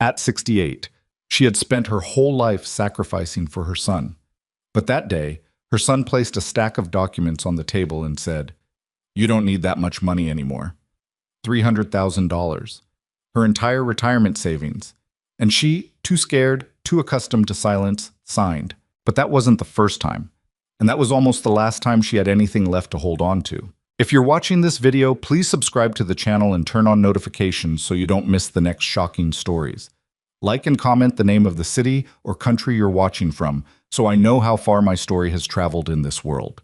At 68, she had spent her whole life sacrificing for her son. But that day, her son placed a stack of documents on the table and said, "You don't need that much money anymore." $300,000. Her entire retirement savings. And she, too scared, too accustomed to silence, signed. But that wasn't the first time. And that was almost the last time she had anything left to hold on to. If you're watching this video, please subscribe to the channel and turn on notifications so you don't miss the next shocking stories. Like and comment the name of the city or country you're watching from, so I know how far my story has traveled in this world.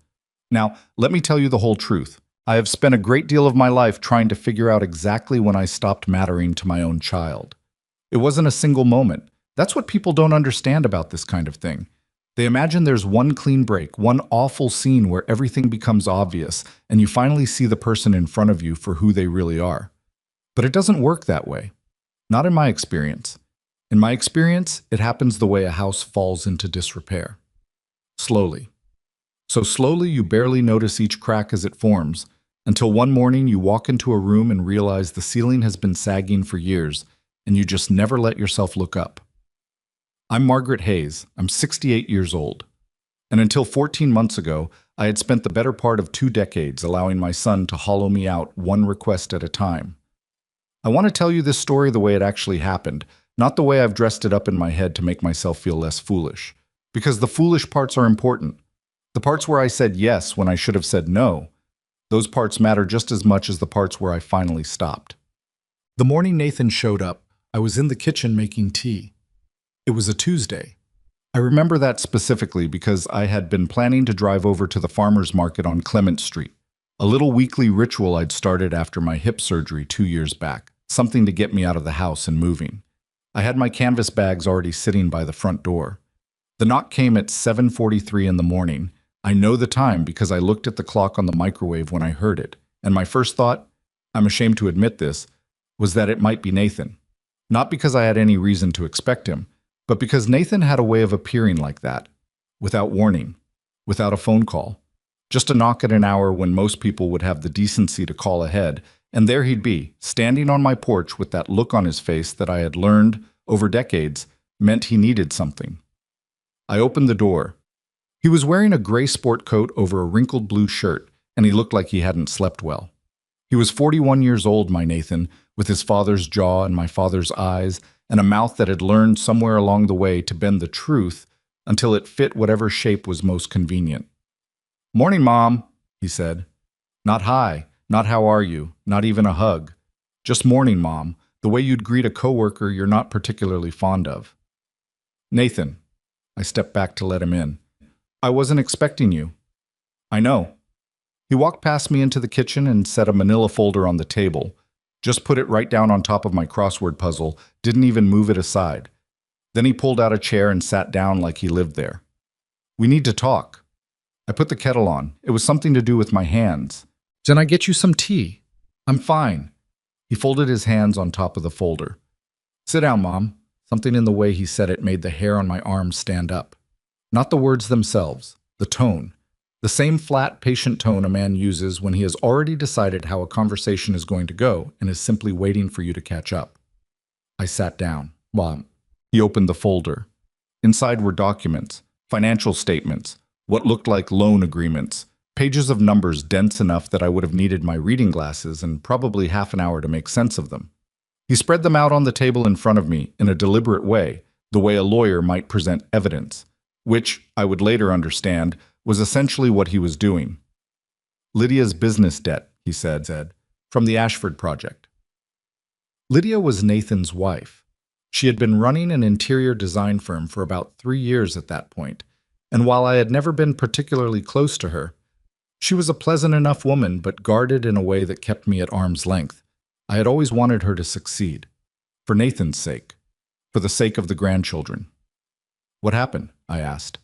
Now, let me tell you the whole truth. I have spent a great deal of my life trying to figure out exactly when I stopped mattering to my own child. It wasn't a single moment. That's what people don't understand about this kind of thing. They imagine there's one clean break, one awful scene where everything becomes obvious, and you finally see the person in front of you for who they really are. But it doesn't work that way. Not in my experience. In my experience, it happens the way a house falls into disrepair. Slowly. So slowly you barely notice each crack as it forms, until one morning you walk into a room and realize the ceiling has been sagging for years, and you just never let yourself look up. I'm Margaret Hayes. I'm 68 years old. And until 14 months ago, I had spent the better part of 2 decades allowing my son to hollow me out one request at a time. I want to tell you this story the way it actually happened, not the way I've dressed it up in my head to make myself feel less foolish. Because the foolish parts are important. The parts where I said yes when I should have said no, those parts matter just as much as the parts where I finally stopped. The morning Nathan showed up, I was in the kitchen making tea. It was a Tuesday. I remember that specifically because I had been planning to drive over to the farmer's market on Clement Street, a little weekly ritual I'd started after my hip surgery 2 years back, something to get me out of the house and moving. I had my canvas bags already sitting by the front door. The knock came at 7:43 in the morning. I know the time because I looked at the clock on the microwave when I heard it, and my first thought, I'm ashamed to admit this, was that it might be Nathan. Not because I had any reason to expect him, but because Nathan had a way of appearing like that, without warning, without a phone call. Just a knock at an hour when most people would have the decency to call ahead, and there he'd be, standing on my porch with that look on his face that I had learned, over decades, meant he needed something. I opened the door. He was wearing a gray sport coat over a wrinkled blue shirt, and he looked like he hadn't slept well. He was 41 years old, my Nathan, with his father's jaw and my father's eyes, and a mouth that had learned somewhere along the way to bend the truth until it fit whatever shape was most convenient. "Morning, Mom," he said. Not hi, not how are you, not even a hug. Just morning, Mom, the way you'd greet a coworker you're not particularly fond of. "Nathan." I stepped back to let him in. "I wasn't expecting you." "I know." He walked past me into the kitchen and set a manila folder on the table. Just put it right down on top of my crossword puzzle, didn't even move it aside. Then he pulled out a chair and sat down like he lived there. "We need to talk." I put the kettle on. It was something to do with my hands. "Can I get you some tea?" "I'm fine." He folded his hands on top of the folder. "Sit down, Mom." Something in the way he said it made the hair on my arms stand up. Not the words themselves, the tone. The same flat, patient tone a man uses when he has already decided how a conversation is going to go and is simply waiting for you to catch up. I sat down. Mom. He opened the folder. Inside were documents, financial statements, what looked like loan agreements, pages of numbers dense enough that I would have needed my reading glasses and probably half an hour to make sense of them. He spread them out on the table in front of me in a deliberate way, the way a lawyer might present evidence, which, I would later understand, was essentially what he was doing. "Lydia's business debt," he said, "from the Ashford Project." Lydia was Nathan's wife. She had been running an interior design firm for about 3 years at that point, and while I had never been particularly close to her, she was a pleasant enough woman but guarded in a way that kept me at arm's length. I had always wanted her to succeed, for Nathan's sake, for the sake of the grandchildren. "What happened?" I asked.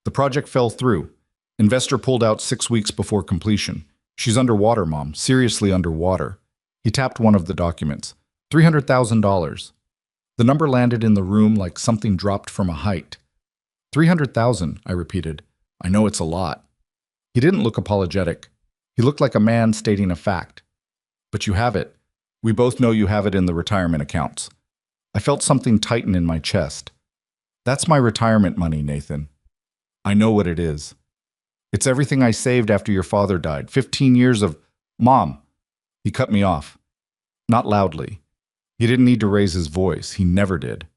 "The project fell through. Investor pulled out 6 weeks before completion. She's underwater, Mom, seriously underwater." He tapped one of the documents. $300,000. The number landed in the room like something dropped from a height. 300,000, I repeated. "I know it's a lot." He didn't look apologetic. He looked like a man stating a fact. "But you have it. We both know you have it in the retirement accounts." I felt something tighten in my chest. That's my retirement money, Nathan. I know what it is. It's everything I saved after your father died. 15 years of... Mom! He cut me off. Not loudly. He didn't need to raise his voice. He never did.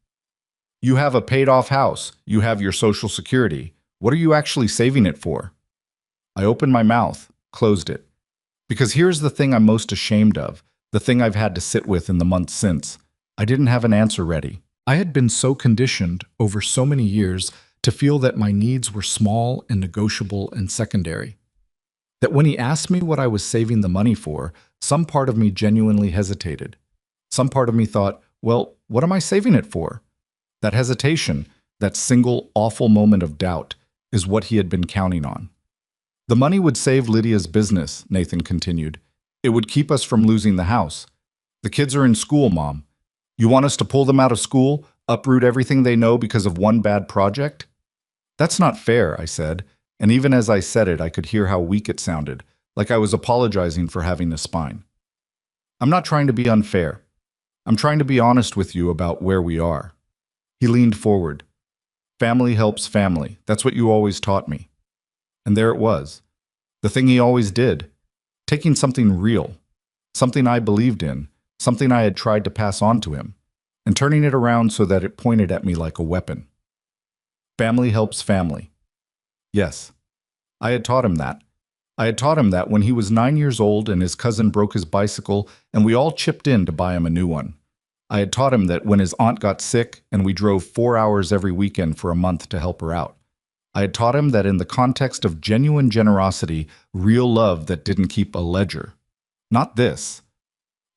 You have a paid-off house. You have your Social Security. What are you actually saving it for? I opened my mouth, closed it. Because here's the thing I'm most ashamed of, the thing I've had to sit with in the months since. I didn't have an answer ready. I had been so conditioned over so many years to feel that my needs were small and negotiable and secondary. That when he asked me what I was saving the money for, some part of me genuinely hesitated. Some part of me thought, well, what am I saving it for? That hesitation, that single awful moment of doubt, is what he had been counting on. The money would save Lydia's business, Nathan continued. It would keep us from losing the house. The kids are in school, Mom. You want us to pull them out of school, uproot everything they know because of one bad project? That's not fair, I said, and even as I said it, I could hear how weak it sounded, like I was apologizing for having a spine. I'm not trying to be unfair. I'm trying to be honest with you about where we are. He leaned forward. Family helps family. That's what you always taught me. And there it was. The thing he always did. Taking something real, something I believed in, something I had tried to pass on to him, and turning it around so that it pointed at me like a weapon. Family helps family. Yes, I had taught him that. I had taught him that when he was 9 years old and his cousin broke his bicycle and we all chipped in to buy him a new one. I had taught him that when his aunt got sick and we drove 4 hours every weekend for a month to help her out. I had taught him that in the context of genuine generosity, real love that didn't keep a ledger. Not this.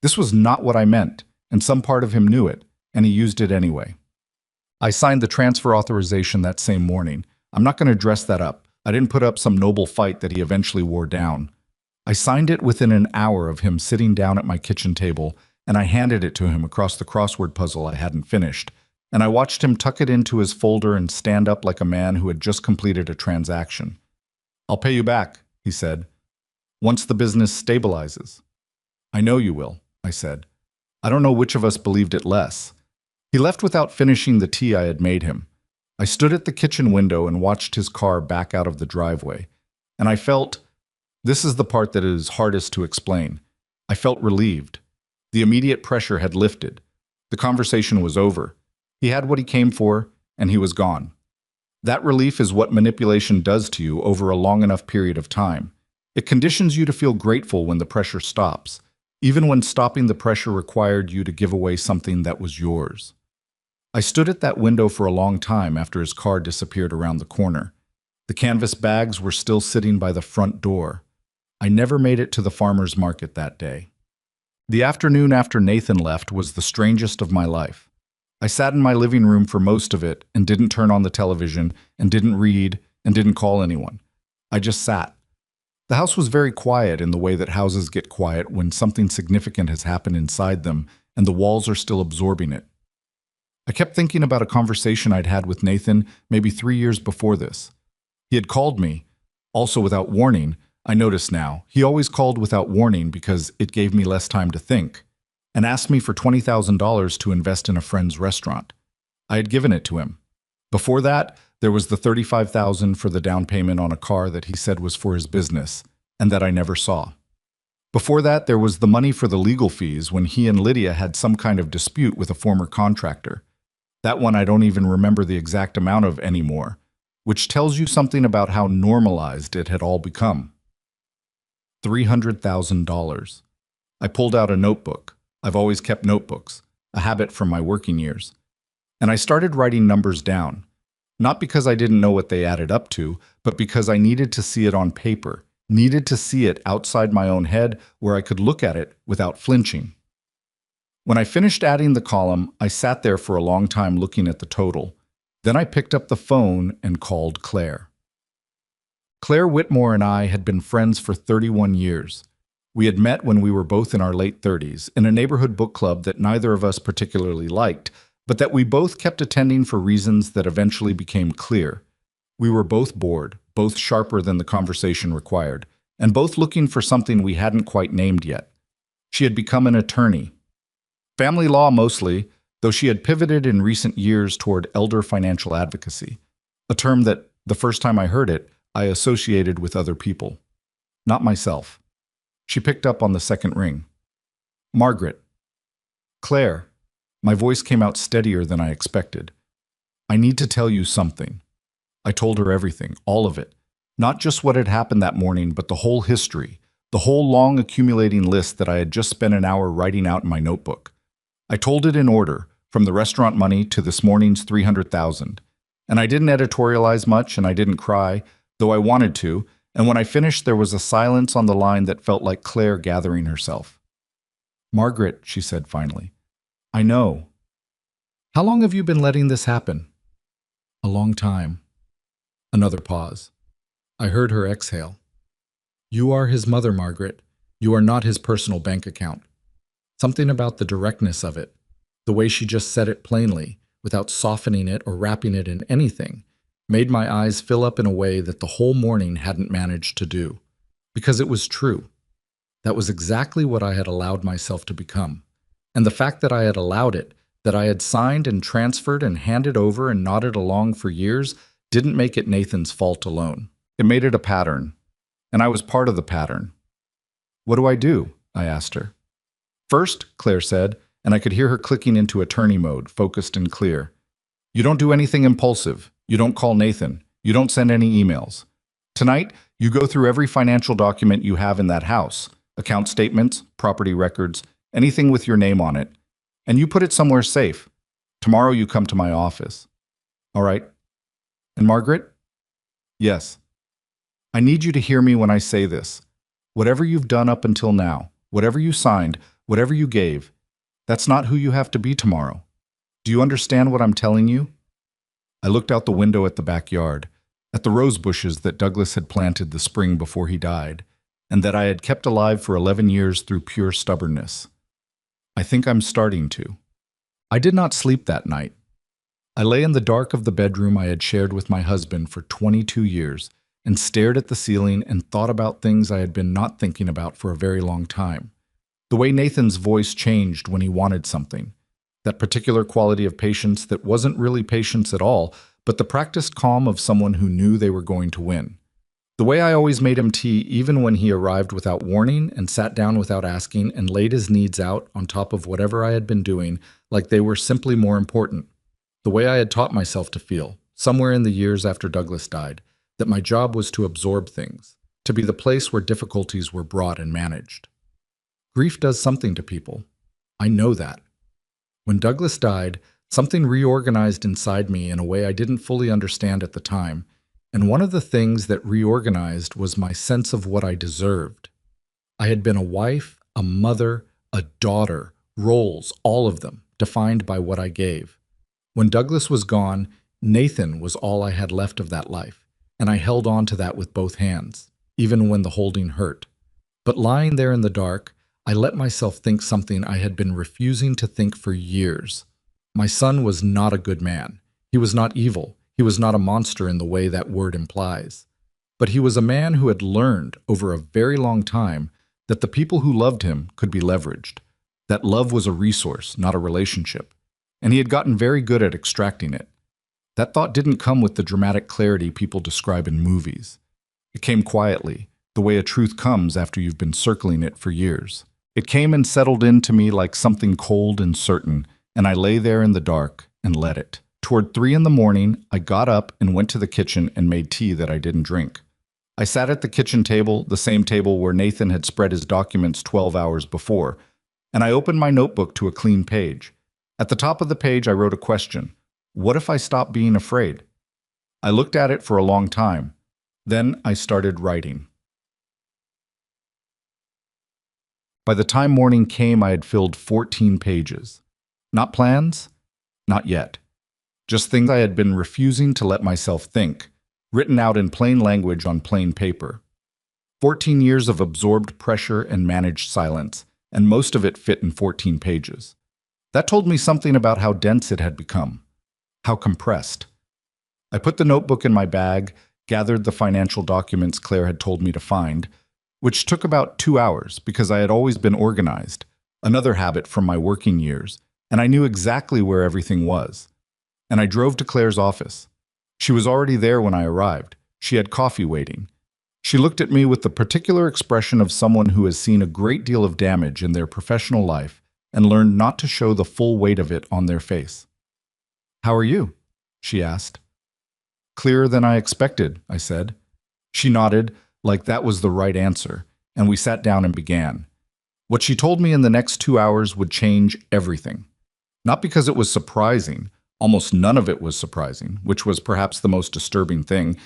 This was not what I meant, and some part of him knew it, and he used it anyway. I signed the transfer authorization that same morning. I'm not going to dress that up. I didn't put up some noble fight that he eventually wore down. I signed it within an hour of him sitting down at my kitchen table, and I handed it to him across the crossword puzzle I hadn't finished, and I watched him tuck it into his folder and stand up like a man who had just completed a transaction. I'll pay you back, he said, once the business stabilizes. I know you will, I said. I don't know which of us believed it less. He left without finishing the tea I had made him. I stood at the kitchen window and watched his car back out of the driveway, and I felt, this is the part that is hardest to explain, I felt relieved. The immediate pressure had lifted. The conversation was over. He had what he came for, and he was gone. That relief is what manipulation does to you over a long enough period of time. It conditions you to feel grateful when the pressure stops, even when stopping the pressure required you to give away something that was yours. I stood at that window for a long time after his car disappeared around the corner. The canvas bags were still sitting by the front door. I never made it to the farmer's market that day. The afternoon after Nathan left was the strangest of my life. I sat in my living room for most of it and didn't turn on the television and didn't read and didn't call anyone. I just sat. The house was very quiet in the way that houses get quiet when something significant has happened inside them and the walls are still absorbing it. I kept thinking about a conversation I'd had with Nathan maybe 3 years before this. He had called me, also without warning. I notice now, he always called without warning because it gave me less time to think, and asked me for $20,000 to invest in a friend's restaurant. I had given it to him. Before that, there was the $35,000 for the down payment on a car that he said was for his business, and that I never saw. Before that, there was the money for the legal fees when he and Lydia had some kind of dispute with a former contractor. That one I don't even remember the exact amount of anymore, which tells you something about how normalized it had all become. $300,000. I pulled out a notebook. I've always kept notebooks, a habit from my working years. And I started writing numbers down, not because I didn't know what they added up to, but because I needed to see it on paper, needed to see it outside my own head where I could look at it without flinching. When I finished adding the column, I sat there for a long time looking at the total. Then I picked up the phone and called Claire. Claire Whitmore and I had been friends for 31 years. We had met when we were both in our late 30s in a neighborhood book club that neither of us particularly liked, but that we both kept attending for reasons that eventually became clear. We were both bored, both sharper than the conversation required, and both looking for something we hadn't quite named yet. She had become an attorney. Family law mostly, though she had pivoted in recent years toward elder financial advocacy, a term that, the first time I heard it, I associated with other people, not myself. She picked up on the second ring. Margaret. Claire. My voice came out steadier than I expected. I need to tell you something. I told her everything, all of it. Not just what had happened that morning, but the whole history, the whole long accumulating list that I had just spent an hour writing out in my notebook. I told it in order, from the restaurant money to this morning's $300,000. And I didn't editorialize much, and I didn't cry, though I wanted to, and when I finished there was a silence on the line that felt like Claire gathering herself. Margaret, she said finally, I know. How long have you been letting this happen? A long time. Another pause. I heard her exhale. You are his mother, Margaret. You are not his personal bank account. Something about the directness of it, the way she just said it plainly, without softening it or wrapping it in anything, made my eyes fill up in a way that the whole morning hadn't managed to do. Because it was true. That was exactly what I had allowed myself to become. And the fact that I had allowed it, that I had signed and transferred and handed over and nodded along for years, didn't make it Nathan's fault alone. It made it a pattern. And I was part of the pattern. What do I do? I asked her. First, Claire said, and I could hear her clicking into attorney mode, focused and clear. You don't do anything impulsive. You don't call Nathan. You don't send any emails. Tonight, you go through every financial document you have in that house, account statements, property records, anything with your name on it, and you put it somewhere safe. Tomorrow you come to my office. All right? And Margaret? Yes. I need you to hear me when I say this. Whatever you've done up until now, whatever you signed, whatever you gave, that's not who you have to be tomorrow. Do you understand what I'm telling you? I looked out the window at the backyard, at the rose bushes that Douglas had planted the spring before he died, and that I had kept alive for 11 years through pure stubbornness. I think I'm starting to. I did not sleep that night. I lay in the dark of the bedroom I had shared with my husband for 22 years and stared at the ceiling and thought about things I had been not thinking about for a very long time. The way Nathan's voice changed when he wanted something. That particular quality of patience that wasn't really patience at all, but the practiced calm of someone who knew they were going to win. The way I always made him tea even when he arrived without warning and sat down without asking and laid his needs out on top of whatever I had been doing like they were simply more important. The way I had taught myself to feel, somewhere in the years after Douglas died, that my job was to absorb things, to be the place where difficulties were brought and managed. Grief does something to people. I know that. When Douglas died, something reorganized inside me in a way I didn't fully understand at the time, and one of the things that reorganized was my sense of what I deserved. I had been a wife, a mother, a daughter, roles, all of them, defined by what I gave. When Douglas was gone, Nathan was all I had left of that life, and I held on to that with both hands, even when the holding hurt. But lying there in the dark, I let myself think something I had been refusing to think for years. My son was not a good man. He was not evil. He was not a monster in the way that word implies. But he was a man who had learned over a very long time that the people who loved him could be leveraged, that love was a resource, not a relationship, and he had gotten very good at extracting it. That thought didn't come with the dramatic clarity people describe in movies. It came quietly, the way a truth comes after you've been circling it for years. It came and settled into me like something cold and certain, and I lay there in the dark and let it. Toward 3 a.m, I got up and went to the kitchen and made tea that I didn't drink. I sat at the kitchen table, the same table where Nathan had spread his documents 12 hours before, and I opened my notebook to a clean page. At the top of the page, I wrote a question. What if I stopped being afraid? I looked at it for a long time. Then I started writing. By the time morning came, I had filled 14 pages. Not plans? Not yet. Just things I had been refusing to let myself think, written out in plain language on plain paper. 14 years of absorbed pressure and managed silence, and most of it fit in 14 pages. That told me something about how dense it had become, how compressed. I put the notebook in my bag, gathered the financial documents Claire had told me to find, which took about 2 hours because I had always been organized, another habit from my working years, and I knew exactly where everything was. And I drove to Claire's office. She was already there when I arrived. She had coffee waiting. She looked at me with the particular expression of someone who has seen a great deal of damage in their professional life and learned not to show the full weight of it on their face. "How are you?" she asked. "Clearer than I expected," I said. She nodded, like that was the right answer, and we sat down and began. What she told me in the next 2 hours would change everything. Not because it was surprising, almost none of it was surprising, which was perhaps the most disturbing thing,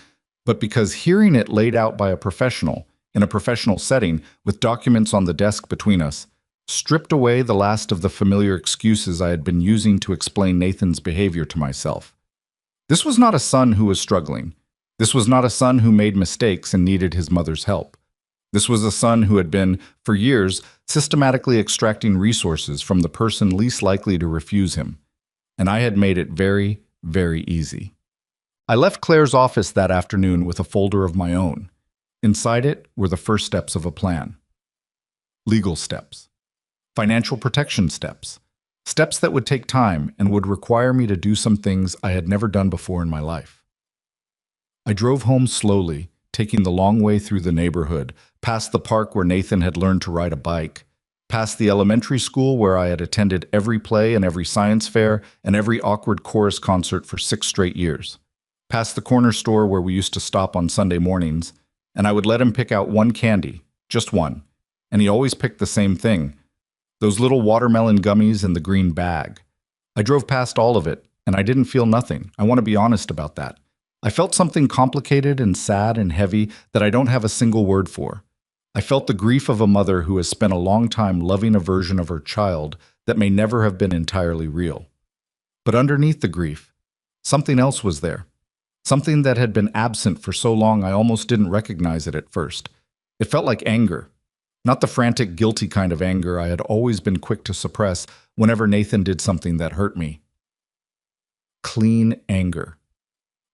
but because hearing it laid out by a professional, in a professional setting, with documents on the desk between us, stripped away the last of the familiar excuses I had been using to explain Nathan's behavior to myself. This was not a son who was struggling. This was not a son who made mistakes and needed his mother's help. This was a son who had been, for years, systematically extracting resources from the person least likely to refuse him. And I had made it very, very easy. I left Claire's office that afternoon with a folder of my own. Inside it were the first steps of a plan. Legal steps. Financial protection steps. Steps that would take time and would require me to do some things I had never done before in my life. I drove home slowly, taking the long way through the neighborhood, past the park where Nathan had learned to ride a bike, past the elementary school where I had attended every play and every science fair and every awkward chorus concert for 6 straight years, past the corner store where we used to stop on Sunday mornings, and I would let him pick out one candy, just one, and he always picked the same thing, those little watermelon gummies in the green bag. I drove past all of it, and I didn't feel nothing. I want to be honest about that. I felt something complicated and sad and heavy that I don't have a single word for. I felt the grief of a mother who has spent a long time loving a version of her child that may never have been entirely real. But underneath the grief, something else was there. Something that had been absent for so long I almost didn't recognize it at first. It felt like anger. Not the frantic, guilty kind of anger I had always been quick to suppress whenever Nathan did something that hurt me. Clean anger.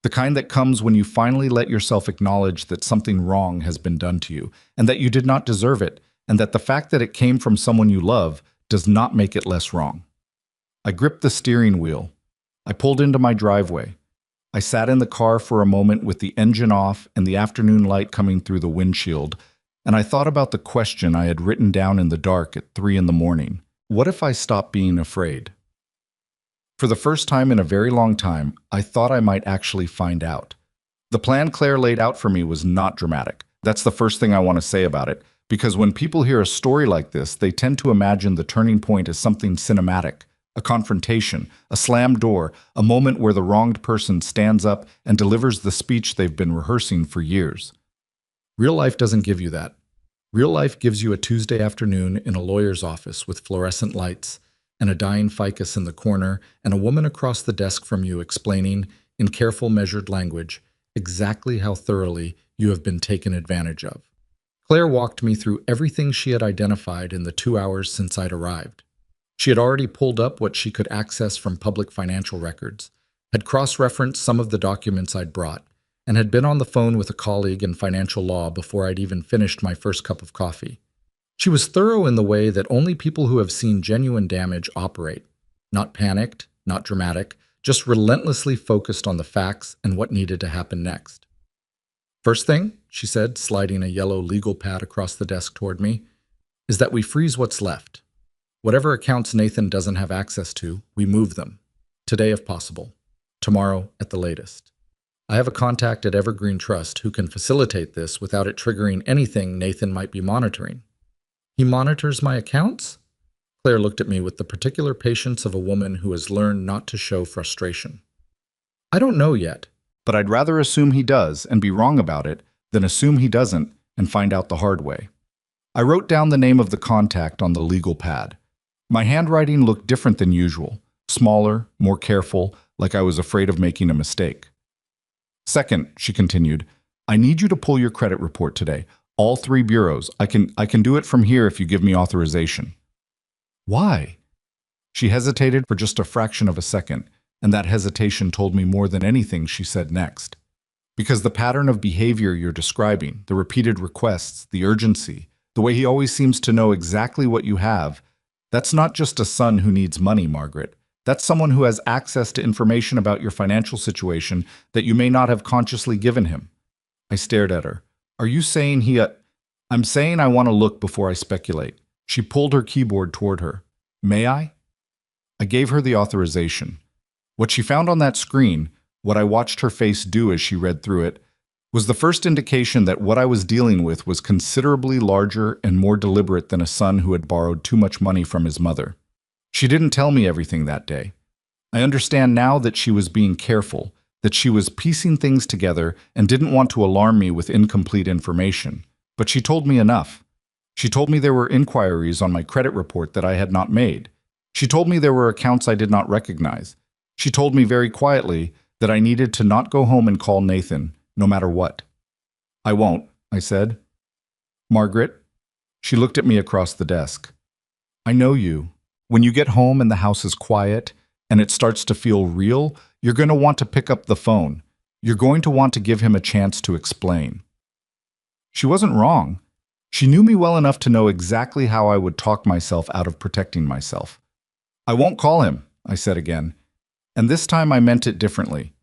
The kind that comes when you finally let yourself acknowledge that something wrong has been done to you, and that you did not deserve it, and that the fact that it came from someone you love does not make it less wrong. I gripped the steering wheel. I pulled into my driveway. I sat in the car for a moment with the engine off and the afternoon light coming through the windshield, and I thought about the question I had written down in the dark at 3 in the morning. What if I stopped being afraid? For the first time in a very long time, I thought I might actually find out. The plan Claire laid out for me was not dramatic. That's the first thing I want to say about it, because when people hear a story like this, they tend to imagine the turning point as something cinematic, a confrontation, a slammed door, a moment where the wronged person stands up and delivers the speech they've been rehearsing for years. Real life doesn't give you that. Real life gives you a Tuesday afternoon in a lawyer's office with fluorescent lights, and a dying ficus in the corner, and a woman across the desk from you explaining, in careful, measured language, exactly how thoroughly you have been taken advantage of. Claire walked me through everything she had identified in the 2 hours since I'd arrived. She had already pulled up what she could access from public financial records, had cross-referenced some of the documents I'd brought, and had been on the phone with a colleague in financial law before I'd even finished my first cup of coffee. She was thorough in the way that only people who have seen genuine damage operate. Not panicked, not dramatic, just relentlessly focused on the facts and what needed to happen next. "First thing," she said, sliding a yellow legal pad across the desk toward me, "is that we freeze what's left. Whatever accounts Nathan doesn't have access to, we move them. Today if possible. Tomorrow at the latest. I have a contact at Evergreen Trust who can facilitate this without it triggering anything Nathan might be monitoring." "He monitors my accounts?" Claire looked at me with the particular patience of a woman who has learned not to show frustration. "I don't know yet, but I'd rather assume he does and be wrong about it than assume he doesn't and find out the hard way." I wrote down the name of the contact on the legal pad. My handwriting looked different than usual, smaller, more careful, like I was afraid of making a mistake. "Second," she continued, "I need you to pull your credit report today. All 3 bureaus. I can do it from here if you give me authorization." "Why?" She hesitated for just a fraction of a second, and that hesitation told me more than anything she said next. "Because the pattern of behavior you're describing, the repeated requests, the urgency, the way he always seems to know exactly what you have, That's not just a son who needs money, Margaret. That's someone who has access to information about your financial situation that you may not have consciously given him. I stared at her. Are you saying I'm saying I want to look before I speculate. She pulled her keyboard toward her. May I? I gave her the authorization. What she found on that screen, what I watched her face do as she read through it, was the first indication that what I was dealing with was considerably larger and more deliberate than a son who had borrowed too much money from his mother. She didn't tell me everything that day. I understand now that she was being careful, that she was piecing things together and didn't want to alarm me with incomplete information. But she told me enough. She told me there were inquiries on my credit report that I had not made. She told me there were accounts I did not recognize. She told me very quietly that I needed to not go home and call Nathan, no matter what. I won't, I said. Margaret? She looked at me across the desk. I know you. When you get home and the house is quiet and it starts to feel real, you're going to want to pick up the phone. You're going to want to give him a chance to explain. She wasn't wrong. She knew me well enough to know exactly how I would talk myself out of protecting myself. I won't call him, I said again. And this time I meant it differently.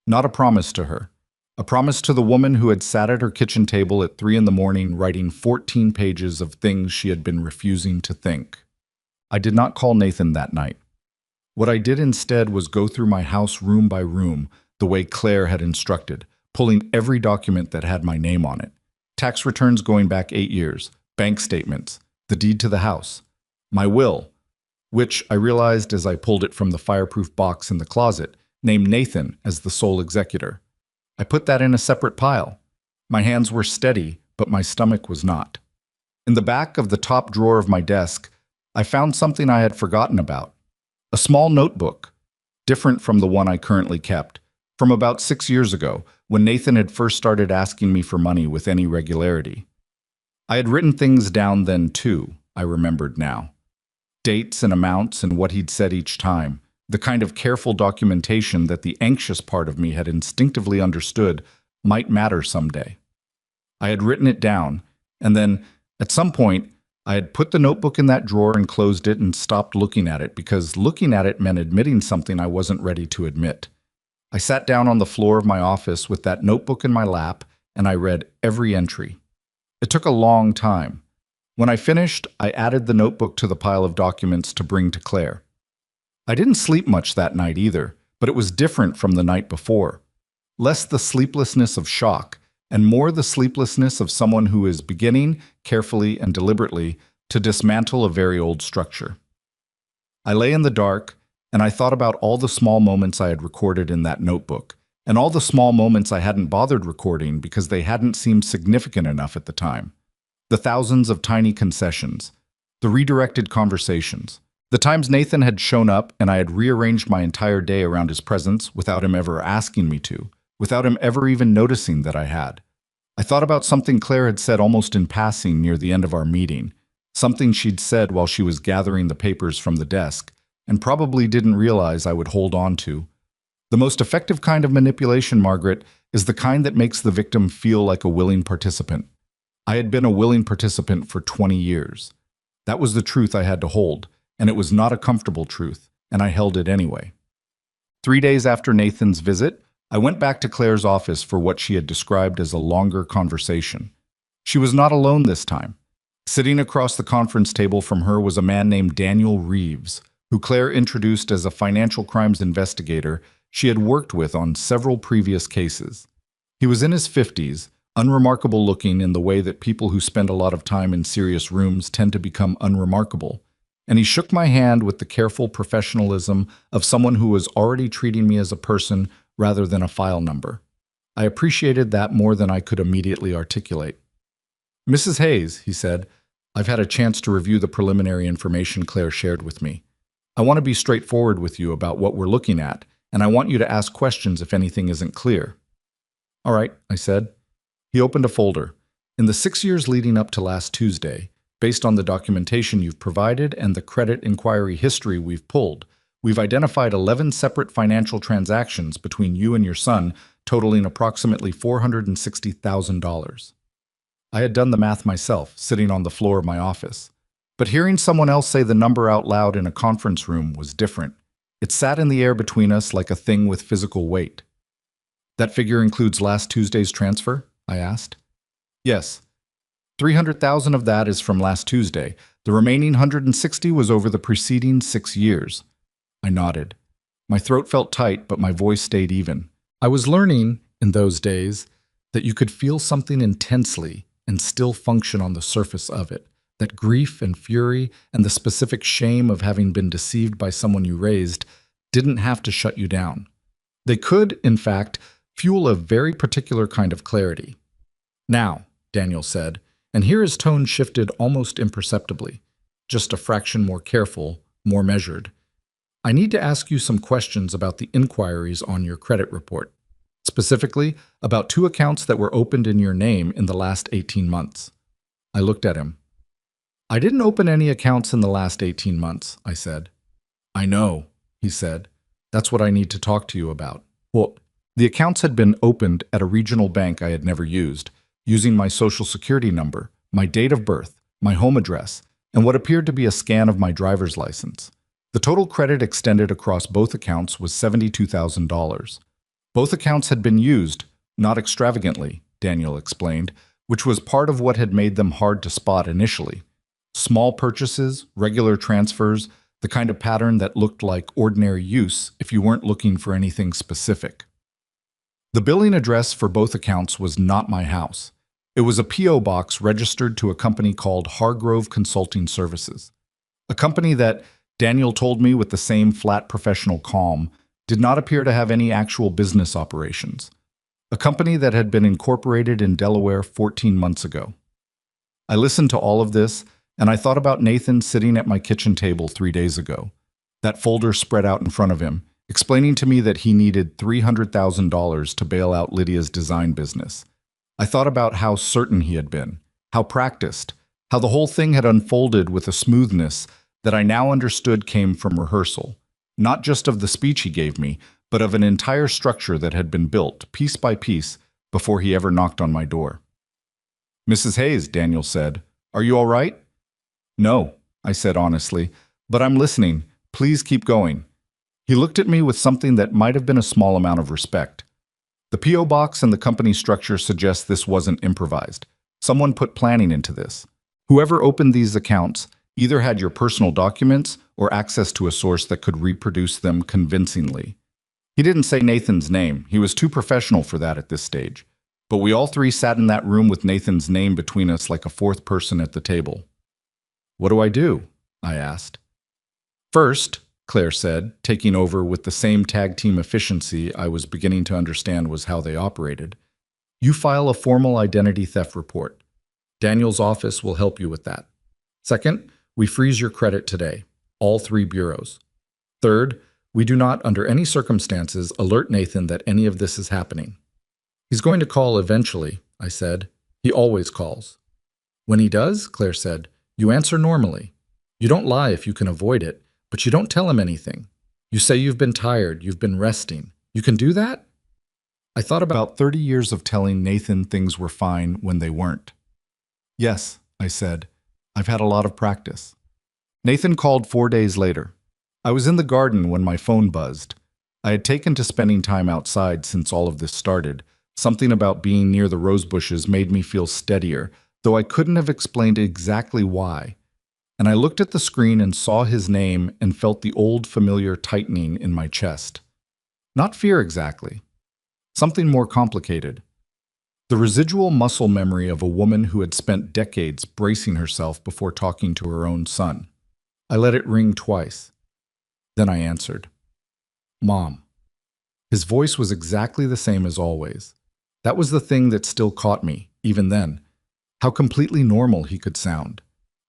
Not a promise to her. A promise to the woman who had sat at her kitchen table at 3 a.m. writing 14 pages of things she had been refusing to think. I did not call Nathan that night. What I did instead was go through my house room by room, the way Claire had instructed, pulling every document that had my name on it. Tax returns going back 8 years, bank statements, the deed to the house, my will, which I realized as I pulled it from the fireproof box in the closet, named Nathan as the sole executor. I put that in a separate pile. My hands were steady, but my stomach was not. In the back of the top drawer of my desk, I found something I had forgotten about. A small notebook, different from the one I currently kept, from about 6 years ago, when Nathan had first started asking me for money with any regularity. I had written things down then too, I remembered now. Dates and amounts and what he'd said each time, the kind of careful documentation that the anxious part of me had instinctively understood might matter someday. I had written it down, and then, at some point, I had put the notebook in that drawer and closed it and stopped looking at it because looking at it meant admitting something I wasn't ready to admit. I sat down on the floor of my office with that notebook in my lap, and I read every entry. It took a long time. When I finished, I added the notebook to the pile of documents to bring to Claire. I didn't sleep much that night either, but it was different from the night before. Less the sleeplessness of shock, and more the sleeplessness of someone who is beginning, carefully and deliberately, to dismantle a very old structure. I lay in the dark, and I thought about all the small moments I had recorded in that notebook, and all the small moments I hadn't bothered recording because they hadn't seemed significant enough at the time. The thousands of tiny concessions, the redirected conversations, the times Nathan had shown up and I had rearranged my entire day around his presence without him ever asking me to, without him ever even noticing that I had. I thought about something Claire had said almost in passing near the end of our meeting, something she'd said while she was gathering the papers from the desk, and probably didn't realize I would hold on to. The most effective kind of manipulation, Margaret, is the kind that makes the victim feel like a willing participant. I had been a willing participant for 20 years. That was the truth I had to hold, and it was not a comfortable truth, and I held it anyway. 3 days after Nathan's visit, I went back to Claire's office for what she had described as a longer conversation. She was not alone this time. Sitting across the conference table from her was a man named Daniel Reeves, who Claire introduced as a financial crimes investigator she had worked with on several previous cases. He was in his 50s, unremarkable looking in the way that people who spend a lot of time in serious rooms tend to become unremarkable, and he shook my hand with the careful professionalism of someone who was already treating me as a person rather than a file number. I appreciated that more than I could immediately articulate. "Mrs. Hayes," he said, "I've had a chance to review the preliminary information Claire shared with me. I want to be straightforward with you about what we're looking at, and I want you to ask questions if anything isn't clear." "All right," I said. He opened a folder. "In the 6 years leading up to last Tuesday, based on the documentation you've provided and the credit inquiry history we've pulled, we've identified 11 separate financial transactions between you and your son totaling approximately $460,000. I had done the math myself, sitting on the floor of my office. But hearing someone else say the number out loud in a conference room was different. It sat in the air between us like a thing with physical weight. That figure includes last Tuesday's transfer? I asked. Yes. 300,000 of that is from last Tuesday. The remaining 160 was over the preceding 6 years. I nodded. My throat felt tight, but my voice stayed even. I was learning, in those days, that you could feel something intensely and still function on the surface of it. That grief and fury and the specific shame of having been deceived by someone you raised didn't have to shut you down. They could, in fact, fuel a very particular kind of clarity. Now, Daniel said, and here his tone shifted almost imperceptibly, just a fraction more careful, more measured. I need to ask you some questions about the inquiries on your credit report, specifically about 2 accounts that were opened in your name in the last 18 months. I looked at him. I didn't open any accounts in the last 18 months, I said. I know, he said. That's what I need to talk to you about. Well, the accounts had been opened at a regional bank I had never used, using my social security number, my date of birth, my home address, and what appeared to be a scan of my driver's license. The total credit extended across both accounts was $72,000. Both accounts had been used, not extravagantly, Daniel explained, which was part of what had made them hard to spot initially. Small purchases, regular transfers, the kind of pattern that looked like ordinary use if you weren't looking for anything specific. The billing address for both accounts was not my house. It was a P.O. box registered to a company called Hargrove Consulting Services. A company that, Daniel told me with the same flat professional calm, did not appear to have any actual business operations. A company that had been incorporated in Delaware 14 months ago. I listened to all of this, and I thought about Nathan sitting at my kitchen table 3 days ago. That folder spread out in front of him, explaining to me that he needed $300,000 to bail out Lydia's design business. I thought about how certain he had been, how practiced, how the whole thing had unfolded with a smoothness that I now understood came from rehearsal, not just of the speech he gave me, but of an entire structure that had been built, piece by piece, before he ever knocked on my door. Mrs. Hayes, Daniel said, "Are you all right?" "No," I said honestly, "but I'm listening. Please keep going." He looked at me with something that might have been a small amount of respect. The P.O. box and the company structure suggest this wasn't improvised. Someone put planning into this. Whoever opened these accounts either had your personal documents or access to a source that could reproduce them convincingly. He didn't say Nathan's name. He was too professional for that at this stage. But we all 3 sat in that room with Nathan's name between us like a 4th person at the table. "What do I do?" I asked. "First," Claire said, taking over with the same tag team efficiency I was beginning to understand was how they operated, "you file a formal identity theft report. Daniel's office will help you with that. Second, we freeze your credit today, all 3 bureaus. Third, we do not, under any circumstances, alert Nathan that any of this is happening." "He's going to call eventually," I said. "He always calls." "When he does," Claire said, "you answer normally. You don't lie if you can avoid it, but you don't tell him anything. You say you've been tired, you've been resting. You can do that?" I thought about 30 years of telling Nathan things were fine when they weren't. "Yes," I said. "I've had a lot of practice." Nathan called 4 days later. I was in the garden when my phone buzzed. I had taken to spending time outside since all of this started. Something about being near the rose bushes made me feel steadier, though I couldn't have explained exactly why. And I looked at the screen and saw his name and felt the old familiar tightening in my chest. Not fear exactly. Something more complicated. The residual muscle memory of a woman who had spent decades bracing herself before talking to her own son. I let it ring twice. Then I answered. "Mom." His voice was exactly the same as always. That was the thing that still caught me, even then. How completely normal he could sound.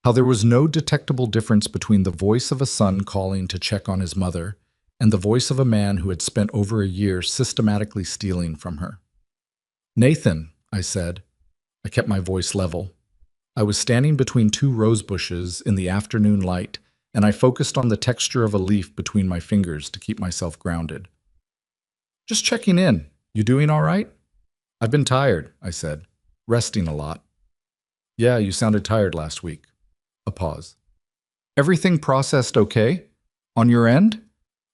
How there was no detectable difference between the voice of a son calling to check on his mother and the voice of a man who had spent over a year systematically stealing from her. "Nathan," I said. I kept my voice level. I was standing between 2 rose bushes in the afternoon light, and I focused on the texture of a leaf between my fingers to keep myself grounded. "Just checking in. You doing all right?" "I've been tired," I said. "Resting a lot." "Yeah, you sounded tired last week." A pause. Everything processed okay? On your end?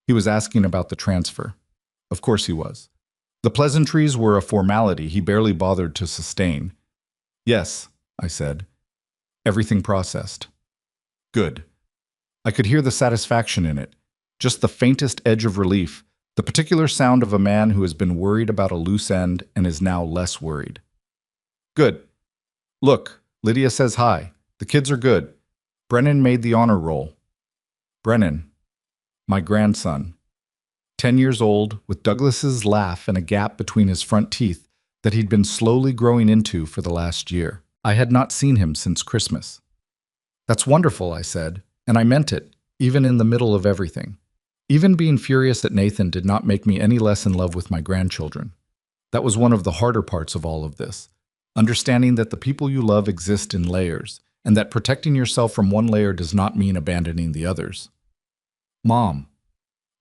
He was asking about the transfer. Of course he was. The pleasantries were a formality he barely bothered to sustain. Yes, I said. Everything processed. Good. I could hear the satisfaction in it, just the faintest edge of relief, the particular sound of a man who has been worried about a loose end and is now less worried. Good. Look, Lydia says hi. The kids are good. Brennan made the honor roll. Brennan, my grandson. 10 years old, with Douglas's laugh and a gap between his front teeth that he'd been slowly growing into for the last year. I had not seen him since Christmas. That's wonderful, I said, and I meant it, even in the middle of everything. Even being furious at Nathan did not make me any less in love with my grandchildren. That was one of the harder parts of all of this, understanding that the people you love exist in layers, and that protecting yourself from one layer does not mean abandoning the others. Mom.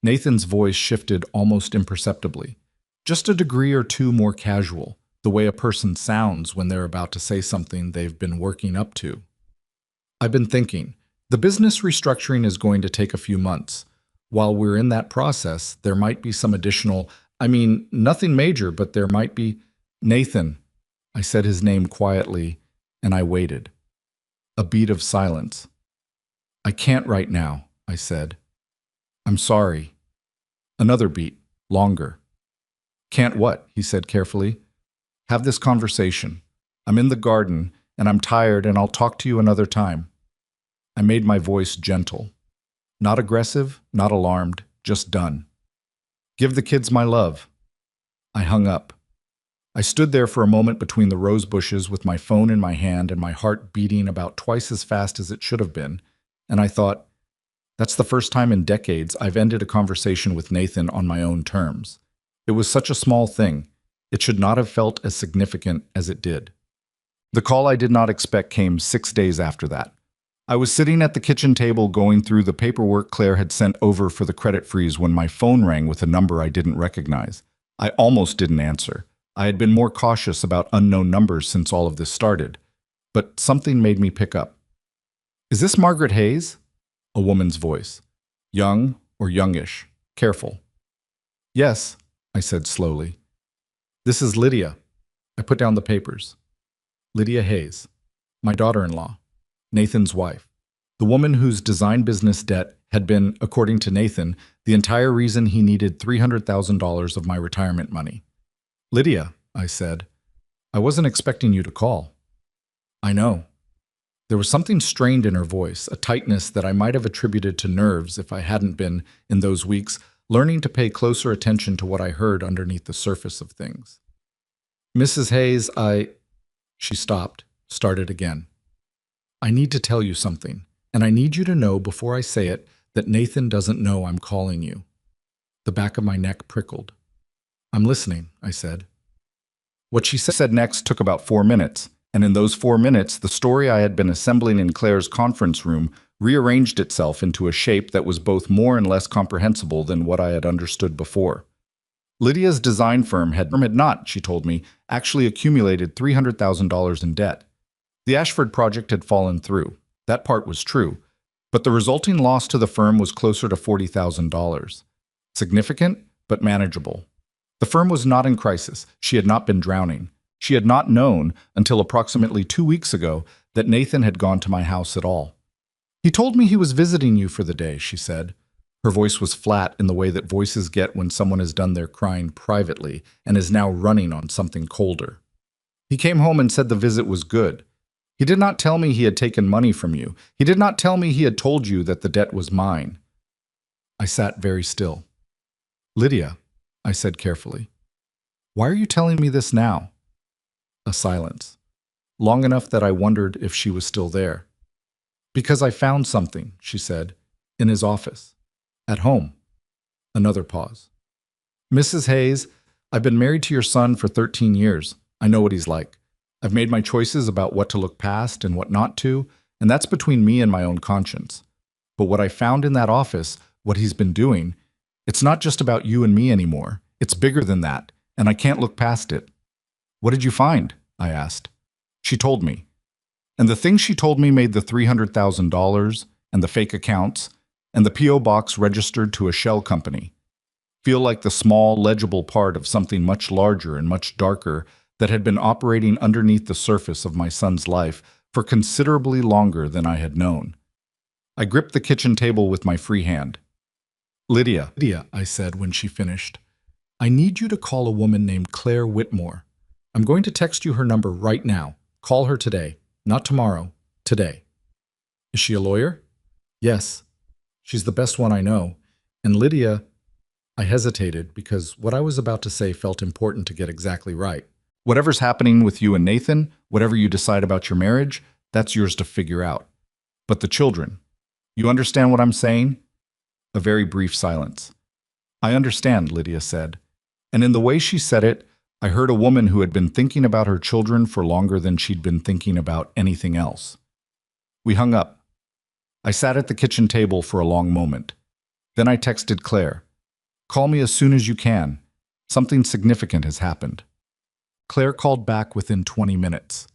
Nathan's voice shifted almost imperceptibly, just a degree or two more casual, the way a person sounds when they're about to say something they've been working up to. I've been thinking, the business restructuring is going to take a few months. While we're in that process, there might be some additional, nothing major, but there might be… Nathan. I said his name quietly, and I waited. A beat of silence. I can't right now, I said. I'm sorry. Another beat, longer. Can't what? He said carefully. Have this conversation. I'm in the garden, and I'm tired, and I'll talk to you another time. I made my voice gentle. Not aggressive, not alarmed, just done. Give the kids my love. I hung up. I stood there for a moment between the rose bushes with my phone in my hand and my heart beating about twice as fast as it should have been, and I thought, that's the first time in decades I've ended a conversation with Nathan on my own terms. It was such a small thing. It should not have felt as significant as it did. The call I did not expect came 6 days after that. I was sitting at the kitchen table going through the paperwork Claire had sent over for the credit freeze when my phone rang with a number I didn't recognize. I almost didn't answer. I had been more cautious about unknown numbers since all of this started. But something made me pick up. Is this Margaret Hayes? A woman's voice. Young or youngish. Careful. Yes, I said slowly. This is Lydia. I put down the papers. Lydia Hayes. My daughter-in-law. Nathan's wife. The woman whose design business debt had been, according to Nathan, the entire reason he needed $300,000 of my retirement money. Lydia, I said, I wasn't expecting you to call. I know. There was something strained in her voice, a tightness that I might have attributed to nerves if I hadn't been, in those weeks, learning to pay closer attention to what I heard underneath the surface of things. Mrs. Hayes, She stopped, started again. I need to tell you something, and I need you to know before I say it that Nathan doesn't know I'm calling you. The back of my neck prickled. I'm listening, I said. What she said next took about 4 minutes, and in those 4 minutes, the story I had been assembling in Claire's conference room rearranged itself into a shape that was both more and less comprehensible than what I had understood before. Lydia's design firm had not, she told me, actually accumulated $300,000 in debt. The Ashford project had fallen through. That part was true, but the resulting loss to the firm was closer to $40,000. Significant, but manageable. The firm was not in crisis. She had not been drowning. She had not known, until approximately 2 weeks ago, that Nathan had gone to my house at all. He told me he was visiting you for the day, she said. Her voice was flat in the way that voices get when someone has done their crying privately and is now running on something colder. He came home and said the visit was good. He did not tell me he had taken money from you. He did not tell me he had told you that the debt was mine. I sat very still. Lydia, I said carefully, why are you telling me this now? A silence, long enough that I wondered if she was still there. Because I found something, she said, in his office, at home. Another pause. Mrs. Hayes, I've been married to your son for 13 years. I know what he's like. I've made my choices about what to look past and what not to, and that's between me and my own conscience. But what I found in that office, what he's been doing, it's not just about you and me anymore. It's bigger than that, and I can't look past it. What did you find? I asked. She told me. And the thing she told me made the $300,000 and the fake accounts, and the P.O. box registered to a shell company feel like the small, legible part of something much larger and much darker that had been operating underneath the surface of my son's life for considerably longer than I had known. I gripped the kitchen table with my free hand. Lydia, I said when she finished, I need you to call a woman named Claire Whitmore. I'm going to text you her number right now. Call her today, not tomorrow, today. Is she a lawyer? Yes. She's the best one I know. And Lydia, I hesitated because what I was about to say felt important to get exactly right. Whatever's happening with you and Nathan, whatever you decide about your marriage, that's yours to figure out. But the children, you understand what I'm saying? A very brief silence. I understand, Lydia said. And in the way she said it, I heard a woman who had been thinking about her children for longer than she'd been thinking about anything else. We hung up. I sat at the kitchen table for a long moment. Then I texted Claire. Call me as soon as you can. Something significant has happened. Claire called back within 20 minutes.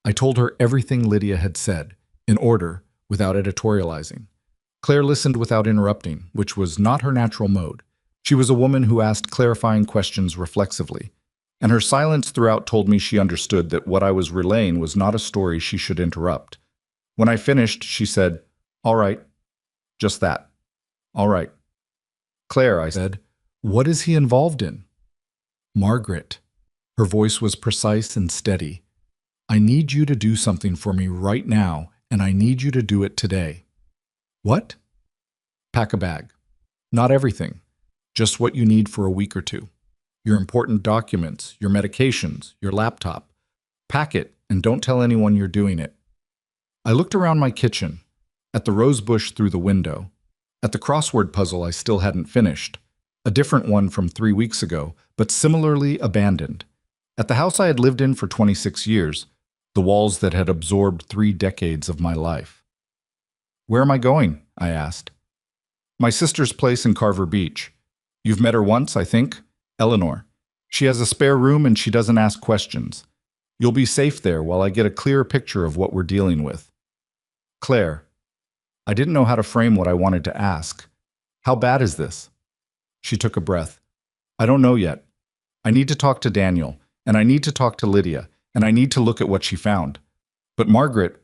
I told her everything Lydia had said, in order, without editorializing. Claire listened without interrupting, which was not her natural mode. She was a woman who asked clarifying questions reflexively, and her silence throughout told me she understood that what I was relaying was not a story she should interrupt. When I finished, she said, All right. Just that. All right. Claire, I said, what is he involved in? Margaret. Her voice was precise and steady. I need you to do something for me right now, and I need you to do it today. What? Pack a bag. Not everything. Just what you need for a week or two. Your important documents, your medications, your laptop. Pack it, and don't tell anyone you're doing it. I looked around my kitchen, at the rose bush through the window, at the crossword puzzle I still hadn't finished, a different one from 3 weeks ago, but similarly abandoned. At the house I had lived in for 26 years, the walls that had absorbed 3 decades of my life. Where am I going? I asked. My sister's place in Carver Beach. You've met her once, I think? Eleanor. She has a spare room and she doesn't ask questions. You'll be safe there while I get a clearer picture of what we're dealing with. Claire. I didn't know how to frame what I wanted to ask. How bad is this? She took a breath. I don't know yet. I need to talk to Daniel, and I need to talk to Lydia, and I need to look at what she found. But Margaret,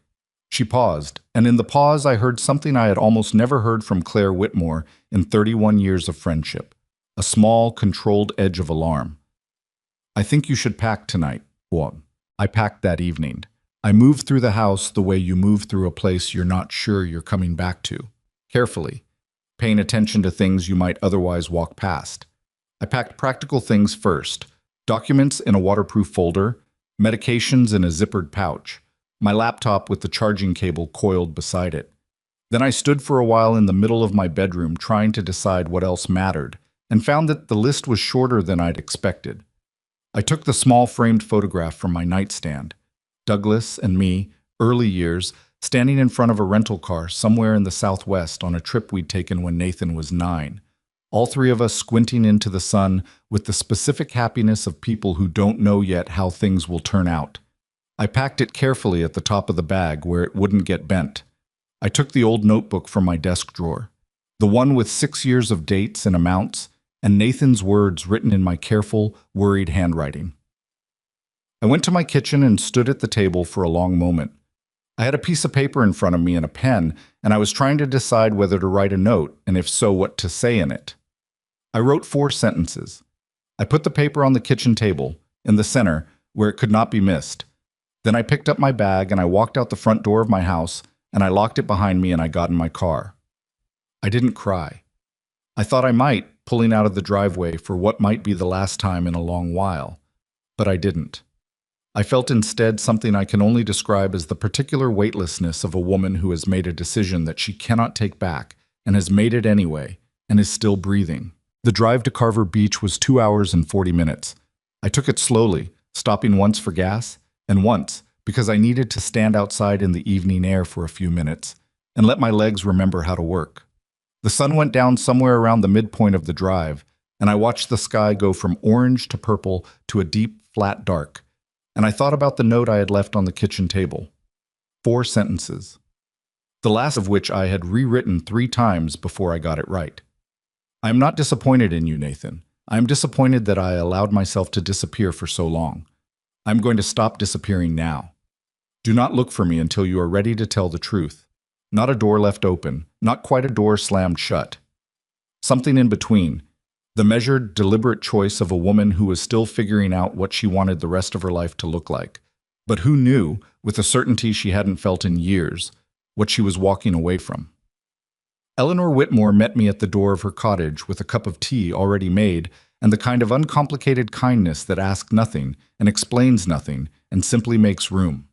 she paused, and in the pause I heard something I had almost never heard from Claire Whitmore in 31 years of friendship, a small, controlled edge of alarm. I think you should pack tonight. Well, I packed that evening. I moved through the house the way you move through a place you're not sure you're coming back to, carefully, paying attention to things you might otherwise walk past. I packed practical things first, documents in a waterproof folder, medications in a zippered pouch, my laptop with the charging cable coiled beside it. Then I stood for a while in the middle of my bedroom trying to decide what else mattered, and found that the list was shorter than I'd expected. I took the small framed photograph from my nightstand. Douglas and me, early years, standing in front of a rental car somewhere in the Southwest on a trip we'd taken when Nathan was 9. All 3 of us squinting into the sun with the specific happiness of people who don't know yet how things will turn out. I packed it carefully at the top of the bag where it wouldn't get bent. I took the old notebook from my desk drawer, the one with 6 years of dates and amounts, and Nathan's words written in my careful, worried handwriting. I went to my kitchen and stood at the table for a long moment. I had a piece of paper in front of me and a pen, and I was trying to decide whether to write a note, and if so, what to say in it. I wrote 4 sentences. I put the paper on the kitchen table, in the center, where it could not be missed. Then I picked up my bag and I walked out the front door of my house, and I locked it behind me and I got in my car. I didn't cry. I thought I might, pulling out of the driveway for what might be the last time in a long while, but I didn't. I felt instead something I can only describe as the particular weightlessness of a woman who has made a decision that she cannot take back and has made it anyway and is still breathing. The drive to Carver Beach was 2 hours and 40 minutes. I took it slowly, stopping once for gas and once because I needed to stand outside in the evening air for a few minutes and let my legs remember how to work. The sun went down somewhere around the midpoint of the drive, and I watched the sky go from orange to purple to a deep, flat dark. And I thought about the note I had left on the kitchen table. 4 sentences. the last of which I had rewritten 3 times before I got it right. I am not disappointed in you, Nathan. I am disappointed that I allowed myself to disappear for so long. I am going to stop disappearing now. Do not look for me until you are ready to tell the truth. Not a door left open, not quite a door slammed shut. Something in between. The measured, deliberate choice of a woman who was still figuring out what she wanted the rest of her life to look like, but who knew, with a certainty she hadn't felt in years, what she was walking away from. Eleanor Whitmore met me at the door of her cottage with a cup of tea already made and the kind of uncomplicated kindness that asks nothing and explains nothing and simply makes room.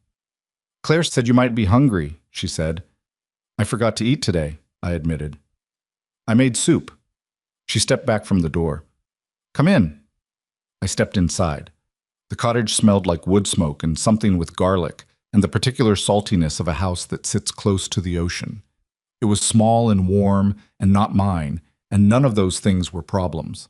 Claire said you might be hungry, she said. I forgot to eat today, I admitted. I made soup. She stepped back from the door. Come in. I stepped inside. The cottage smelled like wood smoke and something with garlic and the particular saltiness of a house that sits close to the ocean. It was small and warm and not mine, and none of those things were problems.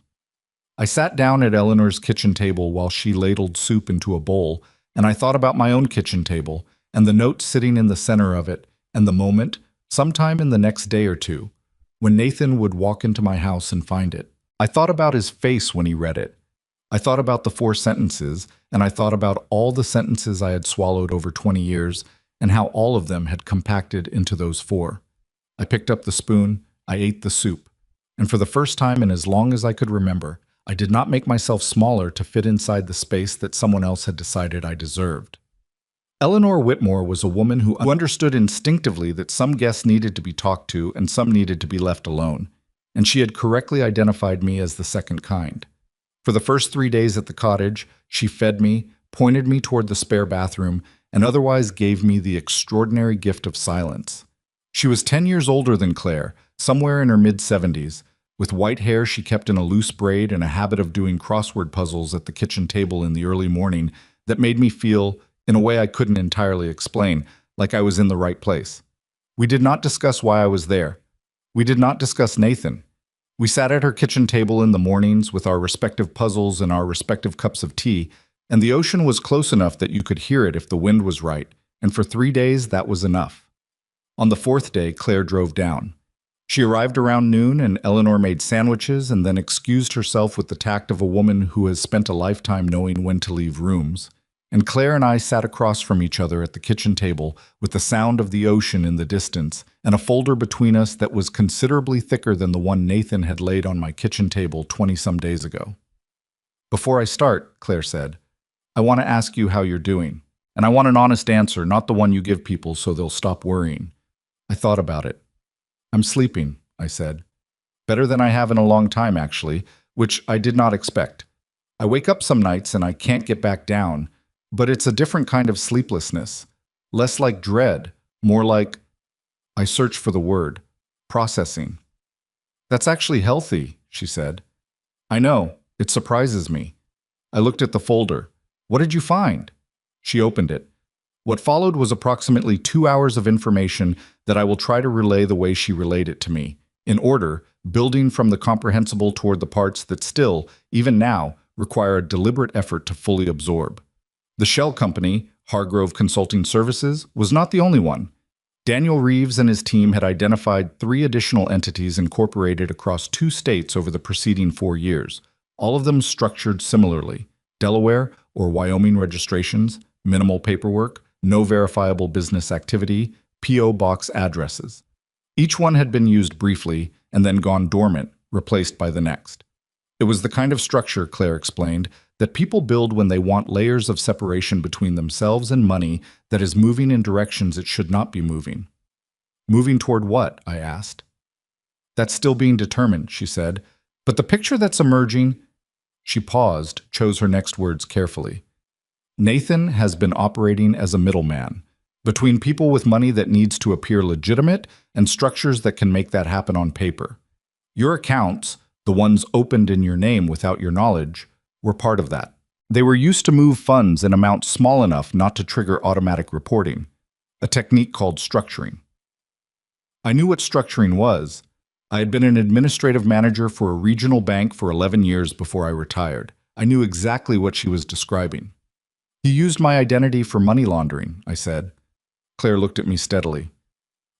I sat down at Eleanor's kitchen table while she ladled soup into a bowl, and I thought about my own kitchen table and the note sitting in the center of it and the moment, sometime in the next day or two, when Nathan would walk into my house and find it. I thought about his face when he read it. I thought about the 4 sentences, and I thought about all the sentences I had swallowed over 20 years and how all of them had compacted into those 4. I picked up the spoon, I ate the soup, and for the first time in as long as I could remember, I did not make myself smaller to fit inside the space that someone else had decided I deserved. Eleanor Whitmore was a woman who understood instinctively that some guests needed to be talked to and some needed to be left alone, and she had correctly identified me as the second kind. For the first 3 days at the cottage, she fed me, pointed me toward the spare bathroom, and otherwise gave me the extraordinary gift of silence. She was 10 years older than Claire, somewhere in her mid-70s, with white hair she kept in a loose braid and a habit of doing crossword puzzles at the kitchen table in the early morning that made me feel, in a way I couldn't entirely explain, like I was in the right place. We did not discuss why I was there. We did not discuss Nathan. We sat at her kitchen table in the mornings with our respective puzzles and our respective cups of tea, and the ocean was close enough that you could hear it if the wind was right, and for 3 days that was enough. On the 4th day, Claire drove down. She arrived around noon, and Eleanor made sandwiches and then excused herself with the tact of a woman who has spent a lifetime knowing when to leave rooms. And Claire and I sat across from each other at the kitchen table with the sound of the ocean in the distance and a folder between us that was considerably thicker than the one Nathan had laid on my kitchen table 20-some days ago. Before I start, Claire said, I want to ask you how you're doing. And I want an honest answer, not the one you give people so they'll stop worrying. I thought about it. I'm sleeping, I said. Better than I have in a long time, actually, which I did not expect. I wake up some nights and I can't get back down, but it's a different kind of sleeplessness. Less like dread, more like, I search for the word, processing. That's actually healthy, she said. I know, it surprises me. I looked at the folder. What did you find? She opened it. What followed was approximately 2 hours of information that I will try to relay the way she relayed it to me, in order, building from the comprehensible toward the parts that still, even now, require a deliberate effort to fully absorb. The shell company, Hargrove Consulting Services, was not the only one. Daniel Reeves and his team had identified 3 additional entities incorporated across 2 states over the preceding 4 years, all of them structured similarly: Delaware or Wyoming registrations, minimal paperwork, no verifiable business activity, P.O. box addresses. Each one had been used briefly and then gone dormant, replaced by the next. It was the kind of structure, Claire explained, that people build when they want layers of separation between themselves and money that is moving in directions it should not be moving. Moving toward what? I asked. That's still being determined, she said. But the picture that's emerging... She paused, chose her next words carefully. Nathan has been operating as a middleman between people with money that needs to appear legitimate and structures that can make that happen on paper. Your accounts, the ones opened in your name without your knowledge, were part of that. They were used to move funds in amounts small enough not to trigger automatic reporting, a technique called structuring. I knew what structuring was. I had been an administrative manager for a regional bank for 11 years before I retired. I knew exactly what she was describing. He used my identity for money laundering, I said. Claire looked at me steadily.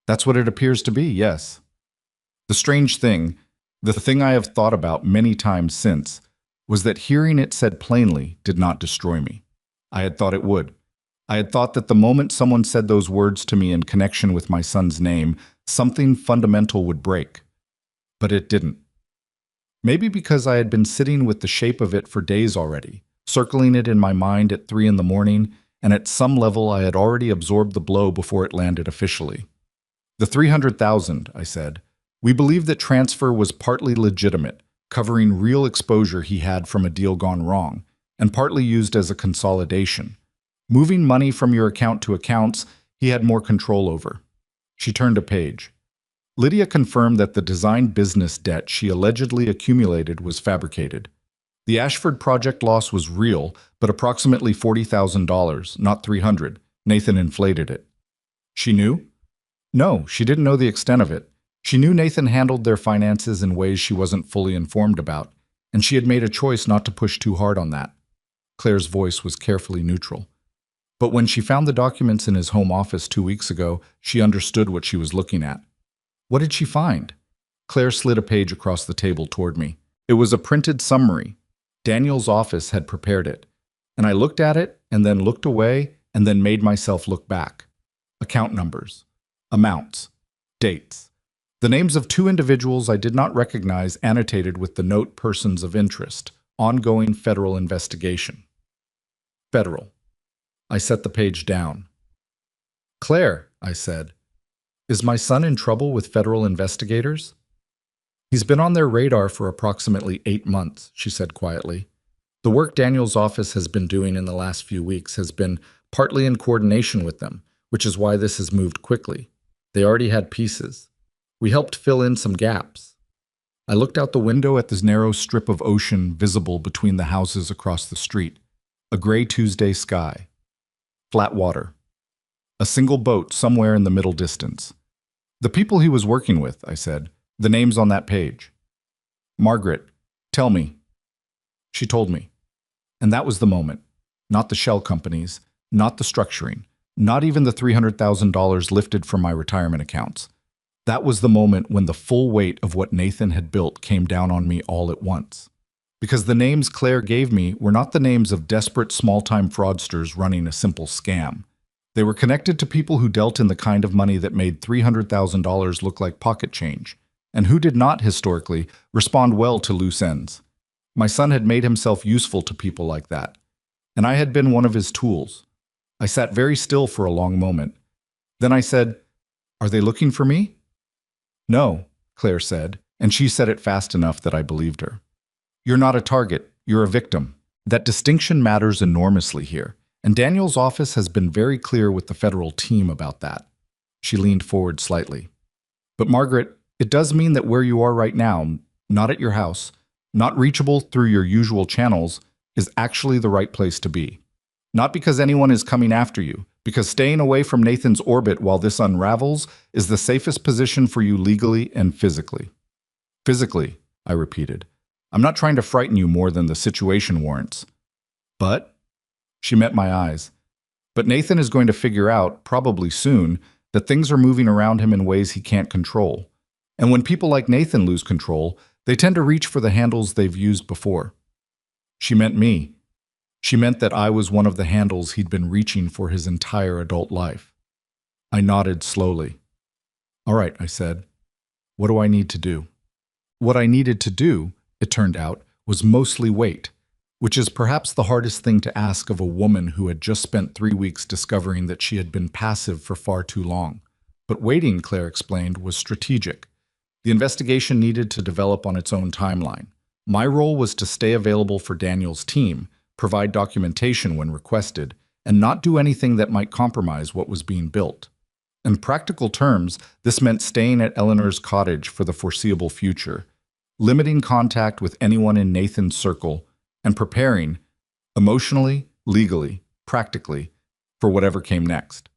That's what it appears to be, yes. The strange thing, the thing I have thought about many times since, was that hearing it said plainly did not destroy me. I had thought it would. I had thought that the moment someone said those words to me in connection with my son's name, something fundamental would break. But it didn't. Maybe because I had been sitting with the shape of it for days already, circling it in my mind at 3 in the morning, and at some level I had already absorbed the blow before it landed officially. The 300,000, I said. We believe that transfer was partly legitimate, covering real exposure he had from a deal gone wrong, and partly used as a consolidation. Moving money from your account to accounts he had more control over. She turned a page. Lydia confirmed that the design business debt she allegedly accumulated was fabricated. The Ashford project loss was real, but approximately $40,000, not $300. Nathan inflated it. She knew? No, she didn't know the extent of it. She knew Nathan handled their finances in ways she wasn't fully informed about, and she had made a choice not to push too hard on that. Claire's voice was carefully neutral. But when she found the documents in his home office 2 weeks ago, she understood what she was looking at. What did she find? Claire slid a page across the table toward me. It was a printed summary. Daniel's office had prepared it, and I looked at it and then looked away and then made myself look back. Account numbers, amounts, dates. The names of 2 individuals I did not recognize annotated with the note persons of interest, ongoing federal investigation. Federal. I set the page down. Claire, I said, is my son in trouble with federal investigators? He's been on their radar for approximately 8 months, she said quietly. The work Daniel's office has been doing in the last few weeks has been partly in coordination with them, which is why this has moved quickly. They already had pieces. We helped fill in some gaps. I looked out the window at this narrow strip of ocean visible between the houses across the street. A gray Tuesday sky. Flat water. A single boat somewhere in the middle distance. The people he was working with, I said. The names on that page. Margaret, tell me. She told me. And that was the moment. Not the shell companies, not the structuring, not even the $300,000 lifted from my retirement accounts. That was the moment when the full weight of what Nathan had built came down on me all at once. Because the names Claire gave me were not the names of desperate small-time fraudsters running a simple scam. They were connected to people who dealt in the kind of money that made $300,000 look like pocket change, and who did not, historically, respond well to loose ends. My son had made himself useful to people like that, and I had been one of his tools. I sat very still for a long moment. Then I said, "Are they looking for me?" "No," Claire said, and she said it fast enough that I believed her. "You're not a target, you're a victim. That distinction matters enormously here, and Daniel's office has been very clear with the federal team about that." She leaned forward slightly. "But Margaret, it does mean that where you are right now, not at your house, not reachable through your usual channels, is actually the right place to be. Not because anyone is coming after you, because staying away from Nathan's orbit while this unravels is the safest position for you legally and physically." "Physically," I repeated. "I'm not trying to frighten you more than the situation warrants." "But?" She met my eyes. "But Nathan is going to figure out, probably soon, that things are moving around him in ways he can't control. And when people like Nathan lose control, they tend to reach for the handles they've used before." She meant me. She meant that I was one of the handles he'd been reaching for his entire adult life. I nodded slowly. "All right," I said. "What do I need to do?" What I needed to do, it turned out, was mostly wait, which is perhaps the hardest thing to ask of a woman who had just spent 3 weeks discovering that she had been passive for far too long. But waiting, Claire explained, was strategic. The investigation needed to develop on its own timeline. My role was to stay available for Daniel's team, provide documentation when requested, and not do anything that might compromise what was being built. In practical terms, this meant staying at Eleanor's cottage for the foreseeable future, limiting contact with anyone in Nathan's circle, and preparing, emotionally, legally, practically, for whatever came next.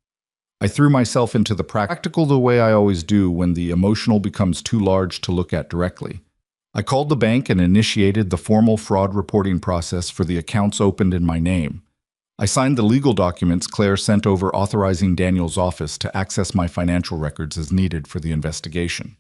I threw myself into the practical the way I always do when the emotional becomes too large to look at directly. I called the bank and initiated the formal fraud reporting process for the accounts opened in my name. I signed the legal documents Claire sent over authorizing Daniel's office to access my financial records as needed for the investigation.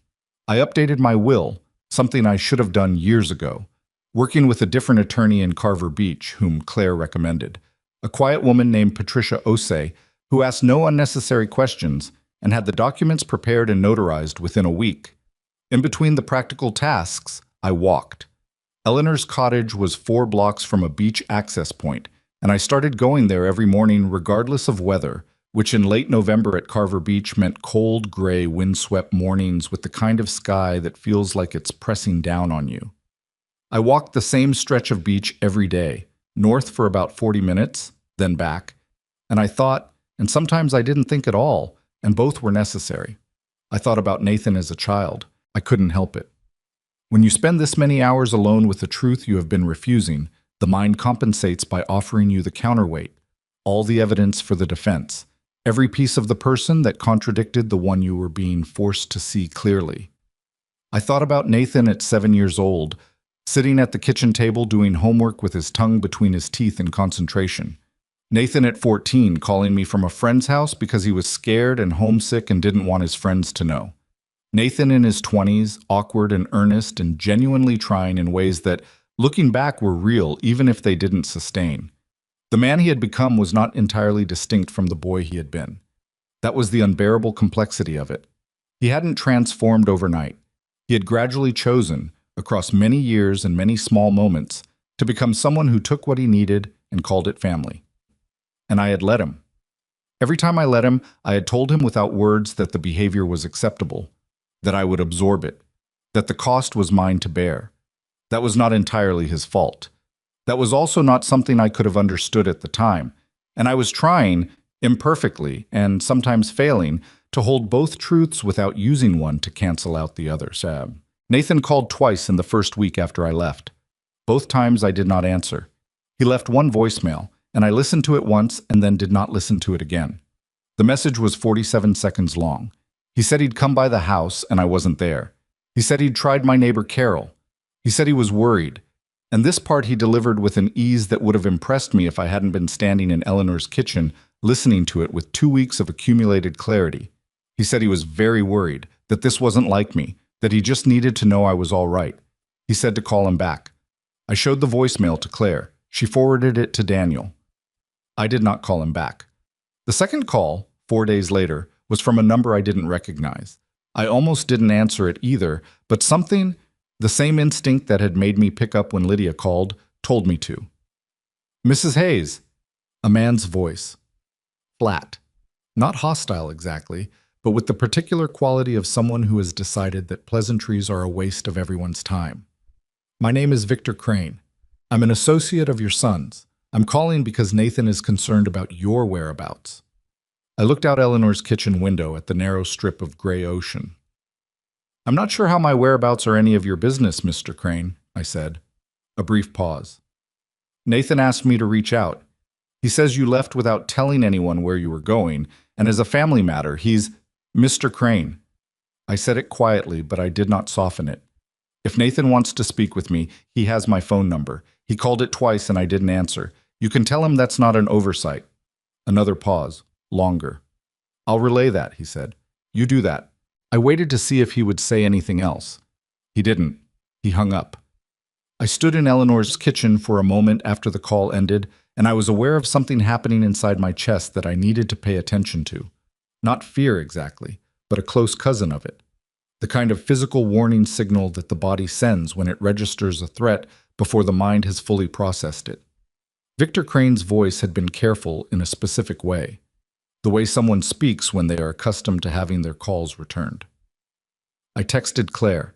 I updated my will, something I should have done years ago, working with a different attorney in Carver Beach, whom Claire recommended, a quiet woman named Patricia Osei, who asked no unnecessary questions and had the documents prepared and notarized within a week. In between the practical tasks, I walked. Eleanor's cottage was 4 blocks from a beach access point, and I started going there every morning regardless of weather, which in late November at Carver Beach meant cold, gray, windswept mornings with the kind of sky that feels like it's pressing down on you. I walked the same stretch of beach every day, north for about 40 minutes, then back, and I thought, and sometimes I didn't think at all, and both were necessary. I thought about Nathan as a child. I couldn't help it. When you spend this many hours alone with the truth you have been refusing, the mind compensates by offering you the counterweight, all the evidence for the defense, every piece of the person that contradicted the one you were being forced to see clearly. I thought about Nathan at 7 years old, sitting at the kitchen table doing homework with his tongue between his teeth in concentration. Nathan at 14 calling me from a friend's house because he was scared and homesick and didn't want his friends to know. Nathan in his 20s, awkward and earnest and genuinely trying in ways that, looking back, were real even if they didn't sustain. The man he had become was not entirely distinct from the boy he had been. That was the unbearable complexity of it. He hadn't transformed overnight. He had gradually chosen, across many years and many small moments, to become someone who took what he needed and called it family. And I had let him. Every time I let him, I had told him without words that the behavior was acceptable, that I would absorb it, that the cost was mine to bear. That was not entirely his fault. That was also not something I could have understood at the time, and I was trying, imperfectly and sometimes failing, to hold both truths without using one to cancel out the other. Nathan called twice in the first week after I left. Both times I did not answer. He left one voicemail, and I listened to it once and then did not listen to it again. The message was 47 seconds long. He said he'd come by the house, and I wasn't there. He said he'd tried my neighbor Carol. He said he was worried. And this part he delivered with an ease that would have impressed me if I hadn't been standing in Eleanor's kitchen, listening to it with 2 weeks of accumulated clarity. He said he was very worried, that this wasn't like me, that he just needed to know I was all right. He said to call him back. I showed the voicemail to Claire. She forwarded it to Daniel. I did not call him back. The second call, 4 days later, was from a number I didn't recognize. I almost didn't answer it either, but something, the same instinct that had made me pick up when Lydia called, told me to. Mrs. Hayes, a man's voice. Flat. Not hostile exactly, but with the particular quality of someone who has decided that pleasantries are a waste of everyone's time. My name is Victor Crane. I'm an associate of your son's. I'm calling because Nathan is concerned about your whereabouts. I looked out Eleanor's kitchen window at the narrow strip of gray ocean. I'm not sure how my whereabouts are any of your business, Mr. Crane, I said. A brief pause. Nathan asked me to reach out. He says you left without telling anyone where you were going, and as a family matter, he's Mr. Crane. I said it quietly, but I did not soften it. If Nathan wants to speak with me, he has my phone number. He called it twice and I didn't answer. You can tell him that's not an oversight. Another pause. Longer. I'll relay that, he said. You do that. I waited to see if he would say anything else. He didn't. He hung up. I stood in Eleanor's kitchen for a moment after the call ended, and I was aware of something happening inside my chest that I needed to pay attention to. Not fear exactly, but a close cousin of it. The kind of physical warning signal that the body sends when it registers a threat before the mind has fully processed it. Victor Crane's voice had been careful in a specific way. The way someone speaks when they are accustomed to having their calls returned. I texted Claire.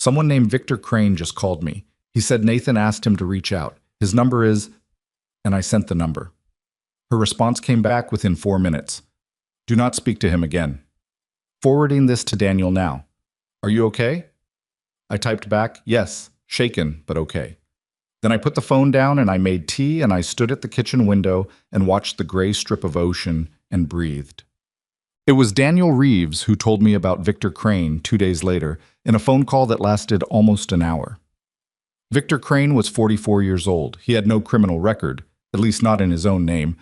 Someone named Victor Crane just called me. He said Nathan asked him to reach out. His number is... And I sent the number. Her response came back within 4 minutes. Do not speak to him again. Forwarding this to Daniel now. Are you okay? I typed back, yes, shaken, but okay. Then I put the phone down and I made tea and I stood at the kitchen window and watched the gray strip of ocean and breathed. It was Daniel Reeves who told me about Victor Crane 2 days later in a phone call that lasted almost an hour. Victor Crane was 44 years old. He had no criminal record. at least not in his own name,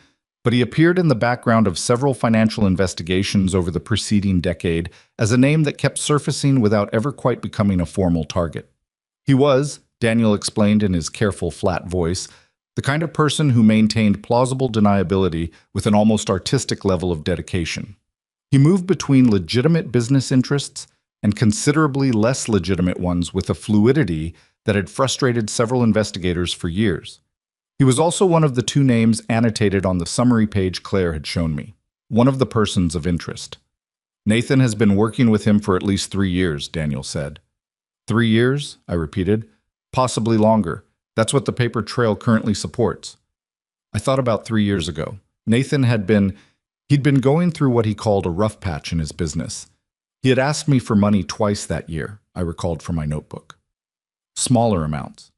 but he appeared in the background of several financial investigations over the preceding decade as a name that kept surfacing without ever quite becoming a formal target. He was, Daniel explained in his careful, flat voice, the kind of person who maintained plausible deniability with an almost artistic level of dedication. He moved between legitimate business interests and considerably less legitimate ones with a fluidity that had frustrated several investigators for years. He was also one of the two names annotated on the summary page Claire had shown me, one of the persons of interest. Nathan has been working with him for at least 3 years, Daniel said. 3 years? I repeated. Possibly longer. That's what the paper trail currently supports. I thought about 3 years ago. Nathan he'd been going through what he called a rough patch in his business. He had asked me for money twice that year, I recalled from my notebook. Smaller amounts.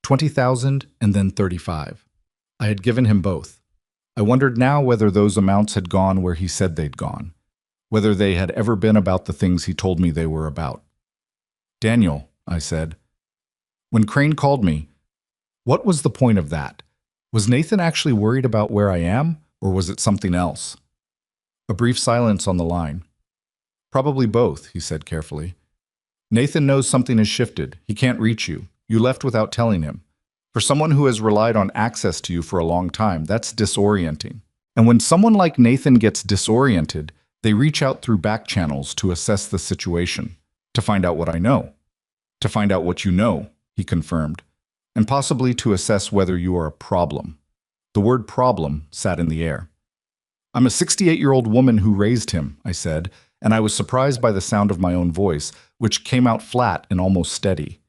20,000 and then 35. I had given him both. I wondered now whether those amounts had gone where he said they'd gone, whether they had ever been about the things he told me they were about. Daniel, I said, when Crane called me, what was the point of that? Was Nathan actually worried about where I am, or was it something else? A brief silence on the line. Probably both, he said carefully. Nathan knows something has shifted. He can't reach you. You left without telling him. For someone who has relied on access to you for a long time, that's disorienting. And when someone like Nathan gets disoriented, they reach out through back channels to assess the situation, to find out what I know, to find out what you know, he confirmed, and possibly to assess whether you are a problem. The word problem sat in the air. I'm a 68-year-old woman who raised him, I said, and I was surprised by the sound of my own voice, which came out flat and almost steady.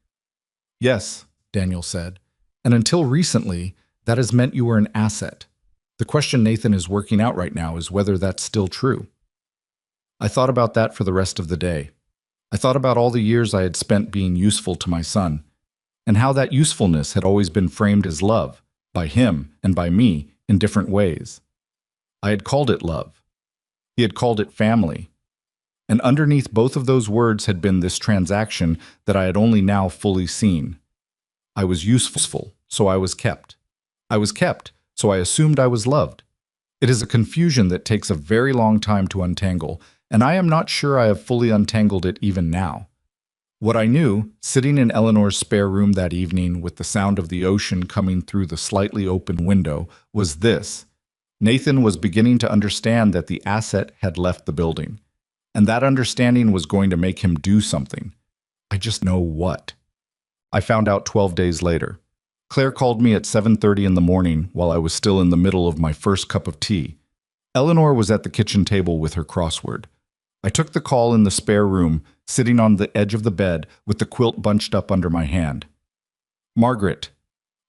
Yes, Daniel said, and until recently, that has meant you were an asset. The question Nathan is working out right now is whether that's still true. I thought about that for the rest of the day. I thought about all the years I had spent being useful to my son, and how that usefulness had always been framed as love, by him and by me in different ways. I had called it love. He had called it family. And underneath both of those words had been this transaction that I had only now fully seen. I was useful, so I was kept. I was kept, so I assumed I was loved. It is a confusion that takes a very long time to untangle, and I am not sure I have fully untangled it even now. What I knew, sitting in Eleanor's spare room that evening with the sound of the ocean coming through the slightly open window, was this. Nathan was beginning to understand that the asset had left the building. And that understanding was going to make him do something. I just know what. I found out 12 days later. Claire called me at 7:30 in the morning while I was still in the middle of my first cup of tea. Eleanor was at the kitchen table with her crossword. I took the call in the spare room, sitting on the edge of the bed with the quilt bunched up under my hand. Margaret.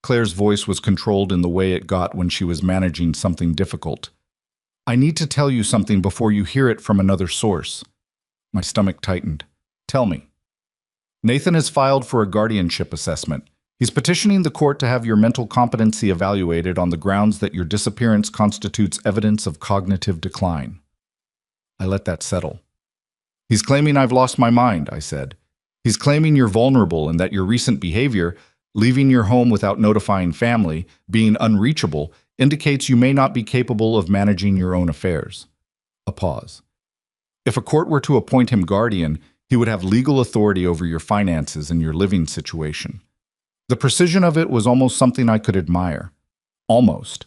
Claire's voice was controlled in the way it got when she was managing something difficult. I need to tell you something before you hear it from another source. My stomach tightened. Tell me. Nathan has filed for a guardianship assessment. He's petitioning the court to have your mental competency evaluated on the grounds that your disappearance constitutes evidence of cognitive decline. I let that settle. He's claiming I've lost my mind, I said. He's claiming you're vulnerable and that your recent behavior, leaving your home without notifying family, being unreachable, indicates you may not be capable of managing your own affairs. A pause. If a court were to appoint him guardian, he would have legal authority over your finances and your living situation. The precision of it was almost something I could admire. Almost.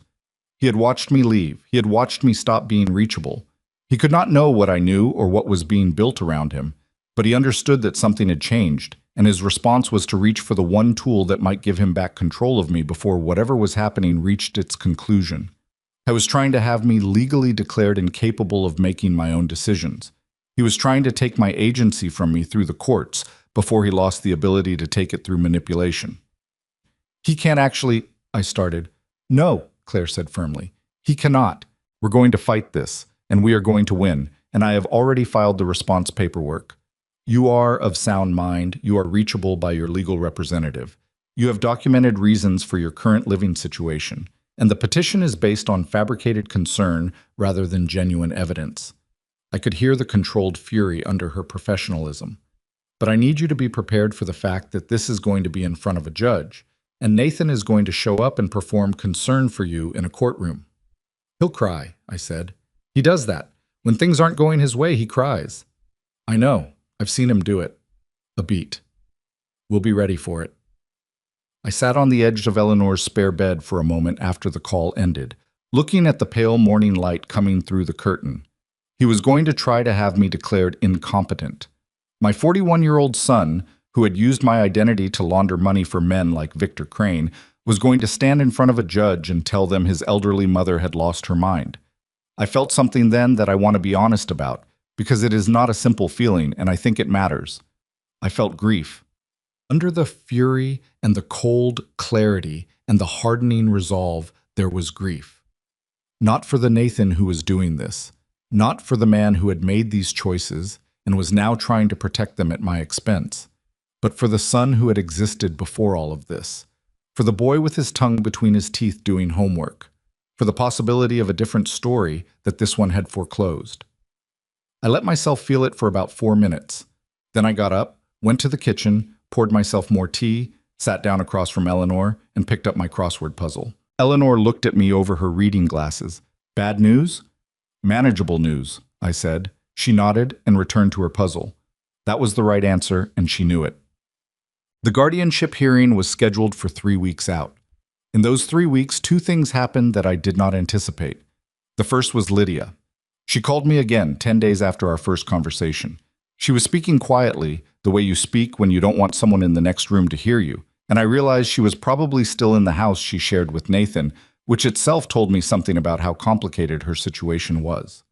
He had watched me leave. He had watched me stop being reachable. He could not know what I knew or what was being built around him, but he understood that something had changed, and his response was to reach for the one tool that might give him back control of me before whatever was happening reached its conclusion. He was trying to have me legally declared incapable of making my own decisions. He was trying to take my agency from me through the courts before he lost the ability to take it through manipulation. He can't actually, I started. No, Claire said firmly. He cannot. We're going to fight this, and we are going to win, and I have already filed the response paperwork. You are of sound mind. You are reachable by your legal representative. You have documented reasons for your current living situation, and the petition is based on fabricated concern rather than genuine evidence. I could hear the controlled fury under her professionalism. But I need you to be prepared for the fact that this is going to be in front of a judge, and Nathan is going to show up and perform concern for you in a courtroom. He'll cry, I said. He does that. When things aren't going his way, he cries. I know. I've seen him do it. A beat. We'll be ready for it. I sat on the edge of Eleanor's spare bed for a moment after the call ended, looking at the pale morning light coming through the curtain. He was going to try to have me declared incompetent. My 41-year-old son, who had used my identity to launder money for men like Victor Crane, was going to stand in front of a judge and tell them his elderly mother had lost her mind. I felt something then that I want to be honest about, because it is not a simple feeling, and I think it matters. I felt grief. Under the fury and the cold clarity and the hardening resolve, there was grief. Not for the Nathan who was doing this, not for the man who had made these choices and was now trying to protect them at my expense, but for the son who had existed before all of this, for the boy with his tongue between his teeth doing homework, for the possibility of a different story that this one had foreclosed. I let myself feel it for about 4 minutes. Then I got up, went to the kitchen, poured myself more tea, sat down across from Eleanor, and picked up my crossword puzzle. Eleanor looked at me over her reading glasses. Bad news? Manageable news, I said. She nodded and returned to her puzzle. That was the right answer, and she knew it. The guardianship hearing was scheduled for 3 weeks out. In those 3 weeks, 2 things happened that I did not anticipate. The first was Lydia. She called me again 10 days after our first conversation. She was speaking quietly, the way you speak when you don't want someone in the next room to hear you, and I realized she was probably still in the house she shared with Nathan, which itself told me something about how complicated her situation was.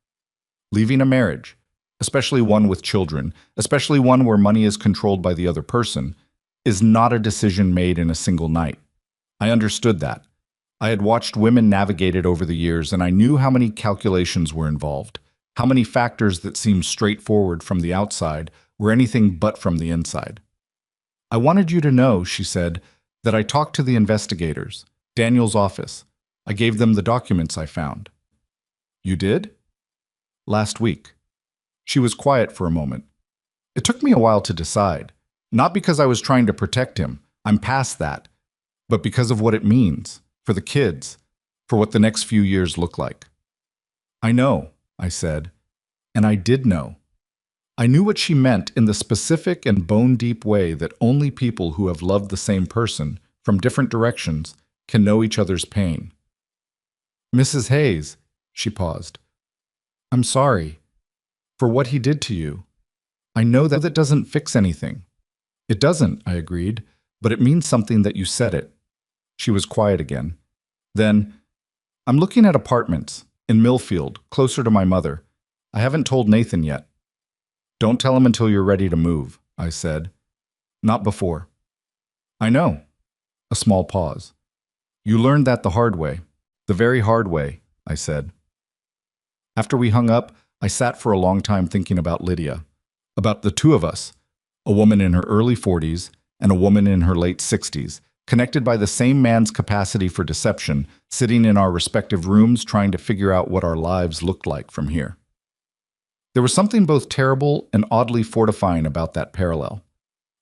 Leaving a marriage, especially one with children, especially one where money is controlled by the other person, is not a decision made in a single night. I understood that. I had watched women navigate it over the years, and I knew how many calculations were involved, how many factors that seemed straightforward from the outside were anything but from the inside. I wanted you to know, she said, that I talked to the investigators, Daniel's office. I gave them the documents I found. You did? Last week. She was quiet for a moment. It took me a while to decide, not because I was trying to protect him, I'm past that, but because of what it means, for the kids, for what the next few years look like. I know, I said, and I did know. I knew what she meant in the specific and bone-deep way that only people who have loved the same person, from different directions, can know each other's pain. Mrs. Hayes, she paused. I'm sorry for what he did to you. I know that doesn't fix anything. It doesn't, I agreed, but it means something that you said it. She was quiet again. Then, I'm looking at apartments in Millfield, closer to my mother. I haven't told Nathan yet. Don't tell him until you're ready to move, I said. Not before. I know. A small pause. You learned that the hard way. The very hard way, I said. After we hung up, I sat for a long time thinking about Lydia, about the two of us, a woman in her early 40s and a woman in her late 60s, connected by the same man's capacity for deception, sitting in our respective rooms trying to figure out what our lives looked like from here. There was something both terrible and oddly fortifying about that parallel.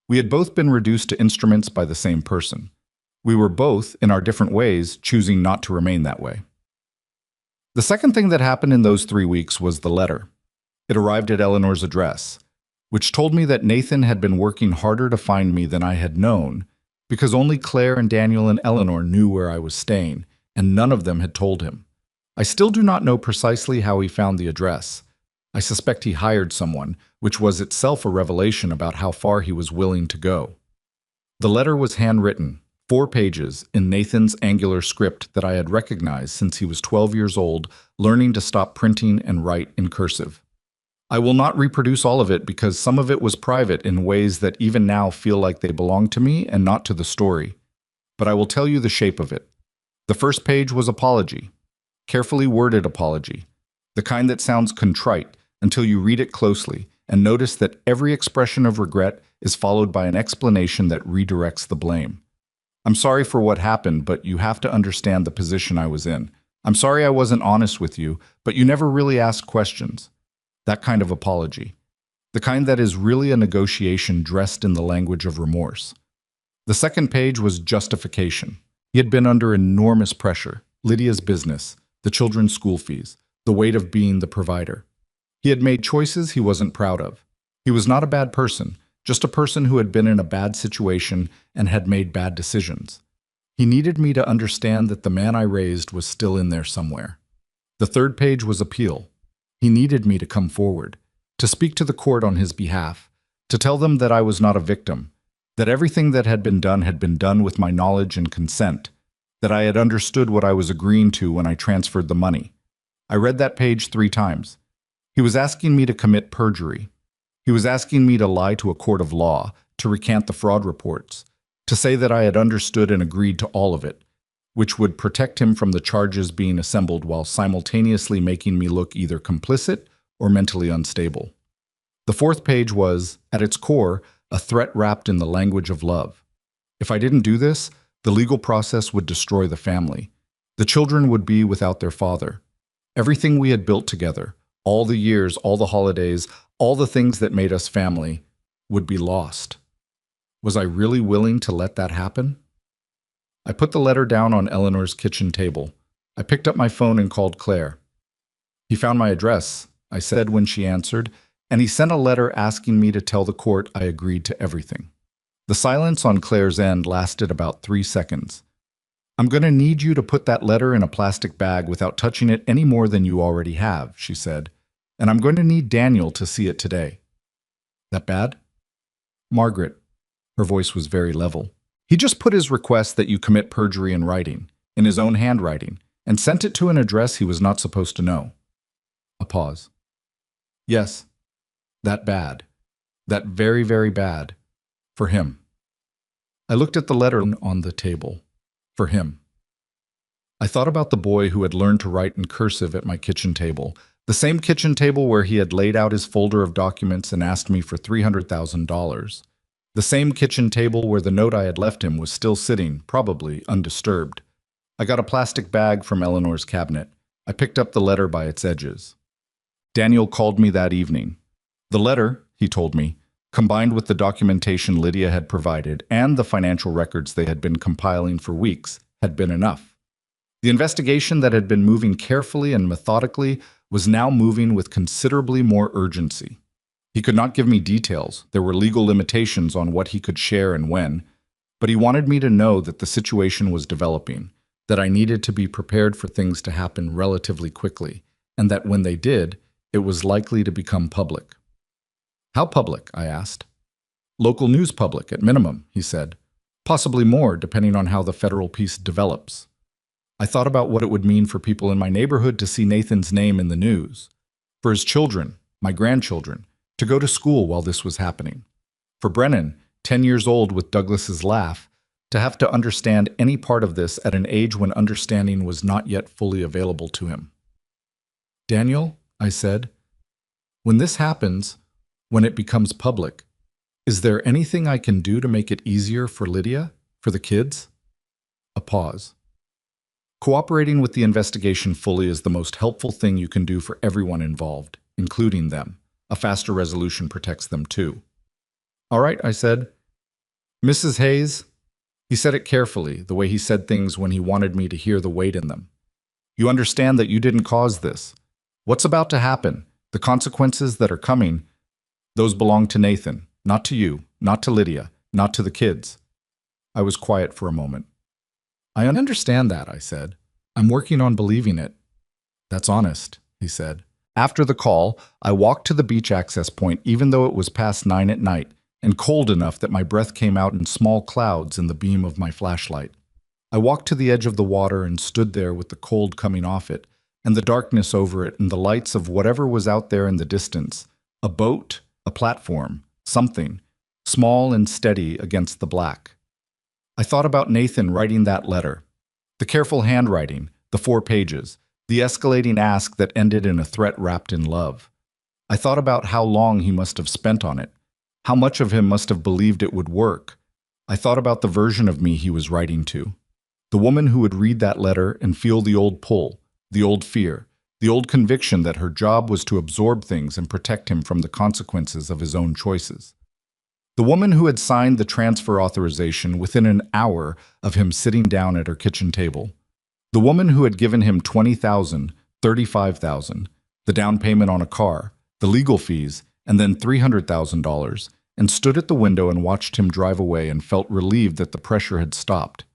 We had both been reduced to instruments by the same person. We were both, in our different ways, choosing not to remain that way. The second thing that happened in those 3 weeks was the letter. It arrived at Eleanor's address, which told me that Nathan had been working harder to find me than I had known, because only Claire and Daniel and Eleanor knew where I was staying, and none of them had told him. I still do not know precisely how he found the address. I suspect he hired someone, which was itself a revelation about how far he was willing to go. The letter was handwritten, 4 pages, in Nathan's angular script that I had recognized since he was 12 years old, learning to stop printing and write in cursive. I will not reproduce all of it because some of it was private in ways that even now feel like they belong to me and not to the story. But I will tell you the shape of it. The first page was apology, carefully worded apology, the kind that sounds contrite until you read it closely and notice that every expression of regret is followed by an explanation that redirects the blame. I'm sorry for what happened, but you have to understand the position I was in. I'm sorry I wasn't honest with you, but you never really asked questions. That kind of apology. The kind that is really a negotiation dressed in the language of remorse. The second page was justification. He had been under enormous pressure: Lydia's business, the children's school fees, the weight of being the provider. He had made choices he wasn't proud of. He was not a bad person, just a person who had been in a bad situation and had made bad decisions. He needed me to understand that the man I raised was still in there somewhere. The third page was appeal. He needed me to come forward, to speak to the court on his behalf, to tell them that I was not a victim, that everything that had been done with my knowledge and consent, that I had understood what I was agreeing to when I transferred the money. I read that page 3 times. He was asking me to commit perjury. He was asking me to lie to a court of law, to recant the fraud reports, to say that I had understood and agreed to all of it, which would protect him from the charges being assembled while simultaneously making me look either complicit or mentally unstable. The fourth page was, at its core, a threat wrapped in the language of love. If I didn't do this, the legal process would destroy the family. The children would be without their father. Everything we had built together, all the years, all the holidays, all the things that made us family, would be lost. Was I really willing to let that happen? I put the letter down on Eleanor's kitchen table. I picked up my phone and called Claire. "He found my address," I said when she answered, "and he sent a letter asking me to tell the court I agreed to everything." The silence on Claire's end lasted about 3 seconds. "I'm going to need you to put that letter in a plastic bag without touching it any more than you already have," she said. "And I'm going to need Daniel to see it today." "That bad?" "Margaret," her voice was very level, "he just put his request that you commit perjury in writing, in his own handwriting, and sent it to an address he was not supposed to know." A pause. "Yes, that bad. That very, very bad. For him." I looked at the letter on the table. For him. I thought about the boy who had learned to write in cursive at my kitchen table, the same kitchen table where he had laid out his folder of documents and asked me for $300,000. The same kitchen table where the note I had left him was still sitting, probably undisturbed. I got a plastic bag from Eleanor's cabinet. I picked up the letter by its edges. Daniel called me that evening. The letter, he told me, combined with the documentation Lydia had provided and the financial records they had been compiling for weeks, had been enough. The investigation that had been moving carefully and methodically was now moving with considerably more urgency. He could not give me details. There were legal limitations on what he could share and when, but he wanted me to know that the situation was developing, that I needed to be prepared for things to happen relatively quickly, and that when they did, it was likely to become public. "How public?" I asked. "Local news public, at minimum," he said. "Possibly more, depending on how the federal piece develops." I thought about what it would mean for people in my neighborhood to see Nathan's name in the news, for his children, my grandchildren, to go to school while this was happening, for Brennan, 10 years old with Douglas's laugh, to have to understand any part of this at an age when understanding was not yet fully available to him. "Daniel," I said, "when this happens, when it becomes public, is there anything I can do to make it easier for Lydia, for the kids?" A pause. "Cooperating with the investigation fully is the most helpful thing you can do for everyone involved, including them. A faster resolution protects them too." "All right," I said. "Mrs. Hayes," he said it carefully, the way he said things when he wanted me to hear the weight in them. "You understand that you didn't cause this. What's about to happen, the consequences that are coming, those belong to Nathan, not to you, not to Lydia, not to the kids." I was quiet for a moment. "I understand that," I said. "I'm working on believing it." "That's honest," he said. After the call, I walked to the beach access point even though it was past 9 at night and cold enough that my breath came out in small clouds in the beam of my flashlight. I walked to the edge of the water and stood there with the cold coming off it and the darkness over it and the lights of whatever was out there in the distance, a boat, a platform, something, small and steady against the black. I thought about Nathan writing that letter, the careful handwriting, the 4 pages, the escalating ask that ended in a threat wrapped in love. I thought about how long he must have spent on it, how much of him must have believed it would work. I thought about the version of me he was writing to, the woman who would read that letter and feel the old pull, the old fear, the old conviction that her job was to absorb things and protect him from the consequences of his own choices. The woman who had signed the transfer authorization within an hour of him sitting down at her kitchen table. The woman who had given him $20,000, $35,000, the down payment on a car, the legal fees, and then $300,000, and stood at the window and watched him drive away and felt relieved that the pressure had stopped.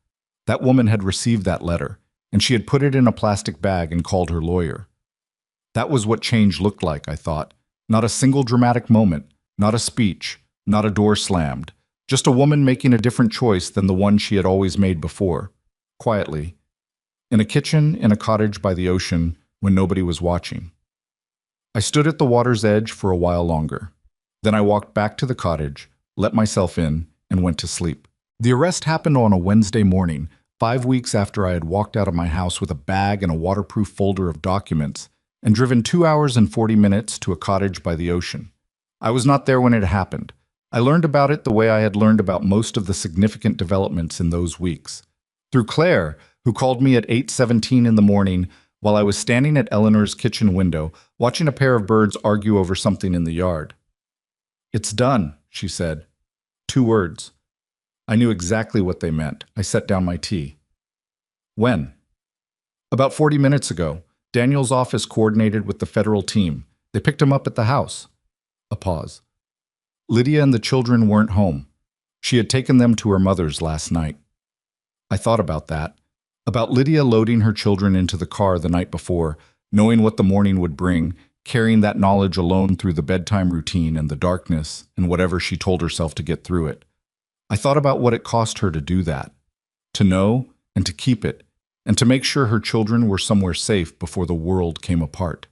That woman had received that letter, and she had put it in a plastic bag and called her lawyer. That was what change looked like, I thought. Not a single dramatic moment, not a speech, not a door slammed, just a woman making a different choice than the one she had always made before, quietly, in a kitchen in a cottage by the ocean when nobody was watching. I stood at the water's edge for a while longer. Then I walked back to the cottage, let myself in, and went to sleep. The arrest happened on a Wednesday morning, 5 weeks after I had walked out of my house with a bag and a waterproof folder of documents and driven 2 hours and 40 minutes to a cottage by the ocean. I was not there when it happened. I learned about it the way I had learned about most of the significant developments in those weeks. Through Claire, who called me at 8:17 in the morning while I was standing at Eleanor's kitchen window, watching a pair of birds argue over something in the yard. "It's done," she said. 2 words. I knew exactly what they meant. I set down my tea. "When?" "About 40 minutes ago. Daniel's office coordinated with the federal team. They picked him up at the house." A pause. "Lydia and the children weren't home. She had taken them to her mother's last night." I thought about that. About Lydia loading her children into the car the night before, knowing what the morning would bring, carrying that knowledge alone through the bedtime routine and the darkness and whatever she told herself to get through it. I thought about what it cost her to do that, to know and to keep it, and to make sure her children were somewhere safe before the world came apart.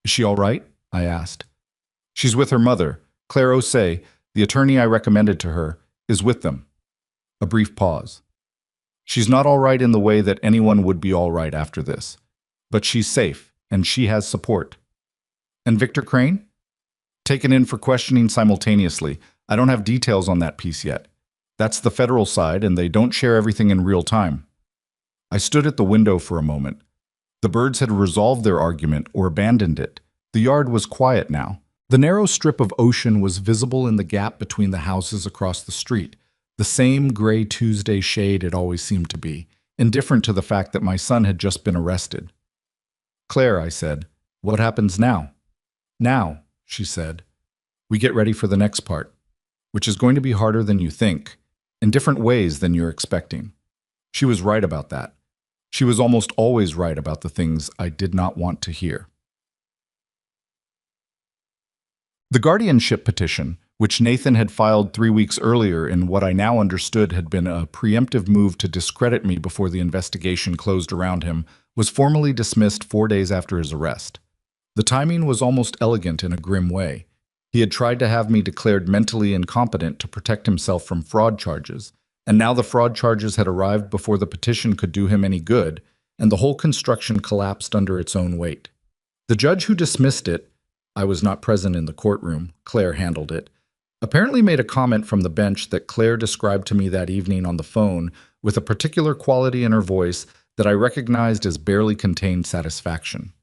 "Is she all right?" I asked. "She's with her mother. Claire Osei, the attorney I recommended to her, is with them." A brief pause. "She's not all right in the way that anyone would be all right after this. But she's safe, and she has support." "And Victor Crane?" "Taken in for questioning simultaneously. I don't have details on that piece yet. That's the federal side, and they don't share everything in real time." I stood at the window for a moment. The birds had resolved their argument or abandoned it. The yard was quiet now. The narrow strip of ocean was visible in the gap between the houses across the street, the same gray Tuesday shade it always seemed to be, indifferent to the fact that my son had just been arrested. "Claire," I said, "what happens now?" "Now," she said, "we get ready for the next part, which is going to be harder than you think, in different ways than you're expecting." She was right about that. She was almost always right about the things I did not want to hear. The guardianship petition, which Nathan had filed 3 weeks earlier in what I now understood had been a preemptive move to discredit me before the investigation closed around him, was formally dismissed 4 days after his arrest. The timing was almost elegant in a grim way. He had tried to have me declared mentally incompetent to protect himself from fraud charges, and now the fraud charges had arrived before the petition could do him any good, and the whole construction collapsed under its own weight. The judge who dismissed it, I was not present in the courtroom, Claire handled it, apparently made a comment from the bench that Claire described to me that evening on the phone with a particular quality in her voice that I recognized as barely contained satisfaction.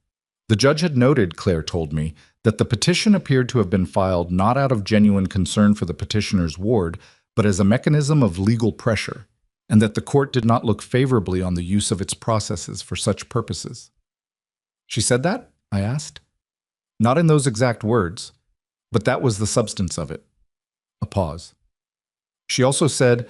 The judge had noted, Claire told me, that the petition appeared to have been filed not out of genuine concern for the petitioner's ward, but as a mechanism of legal pressure, and that the court did not look favorably on the use of its processes for such purposes. "She said that?" I asked. "Not in those exact words, but that was the substance of it." A pause. "She also said,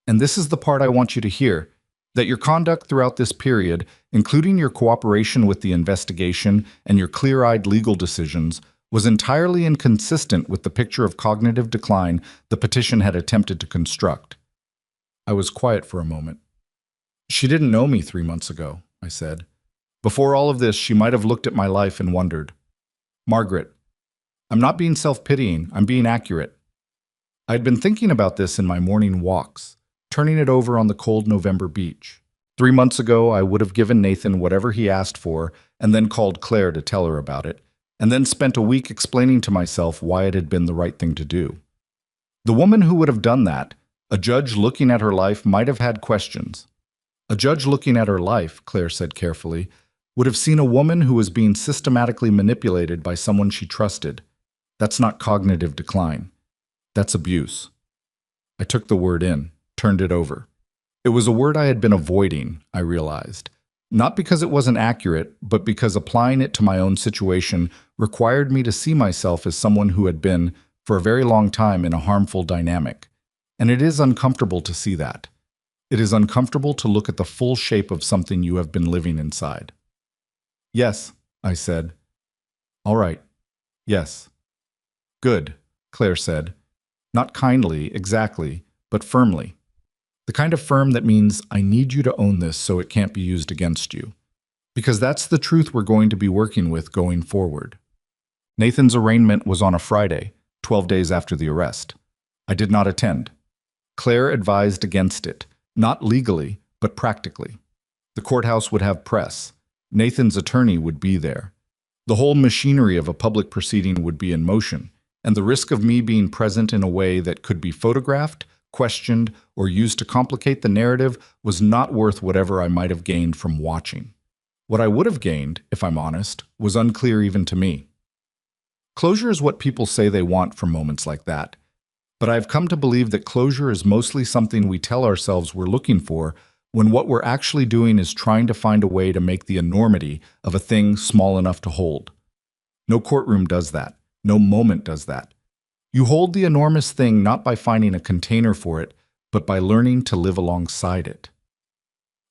and this is the part I want you to hear, that your conduct throughout this period, including your cooperation with the investigation and your clear-eyed legal decisions, was entirely inconsistent with the picture of cognitive decline the petition had attempted to construct." I was quiet for a moment. "She didn't know me 3 months ago," I said. "Before all of this, she might have looked at my life and wondered. Margaret, I'm not being self-pitying, I'm being accurate. I'd been thinking about this in my morning walks, turning it over on the cold November beach. 3 months ago, I would have given Nathan whatever he asked for and then called Claire to tell her about it, and then spent a week explaining to myself why it had been the right thing to do. The woman who would have done that, a judge looking at her life, might have had questions. A judge looking at her life, Claire said carefully, would have seen a woman who was being systematically manipulated by someone she trusted. That's not cognitive decline. That's abuse. I took the word in, turned it over. It was a word I had been avoiding, I realized. Not because it wasn't accurate, but because applying it to my own situation required me to see myself as someone who had been, for a very long time, in a harmful dynamic. And it is uncomfortable to see that. It is uncomfortable to look at the full shape of something you have been living inside. Yes, I said. All right. Yes. Good, Claire said. Not kindly, exactly, but firmly. The kind of firm that means I need you to own this so it can't be used against you. Because that's the truth we're going to be working with going forward. Nathan's arraignment was on a Friday, 12 days after the arrest. I did not attend. Claire advised against it, not legally, but practically. The courthouse would have press. Nathan's attorney would be there. The whole machinery of a public proceeding would be in motion, and the risk of me being present in a way that could be photographed, questioned, or used to complicate the narrative was not worth whatever I might have gained from watching. What I would have gained, if I'm honest, was unclear even to me. Closure is what people say they want from moments like that. But I've come to believe that closure is mostly something we tell ourselves we're looking for when what we're actually doing is trying to find a way to make the enormity of a thing small enough to hold. No courtroom does that. No moment does that. You hold the enormous thing not by finding a container for it, but by learning to live alongside it.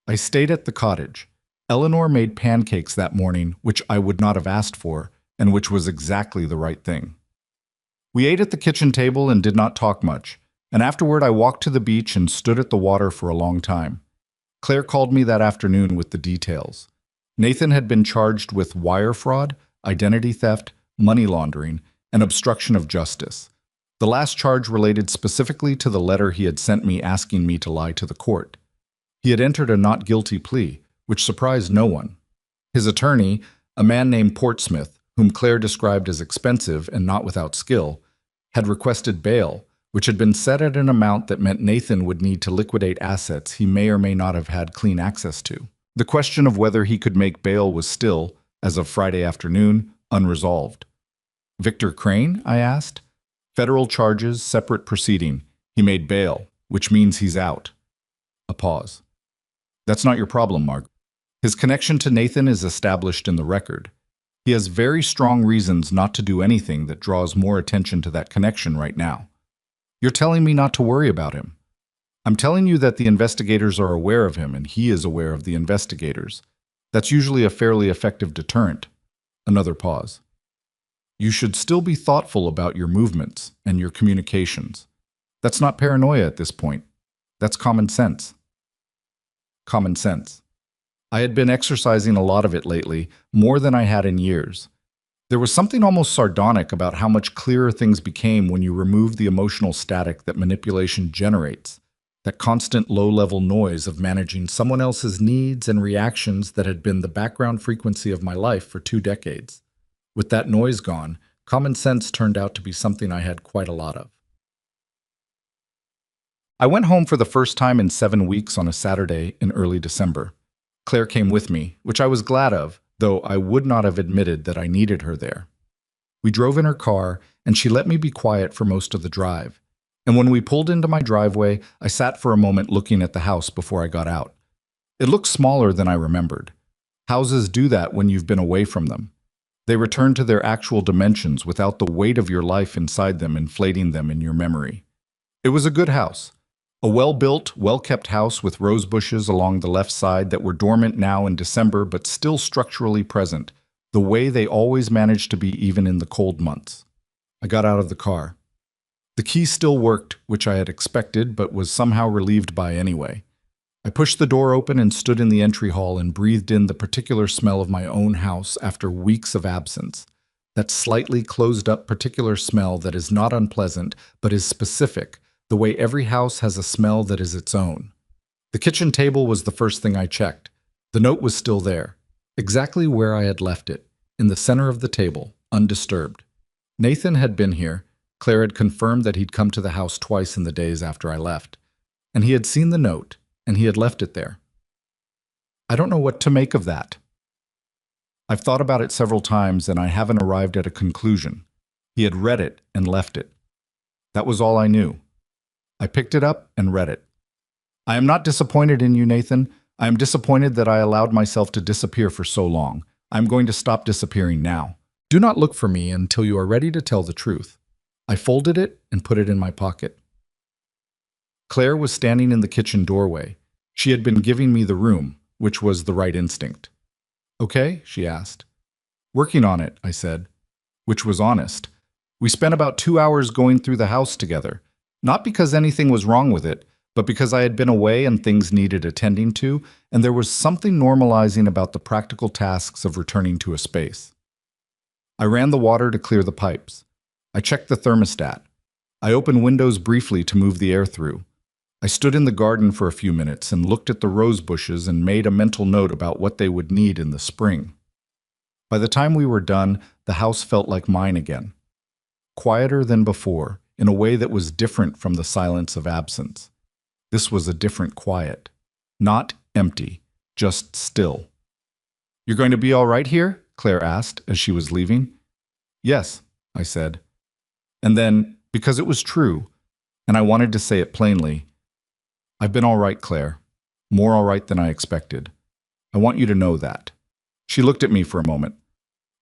I stayed at the cottage. Eleanor made pancakes that morning, which I would not have asked for, and which was exactly the right thing. We ate at the kitchen table and did not talk much, and afterward I walked to the beach and stood at the water for a long time. Claire called me that afternoon with the details. Nathan had been charged with wire fraud, identity theft, money laundering, and obstruction of justice. The last charge related specifically to the letter he had sent me asking me to lie to the court. He had entered a not guilty plea, which surprised no one. His attorney, a man named Portsmouth, whom Claire described as expensive and not without skill, had requested bail, which had been set at an amount that meant Nathan would need to liquidate assets he may or may not have had clean access to. The question of whether he could make bail was still, as of Friday afternoon, unresolved. Victor Crane? I asked. Federal charges, separate proceeding. He made bail, which means he's out. A pause. That's not your problem, Mark. His connection to Nathan is established in the record. He has very strong reasons not to do anything that draws more attention to that connection right now. You're telling me not to worry about him. I'm telling you that the investigators are aware of him and he is aware of the investigators. That's usually a fairly effective deterrent. Another pause. You should still be thoughtful about your movements and your communications. That's not paranoia at this point. That's common sense. Common sense. I had been exercising a lot of it lately, more than I had in years. There was something almost sardonic about how much clearer things became when you remove the emotional static that manipulation generates, that constant low-level noise of managing someone else's needs and reactions that had been the background frequency of my life for 2 decades. With that noise gone, common sense turned out to be something I had quite a lot of. I went home for the first time in 7 weeks on a Saturday in early December. Claire came with me, which I was glad of, though I would not have admitted that I needed her there. We drove in her car, and she let me be quiet for most of the drive. And when we pulled into my driveway, I sat for a moment looking at the house before I got out. It looked smaller than I remembered. Houses do that when you've been away from them. They return to their actual dimensions without the weight of your life inside them inflating them in your memory. It was a good house. A well-built, well-kept house with rose bushes along the left side that were dormant now in December but still structurally present, the way they always managed to be even in the cold months. I got out of the car. The key still worked, which I had expected but was somehow relieved by anyway. I pushed the door open and stood in the entry hall and breathed in the particular smell of my own house after weeks of absence. That slightly closed-up particular smell that is not unpleasant but is specific, the way every house has a smell that is its own. The kitchen table was the first thing I checked. The note was still there, exactly where I had left it, in the center of the table, undisturbed. Nathan had been here. Claire had confirmed that he'd come to the house twice in the days after I left. And he had seen the note, and he had left it there. I don't know what to make of that. I've thought about it several times, and I haven't arrived at a conclusion. He had read it and left it. That was all I knew. I picked it up and read it. I am not disappointed in you, Nathan. I am disappointed that I allowed myself to disappear for so long. I am going to stop disappearing now. Do not look for me until you are ready to tell the truth. I folded it and put it in my pocket. Claire was standing in the kitchen doorway. She had been giving me the room, which was the right instinct. Okay, she asked. Working on it, I said, which was honest. We spent about 2 hours going through the house together, not because anything was wrong with it, but because I had been away and things needed attending to, and there was something normalizing about the practical tasks of returning to a space. I ran the water to clear the pipes. I checked the thermostat. I opened windows briefly to move the air through. I stood in the garden for a few minutes and looked at the rose bushes and made a mental note about what they would need in the spring. By the time we were done, the house felt like mine again. Quieter than before, in a way that was different from the silence of absence. This was a different quiet. Not empty, just still. "You're going to be all right here?" Claire asked as she was leaving. "Yes," I said. And then, because it was true, and I wanted to say it plainly, "I've been all right, Claire. More all right than I expected. I want you to know that." She looked at me for a moment.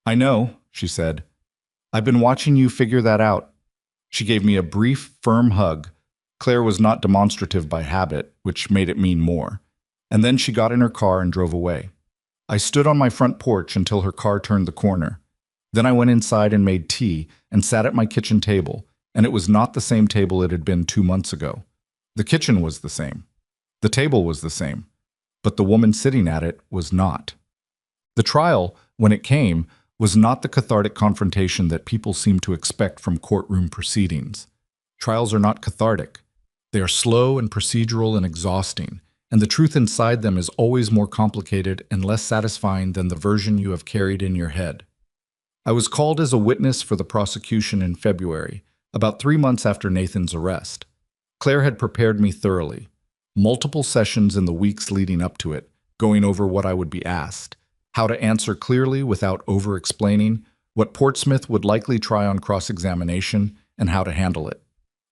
"I know," she said. "I've been watching you figure that out." She gave me a brief, firm hug. Claire was not demonstrative by habit, which made it mean more. And then she got in her car and drove away. I stood on my front porch until her car turned the corner. Then I went inside and made tea and sat at my kitchen table, and it was not the same table it had been 2 months ago. The kitchen was the same. The table was the same. But the woman sitting at it was not. The trial, when it came, was not the cathartic confrontation that people seem to expect from courtroom proceedings. Trials are not cathartic. They are slow and procedural and exhausting, and the truth inside them is always more complicated and less satisfying than the version you have carried in your head. I was called as a witness for the prosecution in February, about 3 months after Nathan's arrest. Claire had prepared me thoroughly. Multiple sessions in the weeks leading up to it, going over what I would be asked, how to answer clearly without over-explaining, what Portsmouth would likely try on cross-examination, and how to handle it.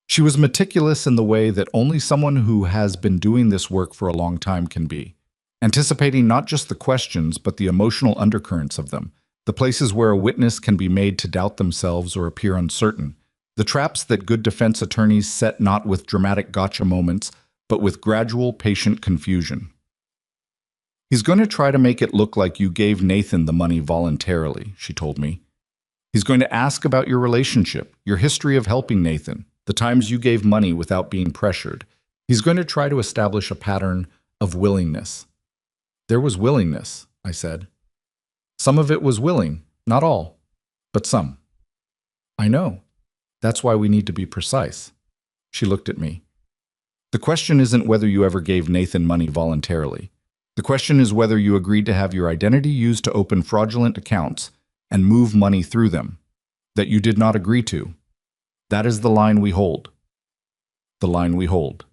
She was meticulous in the way that only someone who has been doing this work for a long time can be, anticipating not just the questions but the emotional undercurrents of them, the places where a witness can be made to doubt themselves or appear uncertain, the traps that good defense attorneys set not with dramatic gotcha moments, but with gradual, patient confusion. "He's going to try to make it look like you gave Nathan the money voluntarily," she told me. "He's going to ask about your relationship, your history of helping Nathan, the times you gave money without being pressured. He's going to try to establish a pattern of willingness." "There was willingness," I said. "Some of it was willing, not all, but some." "I know. That's why we need to be precise." She looked at me. "The question isn't whether you ever gave Nathan money voluntarily. The question is whether you agreed to have your identity used to open fraudulent accounts and move money through them, that you did not agree to. That is the line we hold." The line we hold.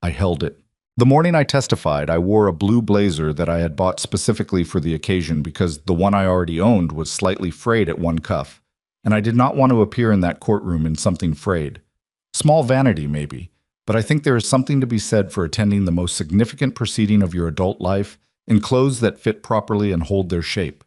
I held it. The morning I testified, I wore a blue blazer that I had bought specifically for the occasion because the one I already owned was slightly frayed at one cuff, and I did not want to appear in that courtroom in something frayed. Small vanity, maybe, but I think there is something to be said for attending the most significant proceeding of your adult life in clothes that fit properly and hold their shape.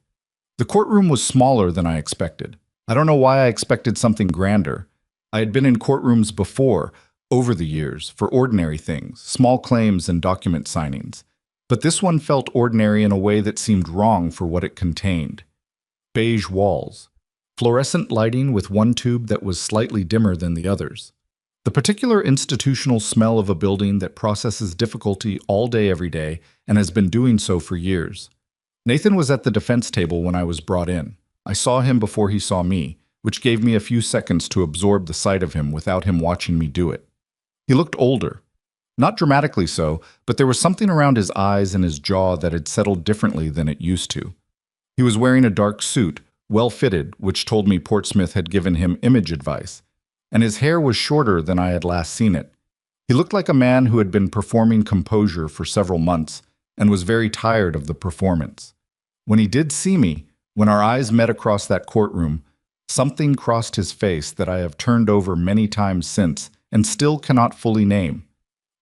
The courtroom was smaller than I expected. I don't know why I expected something grander. I had been in courtrooms before, over the years, for ordinary things, small claims and document signings. But this one felt ordinary in a way that seemed wrong for what it contained. Beige walls. Fluorescent lighting with one tube that was slightly dimmer than the others. The particular institutional smell of a building that processes difficulty all day every day and has been doing so for years. Nathan was at the defense table when I was brought in. I saw him before he saw me, which gave me a few seconds to absorb the sight of him without him watching me do it. He looked older. Not dramatically so, but there was something around his eyes and his jaw that had settled differently than it used to. He was wearing a dark suit, well-fitted, which told me Portsmouth had given him image advice, and his hair was shorter than I had last seen it. He looked like a man who had been performing composure for several months and was very tired of the performance. When he did see me, when our eyes met across that courtroom, Something crossed his face that I have turned over many times since and still cannot fully name.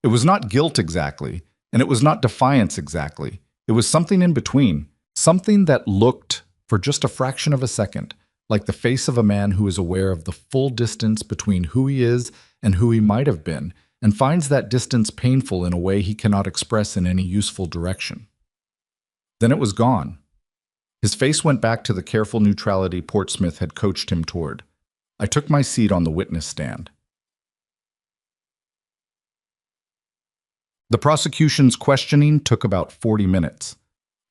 It was not guilt exactly, and it was not defiance exactly. It was something in between, something that looked, for just a fraction of a second, like the face of a man who is aware of the full distance between who he is and who he might have been, and finds that distance painful in a way he cannot express in any useful direction. Then it was gone. His face went back to the careful neutrality Portsmouth had coached him toward. I took my seat on the witness stand. The prosecution's questioning took about 40 minutes.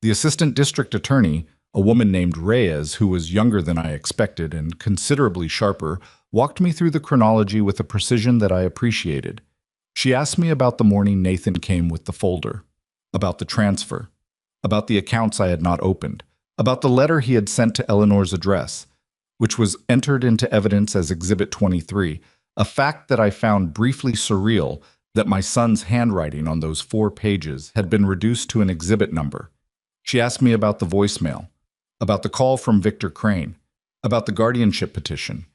The assistant district attorney, a woman named Reyes, who was younger than I expected and considerably sharper, walked me through the chronology with a precision that I appreciated. She asked me about the morning Nathan came with the folder, about the transfer, about the accounts I had not opened, about the letter he had sent to Eleanor's address, which was entered into evidence as Exhibit 23, a fact that I found briefly surreal, that my son's handwriting on those 4 pages had been reduced to an exhibit number. She asked me about the voicemail, about the call from Victor Crane, about the guardianship petition.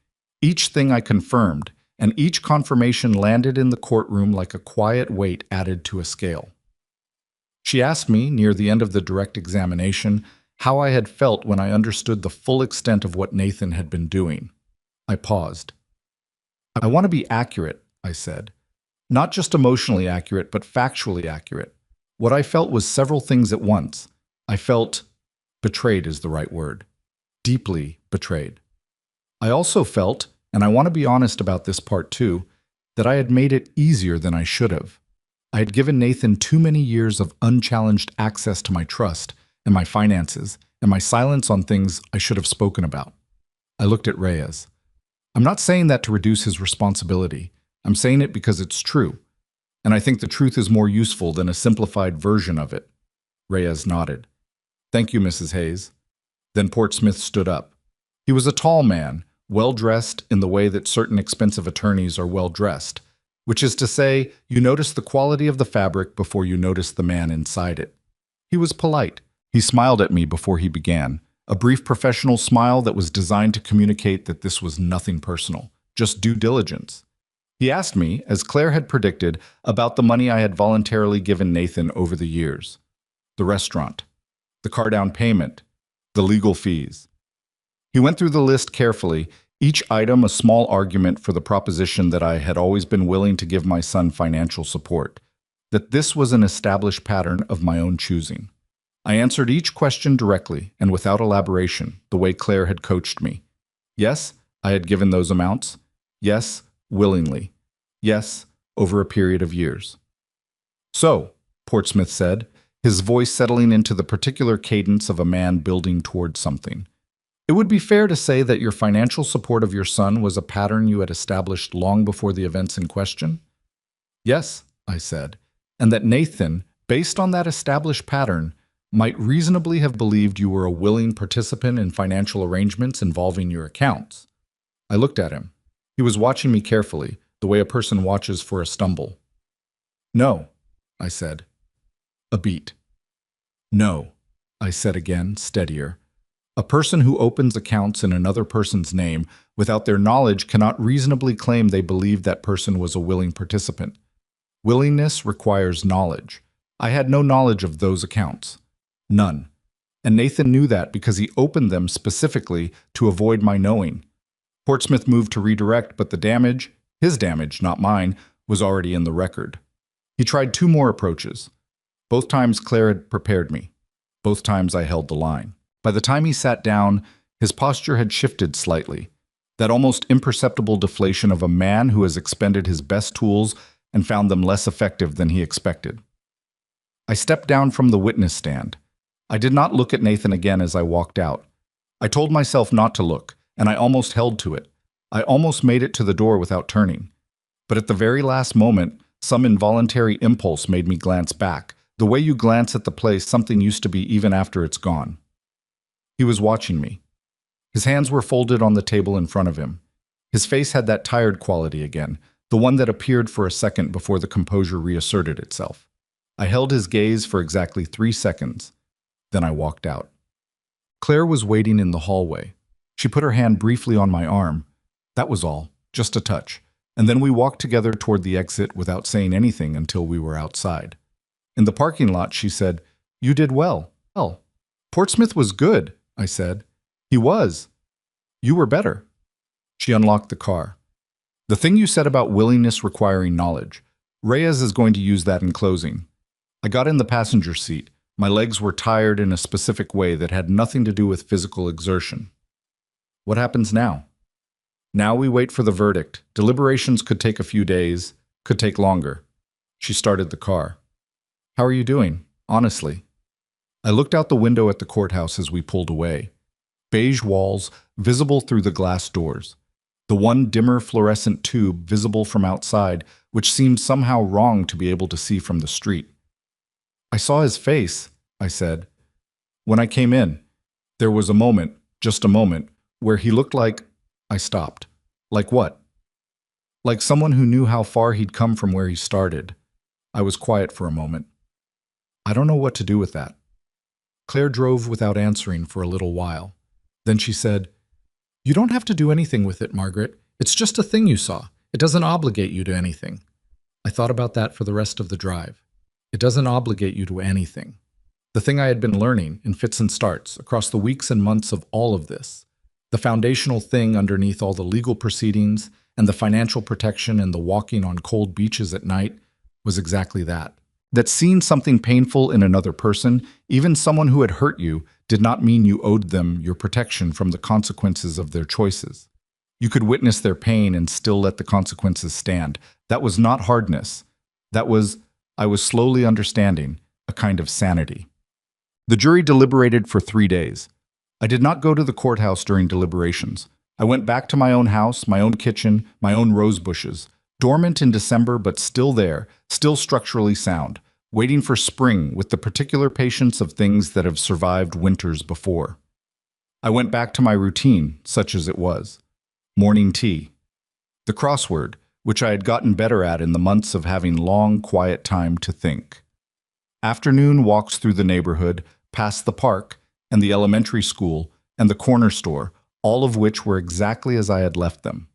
Each thing I confirmed, and each confirmation landed in the courtroom like a quiet weight added to a scale. She asked me, near the end of the direct examination, how I had felt when I understood the full extent of what Nathan had been doing. I paused. "I want to be accurate," I said. "Not just emotionally accurate, but factually accurate. What I felt was several things at once. I felt, betrayed is the right word, deeply betrayed. I also felt, and I want to be honest about this part too, that I had made it easier than I should have. I had given Nathan too many years of unchallenged access to my trust and my finances and my silence on things I should have spoken about." I looked at Reyes. "I'm not saying that to reduce his responsibility. I'm saying it because it's true, and I think the truth is more useful than a simplified version of it." Reyes nodded. "Thank you, Mrs. Hayes." Then Portsmouth stood up. He was a tall man, well-dressed in the way that certain expensive attorneys are well-dressed, which is to say, you notice the quality of the fabric before you notice the man inside it. He was polite. He smiled at me before he began, a brief professional smile that was designed to communicate that this was nothing personal, just due diligence. He asked me, as Claire had predicted, about the money I had voluntarily given Nathan over the years. The restaurant, the car down payment, the legal fees. He went through the list carefully, each item a small argument for the proposition that I had always been willing to give my son financial support, that this was an established pattern of my own choosing. I answered each question directly and without elaboration, the way Claire had coached me. Yes, I had given those amounts. Yes, willingly. Yes, over a period of years. "So," Portsmouth said, his voice settling into the particular cadence of a man building towards something, "it would be fair to say that your financial support of your son was a pattern you had established long before the events in question?" "Yes," I said, "and that Nathan, based on that established pattern, might reasonably have believed you were a willing participant in financial arrangements involving your accounts." I looked at him. He was watching me carefully, the way a person watches for a stumble. "No," I said. A beat. "No," I said again, steadier. "A person who opens accounts in another person's name without their knowledge cannot reasonably claim they believed that person was a willing participant. Willingness requires knowledge. I had no knowledge of those accounts. None. And Nathan knew that because he opened them specifically to avoid my knowing. Portsmouth moved to redirect, but the damage, his damage, not mine, was already in the record. He tried 2 more approaches. Both times Claire had prepared me. Both times I held the line. By the time he sat down, his posture had shifted slightly. That almost imperceptible deflation of a man who has expended his best tools and found them less effective than he expected. I stepped down from the witness stand. I did not look at Nathan again as I walked out. I told myself not to look, and I almost held to it. I almost made it to the door without turning. But at the very last moment, some involuntary impulse made me glance back, the way you glance at the place something used to be even after it's gone. He was watching me. His hands were folded on the table in front of him. His face had that tired quality again, the one that appeared for a second before the composure reasserted itself. I held his gaze for exactly 3 seconds. Then I walked out. Claire was waiting in the hallway. She put her hand briefly on my arm. That was all, just a touch. And then we walked together toward the exit without saying anything until we were outside. In the parking lot, she said, "You did well." "Well, Portsmouth was good," I said. "He was. You were better." She unlocked the car. "The thing you said about willingness requiring knowledge. Reyes is going to use that in closing." I got in the passenger seat. My legs were tired in a specific way that had nothing to do with physical exertion. What happens now? Now we wait for the verdict. Deliberations could take a few days, could take longer. She started the car. "How are you doing, honestly?" I looked out the window at the courthouse as we pulled away. Beige walls, visible through the glass doors. The one dimmer fluorescent tube visible from outside, which seemed somehow wrong to be able to see from the street. "I saw his face," I said. "When I came in, there was a moment, just a moment, where he looked like—" I stopped. "Like what?" "Like someone who knew how far he'd come from where he started." I was quiet for a moment. "I don't know what to do with that." Claire drove without answering for a little while. Then she said, "You don't have to do anything with it, Margaret. It's just a thing you saw. It doesn't obligate you to anything." I thought about that for the rest of the drive. It doesn't obligate you to anything. The thing I had been learning in fits and starts across the weeks and months of all of this, the foundational thing underneath all the legal proceedings and the financial protection and the walking on cold beaches at night, was exactly that. That seeing something painful in another person, even someone who had hurt you, did not mean you owed them your protection from the consequences of their choices. You could witness their pain and still let the consequences stand. That was not hardness. That was, I was slowly understanding, a kind of sanity. The jury deliberated for 3 days. I did not go to the courthouse during deliberations. I went back to my own house, my own kitchen, my own rose bushes, dormant in December but still there, still structurally sound, waiting for spring with the particular patience of things that have survived winters before. I went back to my routine, such as it was. Morning tea. The crossword, which I had gotten better at in the months of having long, quiet time to think. Afternoon walks through the neighborhood, past the park, and the elementary school, and the corner store, all of which were exactly as I had left them.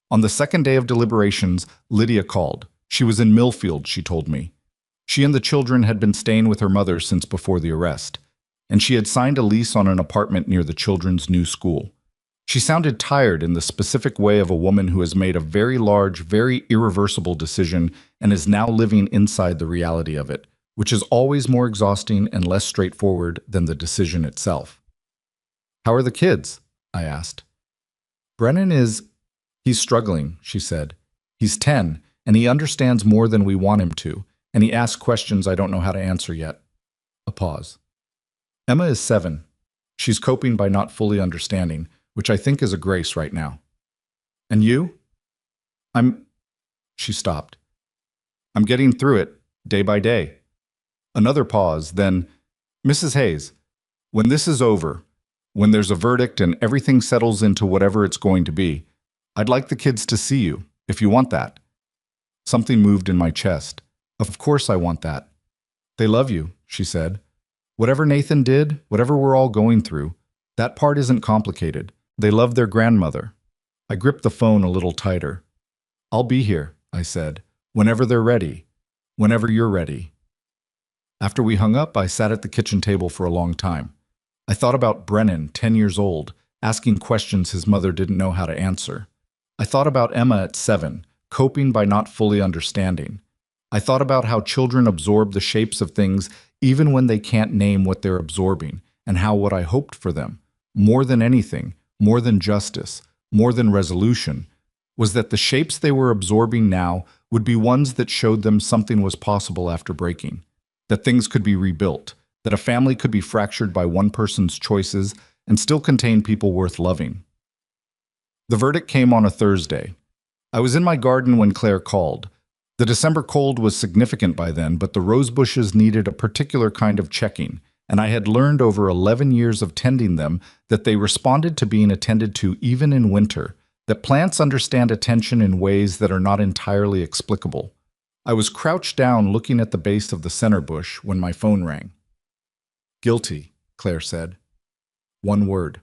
On the second day of deliberations, Lydia called. She was in Millfield, she told me. She and the children had been staying with her mother since before the arrest, and she had signed a lease on an apartment near the children's new school. She sounded tired in the specific way of a woman who has made a very large, very irreversible decision and is now living inside the reality of it, which is always more exhausting and less straightforward than the decision itself. "How are the kids?" I asked. "Brennan is— He's struggling," she said. "He's 10, and he understands more than we want him to, and he asks questions I don't know how to answer yet." A pause. "Emma is 7. She's coping by not fully understanding, which I think is a grace right now." "And you?" She stopped. "I'm getting through it, day by day." Another pause, then, "Mrs. Hayes, when this is over, when there's a verdict and everything settles into whatever it's going to be, I'd like the kids to see you, if you want that." Something moved in my chest. Of course I want that. "They love you," she said. "Whatever Nathan did, whatever we're all going through, that part isn't complicated. They love their grandmother." I gripped the phone a little tighter. "I'll be here," I said, "whenever they're ready, whenever you're ready." After we hung up, I sat at the kitchen table for a long time. I thought about Brennan, 10 years old, asking questions his mother didn't know how to answer. I thought about Emma at 7, coping by not fully understanding. I thought about how children absorb the shapes of things even when they can't name what they're absorbing, and how what I hoped for them, more than anything, more than justice, more than resolution, was that the shapes they were absorbing now would be ones that showed them something was possible after breaking, that things could be rebuilt, that a family could be fractured by one person's choices and still contain people worth loving. The verdict came on a Thursday. I was in my garden when Claire called. The December cold was significant by then, but the rose bushes needed a particular kind of checking, and I had learned over 11 years of tending them that they responded to being attended to even in winter, that plants understand attention in ways that are not entirely explicable. I was crouched down looking at the base of the center bush when my phone rang. "Guilty," Claire said. One word.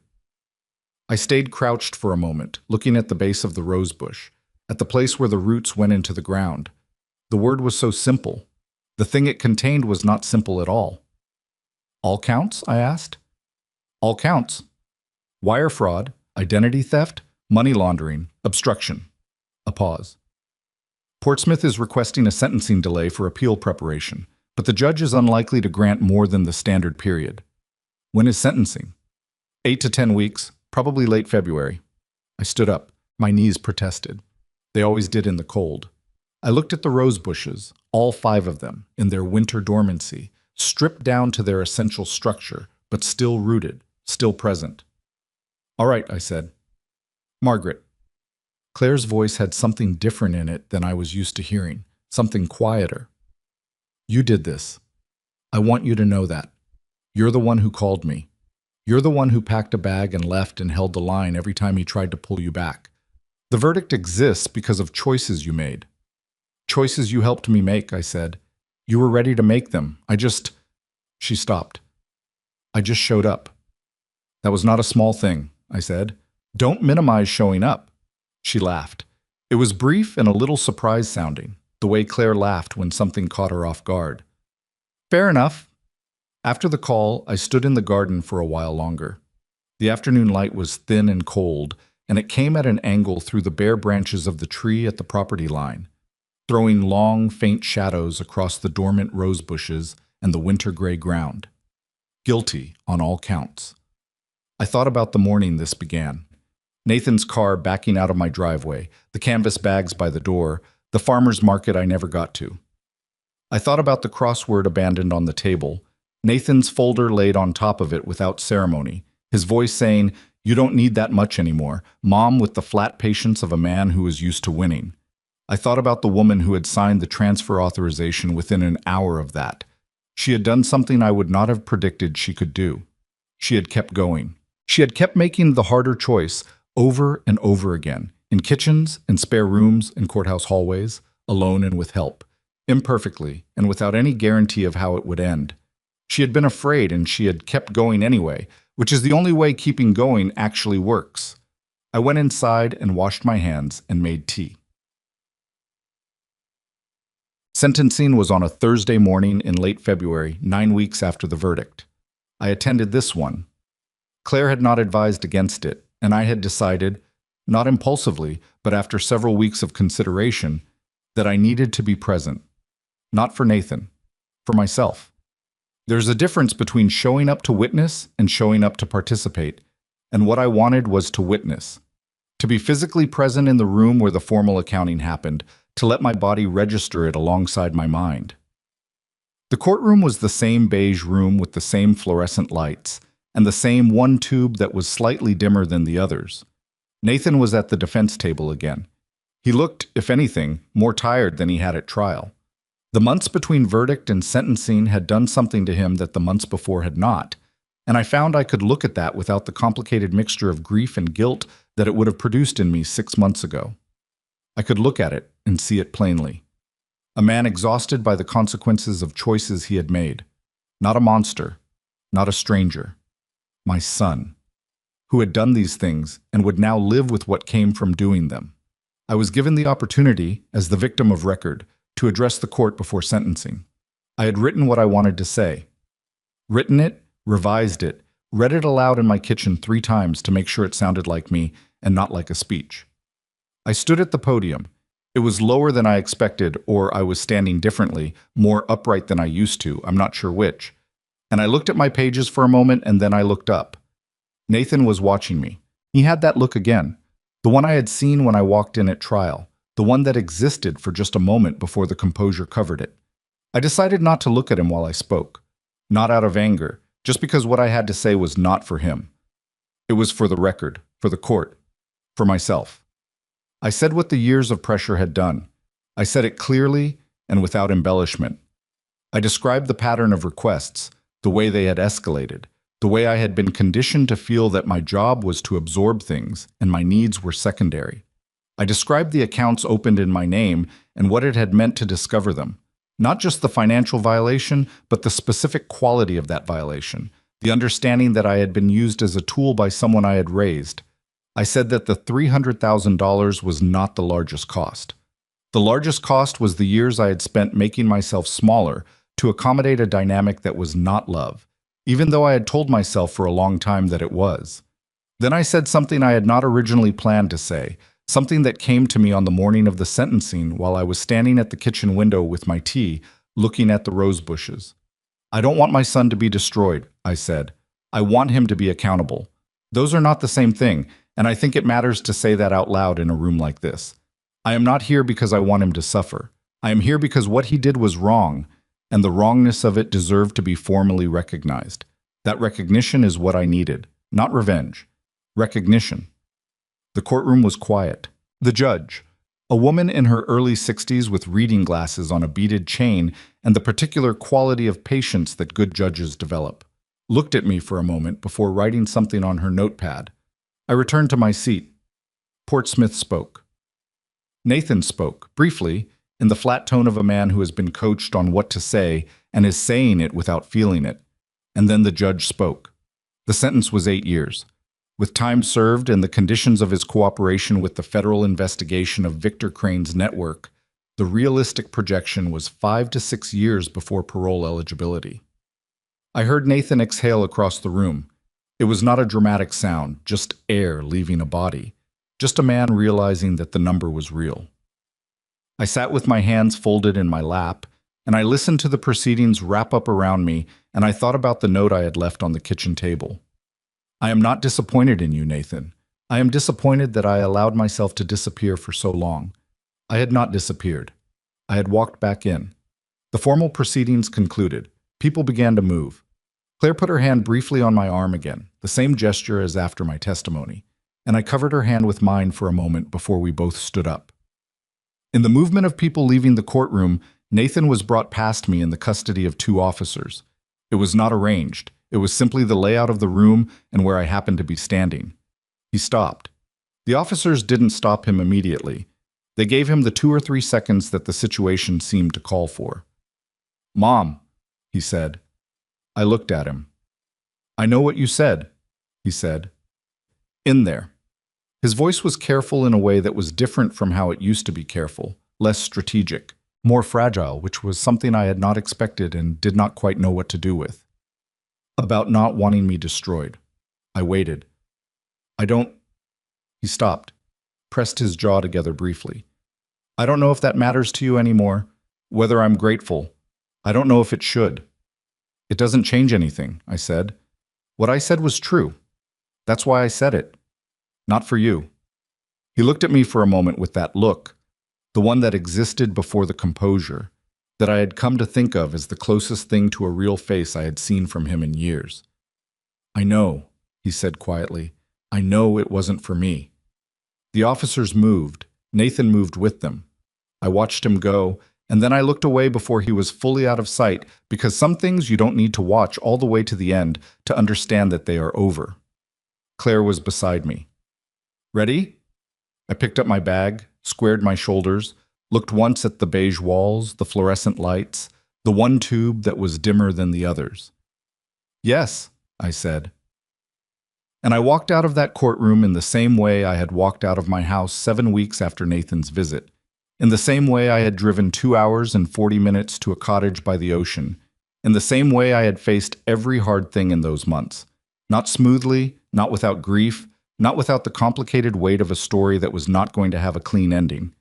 I stayed crouched for a moment, looking at the base of the rose bush, at the place where the roots went into the ground. The word was so simple. The thing it contained was not simple at all. All counts? I asked. All counts. Wire fraud, identity theft, money laundering, obstruction. A pause. Portsmouth is requesting a sentencing delay for appeal preparation, but the judge is unlikely to grant more than the standard period. When is sentencing? 8 to 10 weeks, probably late February. I stood up. My knees protested. They always did in the cold. I looked at the rose bushes, all 5 of them, in their winter dormancy, stripped down to their essential structure, but still rooted, still present. All right, I said. Margaret. Claire's voice had something different in it than I was used to hearing, something quieter. You did this. I want you to know that. You're the one who called me. You're the one who packed a bag and left and held the line every time he tried to pull you back. The verdict exists because of choices you made. Choices you helped me make, I said. You were ready to make them. She stopped. I just showed up. That was not a small thing, I said. Don't minimize showing up. She laughed. It was brief and a little surprise-sounding, the way Claire laughed when something caught her off guard. Fair enough. After the call, I stood in the garden for a while longer. The afternoon light was thin and cold, and it came at an angle through the bare branches of the tree at the property line, throwing long, faint shadows across the dormant rose bushes and the winter-gray ground. Guilty on all counts. I thought about the morning this began. Nathan's car backing out of my driveway, the canvas bags by the door, the farmer's market I never got to. I thought about the crossword abandoned on the table, Nathan's folder laid on top of it without ceremony, his voice saying, "You don't need that much anymore," Mom with the flat patience of a man who was used to winning. I thought about the woman who had signed the transfer authorization within an hour of that. She had done something I would not have predicted she could do. She had kept going. She had kept making the harder choice over and over again, in kitchens and spare rooms and courthouse hallways, alone and with help, imperfectly and without any guarantee of how it would end. She had been afraid and she had kept going anyway, which is the only way keeping going actually works. I went inside and washed my hands and made tea. Sentencing was on a Thursday morning in late February, 9 weeks after the verdict. I attended this one. Claire had not advised against it, and I had decided, not impulsively, but after several weeks of consideration, that I needed to be present. Not for Nathan, for myself. There's a difference between showing up to witness and showing up to participate, and what I wanted was to witness. To be physically present in the room where the formal accounting happened, to let my body register it alongside my mind. The courtroom was the same beige room with the same fluorescent lights, and the same one tube that was slightly dimmer than the others. Nathan was at the defense table again. He looked, if anything, more tired than he had at trial. The months between verdict and sentencing had done something to him that the months before had not, and I found I could look at that without the complicated mixture of grief and guilt that it would have produced in me 6 months ago. I could look at it and see it plainly. A man exhausted by the consequences of choices he had made. Not a monster, not a stranger. My son, who had done these things and would now live with what came from doing them. I was given the opportunity, as the victim of record, to address the court before sentencing. I had written what I wanted to say. Written it, revised it, read it aloud in my kitchen 3 times to make sure it sounded like me and not like a speech. I stood at the podium. It was lower than I expected, or I was standing differently, more upright than I used to, I'm not sure which. And I looked at my pages for a moment, and then I looked up. Nathan was watching me. He had that look again, the one I had seen when I walked in at trial, the one that existed for just a moment before the composure covered it. I decided not to look at him while I spoke, not out of anger, just because what I had to say was not for him. It was for the record, for the court, for myself. I said what the years of pressure had done. I said it clearly and without embellishment. I described the pattern of requests, the way they had escalated, the way I had been conditioned to feel that my job was to absorb things and my needs were secondary. I described the accounts opened in my name and what it had meant to discover them. Not just the financial violation, but the specific quality of that violation, the understanding that I had been used as a tool by someone I had raised, I said that the $300,000 was not the largest cost. The largest cost was the years I had spent making myself smaller to accommodate a dynamic that was not love, even though I had told myself for a long time that it was. Then I said something I had not originally planned to say, something that came to me on the morning of the sentencing while I was standing at the kitchen window with my tea, looking at the rose bushes. I don't want my son to be destroyed, I said. I want him to be accountable. Those are not the same thing, and I think it matters to say that out loud in a room like this. I am not here because I want him to suffer. I am here because what he did was wrong, and the wrongness of it deserved to be formally recognized. That recognition is what I needed, not revenge. Recognition. The courtroom was quiet. The judge, a woman in her early 60s with reading glasses on a beaded chain and the particular quality of patience that good judges develop, looked at me for a moment before writing something on her notepad. I returned to my seat. Portsmouth spoke. Nathan spoke, briefly, in the flat tone of a man who has been coached on what to say and is saying it without feeling it. And then the judge spoke. The sentence was 8 years. With time served and the conditions of his cooperation with the federal investigation of Victor Crane's network, the realistic projection was 5 to 6 years before parole eligibility. I heard Nathan exhale across the room. It was not a dramatic sound, just air leaving a body, just a man realizing that the number was real. I sat with my hands folded in my lap, and I listened to the proceedings wrap up around me, and I thought about the note I had left on the kitchen table. I am not disappointed in you, Nathan. I am disappointed that I allowed myself to disappear for so long. I had not disappeared. I had walked back in. The formal proceedings concluded. People began to move. Claire put her hand briefly on my arm again, the same gesture as after my testimony, and I covered her hand with mine for a moment before we both stood up. In the movement of people leaving the courtroom, Nathan was brought past me in the custody of 2 officers. It was not arranged. It was simply the layout of the room and where I happened to be standing. He stopped. The officers didn't stop him immediately. They gave him the 2 or 3 seconds that the situation seemed to call for. "Mom," he said. I looked at him. "I know what you said," he said. "In there." His voice was careful in a way that was different from how it used to be careful, less strategic, more fragile, which was something I had not expected and did not quite know what to do with. "About not wanting me destroyed." I waited. "I don't—" He stopped, pressed his jaw together briefly. "I don't know if that matters to you anymore, whether I'm grateful. I don't know if it should." "It doesn't change anything," I said. "What I said was true. That's why I said it. Not for you." He looked at me for a moment with that look, the one that existed before the composure, that I had come to think of as the closest thing to a real face I had seen from him in years. "I know," he said quietly. "I know it wasn't for me." The officers moved. Nathan moved with them. I watched him go, and then I looked away before he was fully out of sight, because some things you don't need to watch all the way to the end to understand that they are over. Claire was beside me. "Ready?" I picked up my bag, squared my shoulders, looked once at the beige walls, the fluorescent lights, the one tube that was dimmer than the others. "Yes," I said. And I walked out of that courtroom in the same way I had walked out of my house 7 weeks after Nathan's visit, in the same way I had driven 2 hours and 40 minutes to a cottage by the ocean, in the same way I had faced every hard thing in those months. Not smoothly, not without grief, not without the complicated weight of a story that was not going to have a clean ending,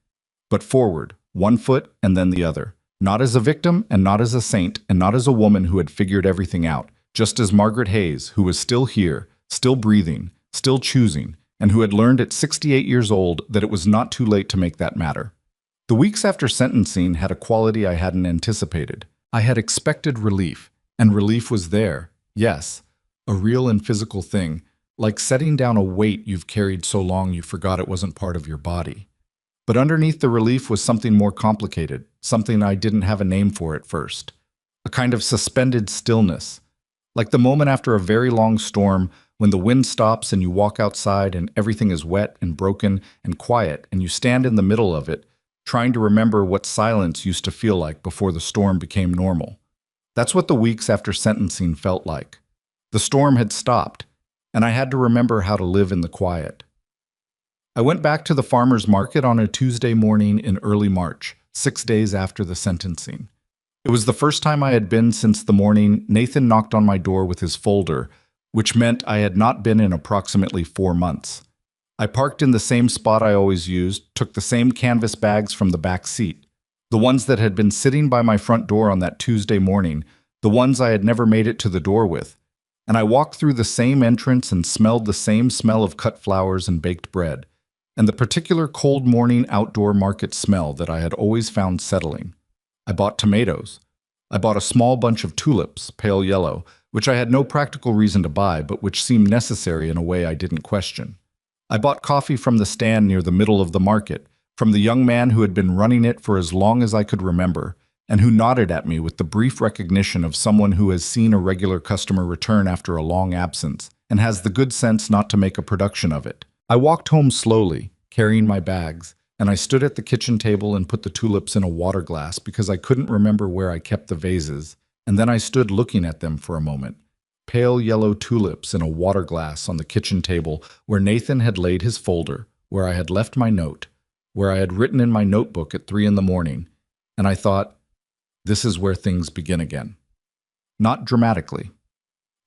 but forward, 1 foot and then the other, not as a victim and not as a saint and not as a woman who had figured everything out, just as Margaret Hayes, who was still here, still breathing, still choosing, and who had learned at 68 years old that it was not too late to make that matter. The weeks after sentencing had a quality I hadn't anticipated. I had expected relief, and relief was there, yes, a real and physical thing, like setting down a weight you've carried so long you forgot it wasn't part of your body. But underneath the relief was something more complicated, something I didn't have a name for at first. A kind of suspended stillness, like the moment after a very long storm when the wind stops and you walk outside and everything is wet and broken and quiet and you stand in the middle of it, trying to remember what silence used to feel like before the storm became normal. That's what the weeks after sentencing felt like. The storm had stopped, and I had to remember how to live in the quiet. I went back to the farmer's market on a Tuesday morning in early March, 6 days after the sentencing. It was the first time I had been since the morning Nathan knocked on my door with his folder, which meant I had not been in approximately 4 months. I parked in the same spot I always used, took the same canvas bags from the back seat, the ones that had been sitting by my front door on that Tuesday morning, the ones I had never made it to the door with, and I walked through the same entrance and smelled the same smell of cut flowers and baked bread, and the particular cold morning outdoor market smell that I had always found settling. I bought tomatoes. I bought a small bunch of tulips, pale yellow, which I had no practical reason to buy, but which seemed necessary in a way I didn't question. I bought coffee from the stand near the middle of the market, from the young man who had been running it for as long as I could remember, and who nodded at me with the brief recognition of someone who has seen a regular customer return after a long absence, and has the good sense not to make a production of it. I walked home slowly, carrying my bags, and I stood at the kitchen table and put the tulips in a water glass because I couldn't remember where I kept the vases, and then I stood looking at them for a moment. Pale yellow tulips in a water glass on the kitchen table where Nathan had laid his folder, where I had left my note, where I had written in my notebook at 3 a.m, and I thought, this is where things begin again. Not dramatically.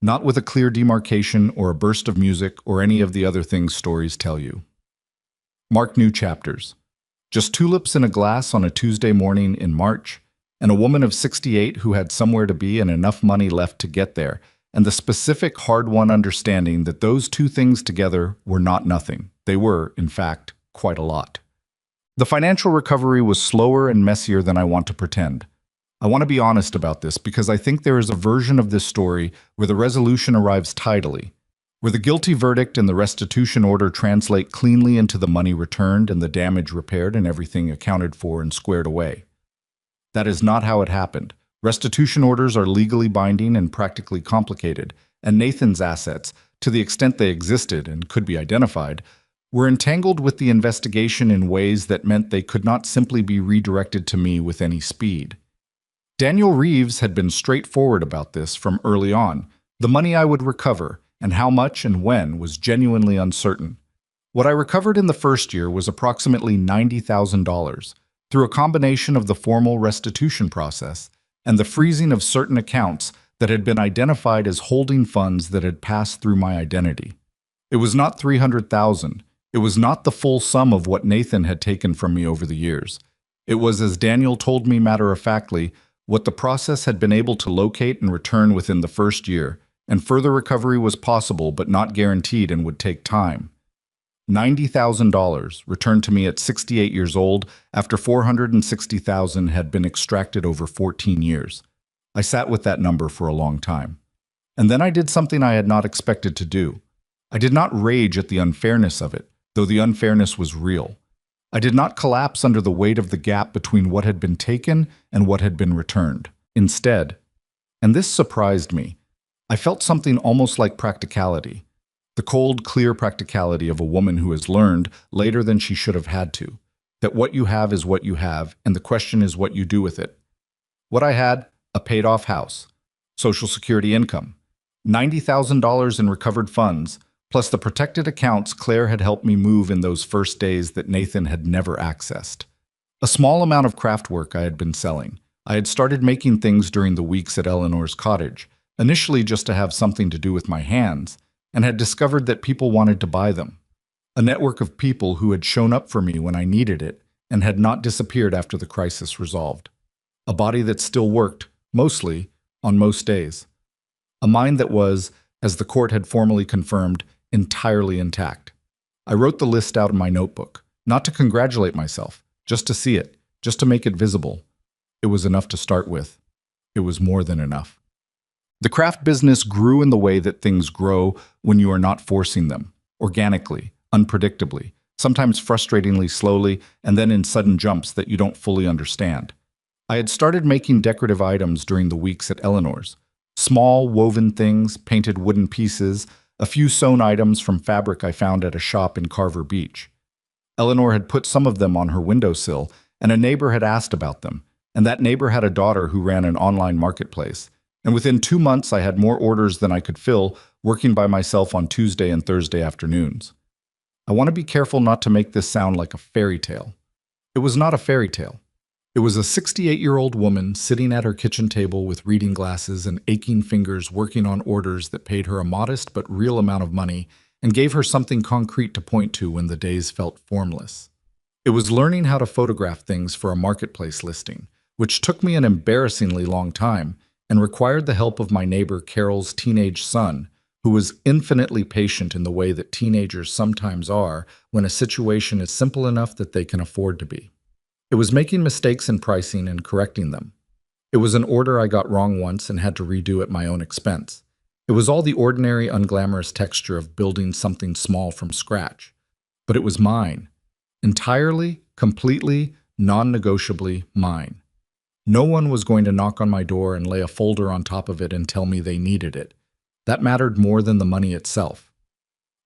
Not with a clear demarcation or a burst of music or any of the other things stories tell you. Mark new chapters. Just tulips in a glass on a Tuesday morning in March, and a woman of 68 who had somewhere to be and enough money left to get there, and the specific hard-won understanding that those two things together were not nothing. They were, in fact, quite a lot. The financial recovery was slower and messier than I want to pretend. I want to be honest about this because I think there is a version of this story where the resolution arrives tidily, where the guilty verdict and the restitution order translate cleanly into the money returned and the damage repaired and everything accounted for and squared away. That is not how it happened. Restitution orders are legally binding and practically complicated, and Nathan's assets, to the extent they existed and could be identified, were entangled with the investigation in ways that meant they could not simply be redirected to me with any speed. Daniel Reeves had been straightforward about this from early on. The money I would recover, and how much and when, was genuinely uncertain. What I recovered in the first year was approximately $90,000, through a combination of the formal restitution process and the freezing of certain accounts that had been identified as holding funds that had passed through my identity. It was not $300,000. It was not the full sum of what Nathan had taken from me over the years. It was, as Daniel told me matter-of-factly, what the process had been able to locate and return within the first year, and further recovery was possible but not guaranteed and would take time. $90,000 returned to me at 68 years old after $460,000 had been extracted over 14 years. I sat with that number for a long time. And then I did something I had not expected to do. I did not rage at the unfairness of it, though the unfairness was real. I did not collapse under the weight of the gap between what had been taken and what had been returned. Instead, and this surprised me, I felt something almost like practicality. The cold, clear practicality of a woman who has learned, later than she should have had to, that what you have is what you have, and the question is what you do with it. What I had, a paid-off house, Social Security income, $90,000 in recovered funds, plus the protected accounts Claire had helped me move in those first days that Nathan had never accessed. A small amount of craft work I had been selling. I had started making things during the weeks at Eleanor's cottage, initially just to have something to do with my hands, and had discovered that people wanted to buy them. A network of people who had shown up for me when I needed it and had not disappeared after the crisis resolved. A body that still worked, mostly, on most days. A mind that was, as the court had formally confirmed, entirely intact. I wrote the list out in my notebook, not to congratulate myself, just to see it, just to make it visible. It was enough to start with. It was more than enough. The craft business grew in the way that things grow when you are not forcing them, organically, unpredictably, sometimes frustratingly slowly, and then in sudden jumps that you don't fully understand. I had started making decorative items during the weeks at Eleanor's. Small, woven things, painted wooden pieces, a few sewn items from fabric I found at a shop in Carver Beach. Eleanor had put some of them on her windowsill, and a neighbor had asked about them, and that neighbor had a daughter who ran an online marketplace. And within 2 months, I had more orders than I could fill, working by myself on Tuesday and Thursday afternoons. I want to be careful not to make this sound like a fairy tale. It was not a fairy tale. It was a 68-year-old woman sitting at her kitchen table with reading glasses and aching fingers working on orders that paid her a modest but real amount of money and gave her something concrete to point to when the days felt formless. It was learning how to photograph things for a marketplace listing, which took me an embarrassingly long time and required the help of my neighbor Carol's teenage son, who was infinitely patient in the way that teenagers sometimes are when a situation is simple enough that they can afford to be. It was making mistakes in pricing and correcting them. It was an order I got wrong once and had to redo at my own expense. It was all the ordinary, unglamorous texture of building something small from scratch. But it was mine. Entirely, completely, non-negotiably mine. No one was going to knock on my door and lay a folder on top of it and tell me they needed it. That mattered more than the money itself.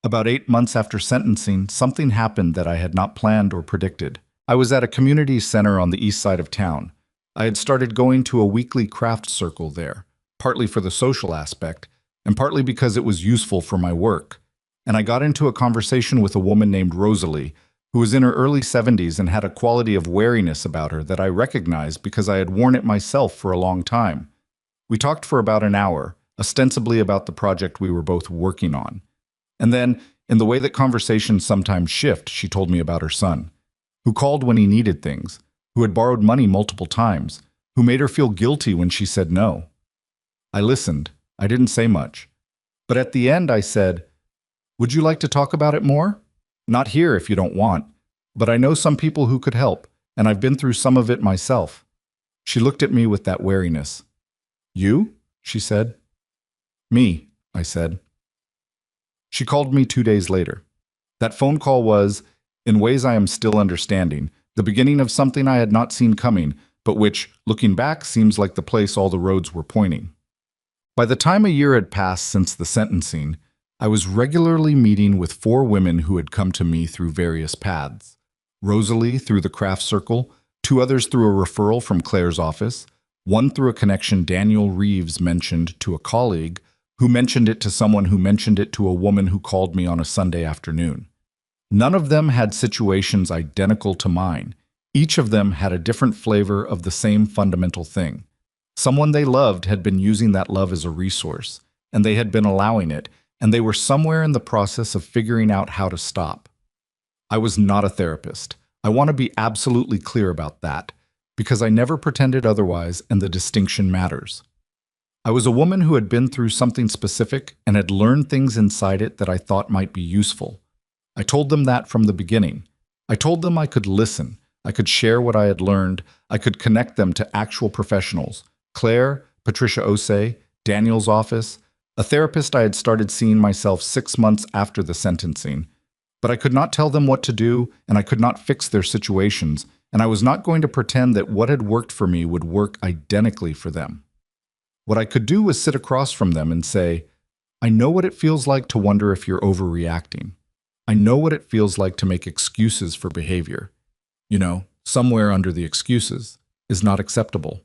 About 8 months after sentencing, something happened that I had not planned or predicted. I was at a community center on the east side of town. I had started going to a weekly craft circle there, partly for the social aspect, and partly because it was useful for my work. And I got into a conversation with a woman named Rosalie, who was in her early 70s and had a quality of wariness about her that I recognized because I had worn it myself for a long time. We talked for about an hour, ostensibly about the project we were both working on. And then, in the way that conversations sometimes shift, she told me about her son, who called when he needed things, who had borrowed money multiple times, who made her feel guilty when she said no. I listened. I didn't say much. But at the end I said, "Would you like to talk about it more? Not here if you don't want, but I know some people who could help, and I've been through some of it myself." She looked at me with that wariness. "You?" she said. "Me," I said. She called me 2 days later. That phone call was, in ways I am still understanding, the beginning of something I had not seen coming, but which, looking back, seems like the place all the roads were pointing. By the time a year had passed since the sentencing, I was regularly meeting with 4 women who had come to me through various paths. Rosalie through the craft circle, 2 others through a referral from Claire's office, 1 through a connection Daniel Reeves mentioned to a colleague, who mentioned it to someone who mentioned it to a woman who called me on a Sunday afternoon. None of them had situations identical to mine. Each of them had a different flavor of the same fundamental thing. Someone they loved had been using that love as a resource, and they had been allowing it, and they were somewhere in the process of figuring out how to stop. I was not a therapist. I want to be absolutely clear about that, because I never pretended otherwise, and the distinction matters. I was a woman who had been through something specific and had learned things inside it that I thought might be useful. I told them that from the beginning. I told them I could listen, I could share what I had learned, I could connect them to actual professionals. Claire, Patricia Osei, Daniel's office, a therapist I had started seeing myself 6 months after the sentencing. But I could not tell them what to do, and I could not fix their situations, and I was not going to pretend that what had worked for me would work identically for them. What I could do was sit across from them and say, "I know what it feels like to wonder if you're overreacting. I know what it feels like to make excuses for behavior. You know, somewhere under the excuses is not acceptable.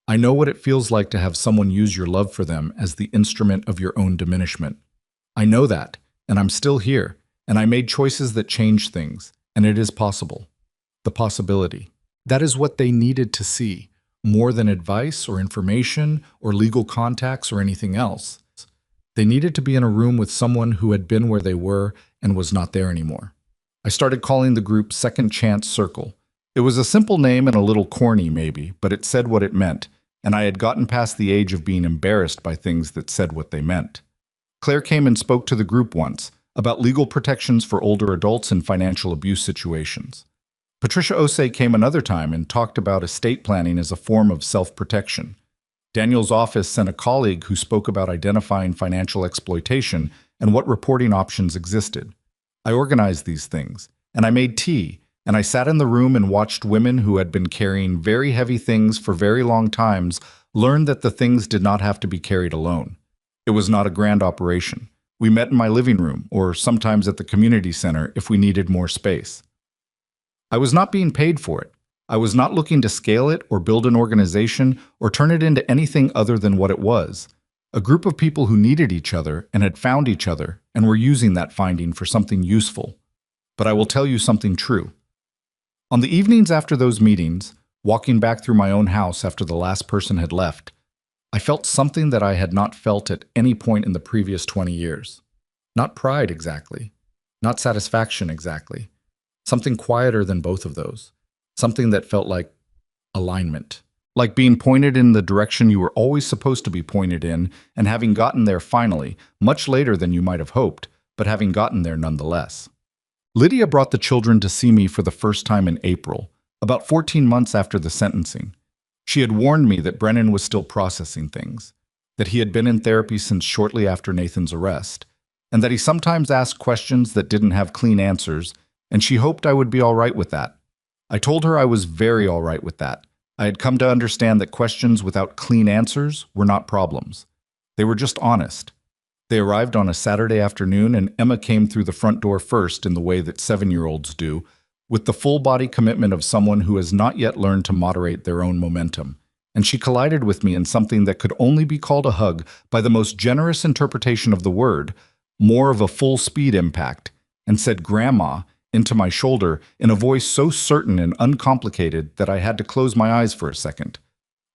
I know what it feels like to have someone use your love for them as the instrument of your own diminishment. I know that, and I'm still here, and I made choices that changed things, and it is possible. The possibility. That is what they needed to see, more than advice or information or legal contacts or anything else. They needed to be in a room with someone who had been where they were and was not there anymore. I started calling the group Second Chance Circle. It was a simple name and a little corny maybe, but it said what it meant, and I had gotten past the age of being embarrassed by things that said what they meant. Claire came and spoke to the group once about legal protections for older adults in financial abuse situations. Patricia Osei came another time and talked about estate planning as a form of self-protection. Daniel's office sent a colleague who spoke about identifying financial exploitation and what reporting options existed. I organized these things, and I made tea, and I sat in the room and watched women who had been carrying very heavy things for very long times learn that the things did not have to be carried alone. It was not a grand operation. We met in my living room, or sometimes at the community center if we needed more space. I was not being paid for it. I was not looking to scale it or build an organization or turn it into anything other than what it was. A group of people who needed each other and had found each other and were using that finding for something useful. but I will tell you something true. On the evenings after those meetings, walking back through my own house after the last person had left, I felt something that I had not felt at any point in the previous 20 years. Not pride exactly, not satisfaction exactly. Something quieter than both of those. Something that felt like alignment. Like being pointed in the direction you were always supposed to be pointed in and having gotten there finally, much later than you might have hoped, but having gotten there nonetheless. Lydia brought the children to see me for the first time in April, about 14 months after the sentencing. She had warned me that Brennan was still processing things, that he had been in therapy since shortly after Nathan's arrest, and that he sometimes asked questions that didn't have clean answers, and she hoped I would be all right with that. I told her I was very all right with that. I had come to understand that questions without clean answers were not problems. They were just honest. They arrived on a Saturday afternoon, and Emma came through the front door first in the way that 7-year-olds do, with the full-body commitment of someone who has not yet learned to moderate their own momentum. And she collided with me in something that could only be called a hug by the most generous interpretation of the word, more of a full-speed impact, and said "Grandma" into my shoulder in a voice so certain and uncomplicated that I had to close my eyes for a second.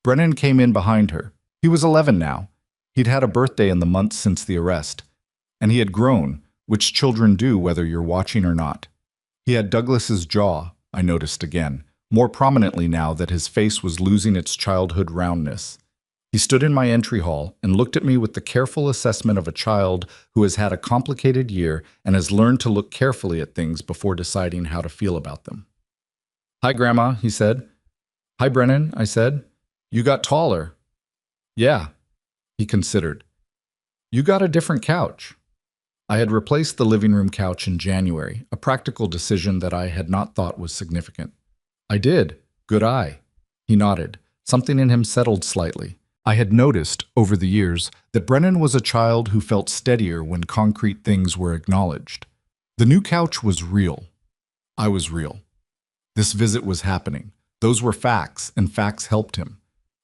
Brennan came in behind her. He was 11 now. He'd had a birthday in the months since the arrest, and he had grown, which children do whether you're watching or not. He had Douglas's jaw, I noticed again, more prominently now that his face was losing its childhood roundness. He stood in my entry hall and looked at me with the careful assessment of a child who has had a complicated year and has learned to look carefully at things before deciding how to feel about them. "Hi, Grandma," he said. "Hi, Brennan," I said. "You got taller." "Yeah," he considered. "You got a different couch." I had replaced the living room couch in January, a practical decision that I had not thought was significant. "I did. Good eye." He nodded. Something in him settled slightly. I had noticed, over the years, that Brennan was a child who felt steadier when concrete things were acknowledged. The new couch was real. I was real. This visit was happening. Those were facts, and facts helped him.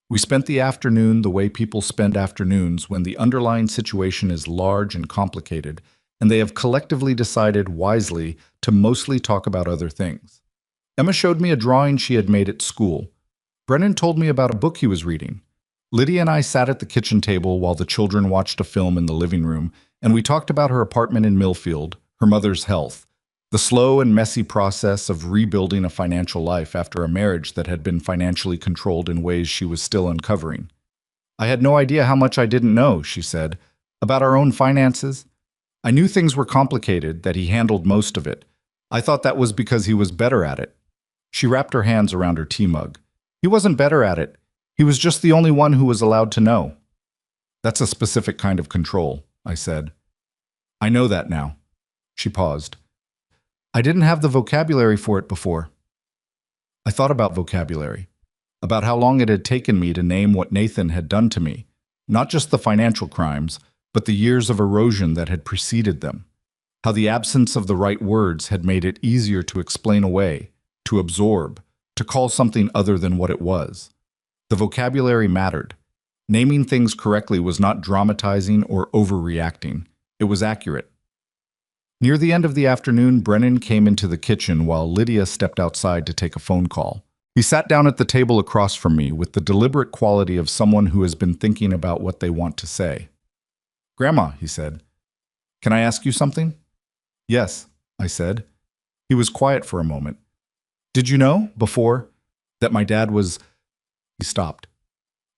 We spent the afternoon the way people spend afternoons when the underlying situation is large and complicated, and they have collectively decided wisely to mostly talk about other things. Emma showed me a drawing she had made at school. Brennan told me about a book he was reading. Lydia and I sat at the kitchen table while the children watched a film in the living room, and we talked about her apartment in Millfield, her mother's health, the slow and messy process of rebuilding a financial life after a marriage that had been financially controlled in ways she was still uncovering. "I had no idea how much I didn't know," she said, "about our own finances. I knew things were complicated, that he handled most of it. I thought that was because he was better at it." She wrapped her hands around her tea mug. "He wasn't better at it. He was just the only one who was allowed to know." "That's a specific kind of control," I said. "I know that now." She paused. "I didn't have the vocabulary for it before." I thought about vocabulary, about how long it had taken me to name what Nathan had done to me, not just the financial crimes, but the years of erosion that had preceded them, how the absence of the right words had made it easier to explain away, to absorb, to call something other than what it was. The vocabulary mattered. Naming things correctly was not dramatizing or overreacting. It was accurate. Near the end of the afternoon, Brennan came into the kitchen while Lydia stepped outside to take a phone call. He sat down at the table across from me with the deliberate quality of someone who has been thinking about what they want to say. "Grandma," he said, "can I ask you something?" "Yes," I said. He was quiet for a moment. "Did you know, before, that my dad was—" He stopped.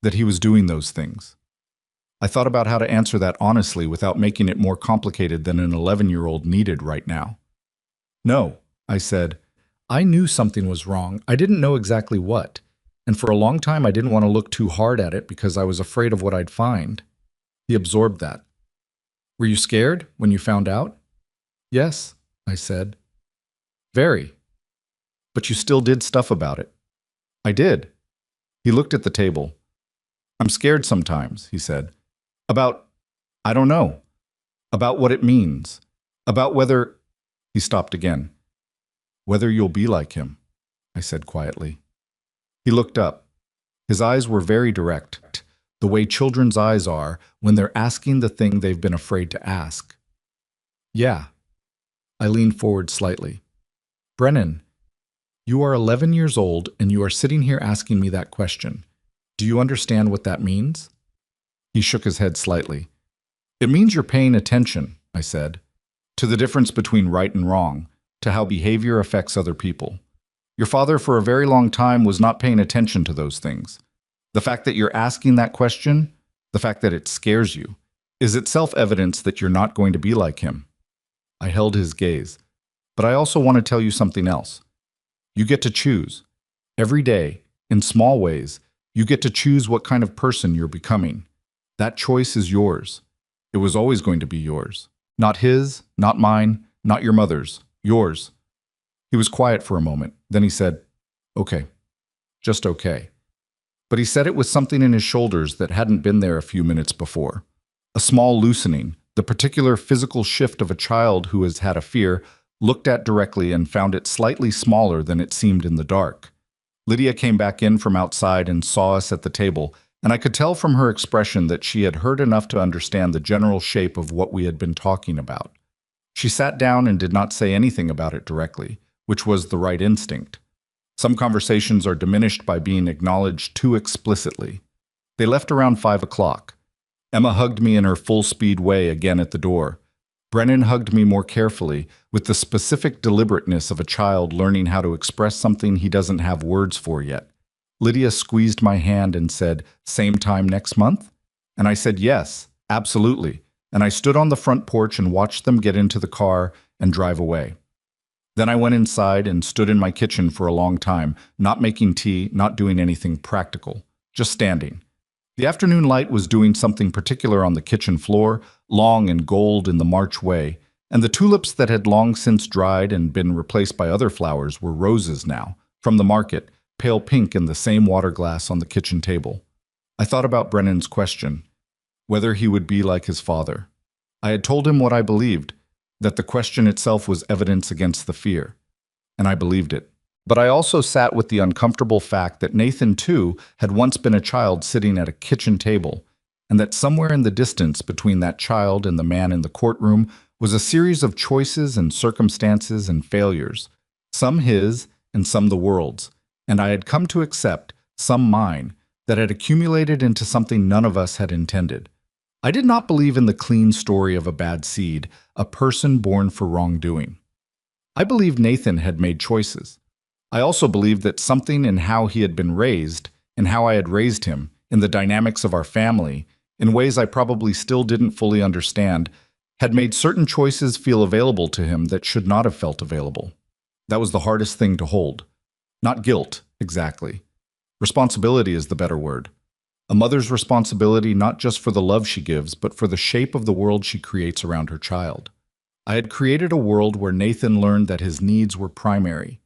"That he was doing those things?" I thought about how to answer that honestly without making it more complicated than an 11-year-old needed right now. "No," I said. "I knew something was wrong. I didn't know exactly what. And for a long time I didn't want to look too hard at it because I was afraid of what I'd find." He absorbed that. "Were you scared when you found out?" "Yes," I said. "Very. But you still did stuff about it." "I did." He looked at the table. "I'm scared sometimes," he said. I don't know. About what it means. About whether—" He stopped again. "Whether you'll be like him," I said quietly. He looked up. His eyes were very direct, the way children's eyes are when they're asking the thing they've been afraid to ask. "Yeah." I leaned forward slightly. Brennan, you are 11 years old and you are sitting here asking me that question. Do you understand what that means? He shook his head slightly. It means you're paying attention, I said, to the difference between right and wrong, to how behavior affects other people. Your father for a very long time was not paying attention to those things. The fact that you're asking that question, the fact that it scares you, is itself evidence that you're not going to be like him. I held his gaze. But I also want to tell you something else. You get to choose. Every day, in small ways, you get to choose what kind of person you're becoming. That choice is yours. It was always going to be yours. Not his, not mine, not your mother's. Yours. He was quiet for a moment. Then he said, okay. Just okay. But he said it with something in his shoulders that hadn't been there a few minutes before. A small loosening, the particular physical shift of a child who has had a fear, looked at directly and found it slightly smaller than it seemed in the dark. Lydia came back in from outside and saw us at the table, and I could tell from her expression that she had heard enough to understand the general shape of what we had been talking about. She sat down and did not say anything about it directly, which was the right instinct. Some conversations are diminished by being acknowledged too explicitly. They left around 5 o'clock. Emma hugged me in her full-speed way again at the door. Brennan hugged me more carefully, with the specific deliberateness of a child learning how to express something he doesn't have words for yet. Lydia squeezed my hand and said, "Same time next month?" And I said, "Yes, absolutely." And I stood on the front porch and watched them get into the car and drive away. Then I went inside and stood in my kitchen for a long time, not making tea, not doing anything practical, just standing. The afternoon light was doing something particular on the kitchen floor, long and gold in the March way, and the tulips that had long since dried and been replaced by other flowers were roses now, from the market, pale pink in the same water glass on the kitchen table. I thought about Brennan's question, whether he would be like his father. I had told him what I believed, that the question itself was evidence against the fear, and I believed it. But I also sat with the uncomfortable fact that Nathan, too, had once been a child sitting at a kitchen table, and that somewhere in the distance between that child and the man in the courtroom was a series of choices and circumstances and failures, some his and some the world's, and I had come to accept, some mine, that had accumulated into something none of us had intended. I did not believe in the clean story of a bad seed, a person born for wrongdoing. I believed Nathan had made choices. I also believed that something in how he had been raised, in how I had raised him, in the dynamics of our family, in ways I probably still didn't fully understand, had made certain choices feel available to him that should not have felt available. That was the hardest thing to hold. Not guilt, exactly. Responsibility is the better word. A mother's responsibility not just for the love she gives, but for the shape of the world she creates around her child. I had created a world where Nathan learned that his needs were primary,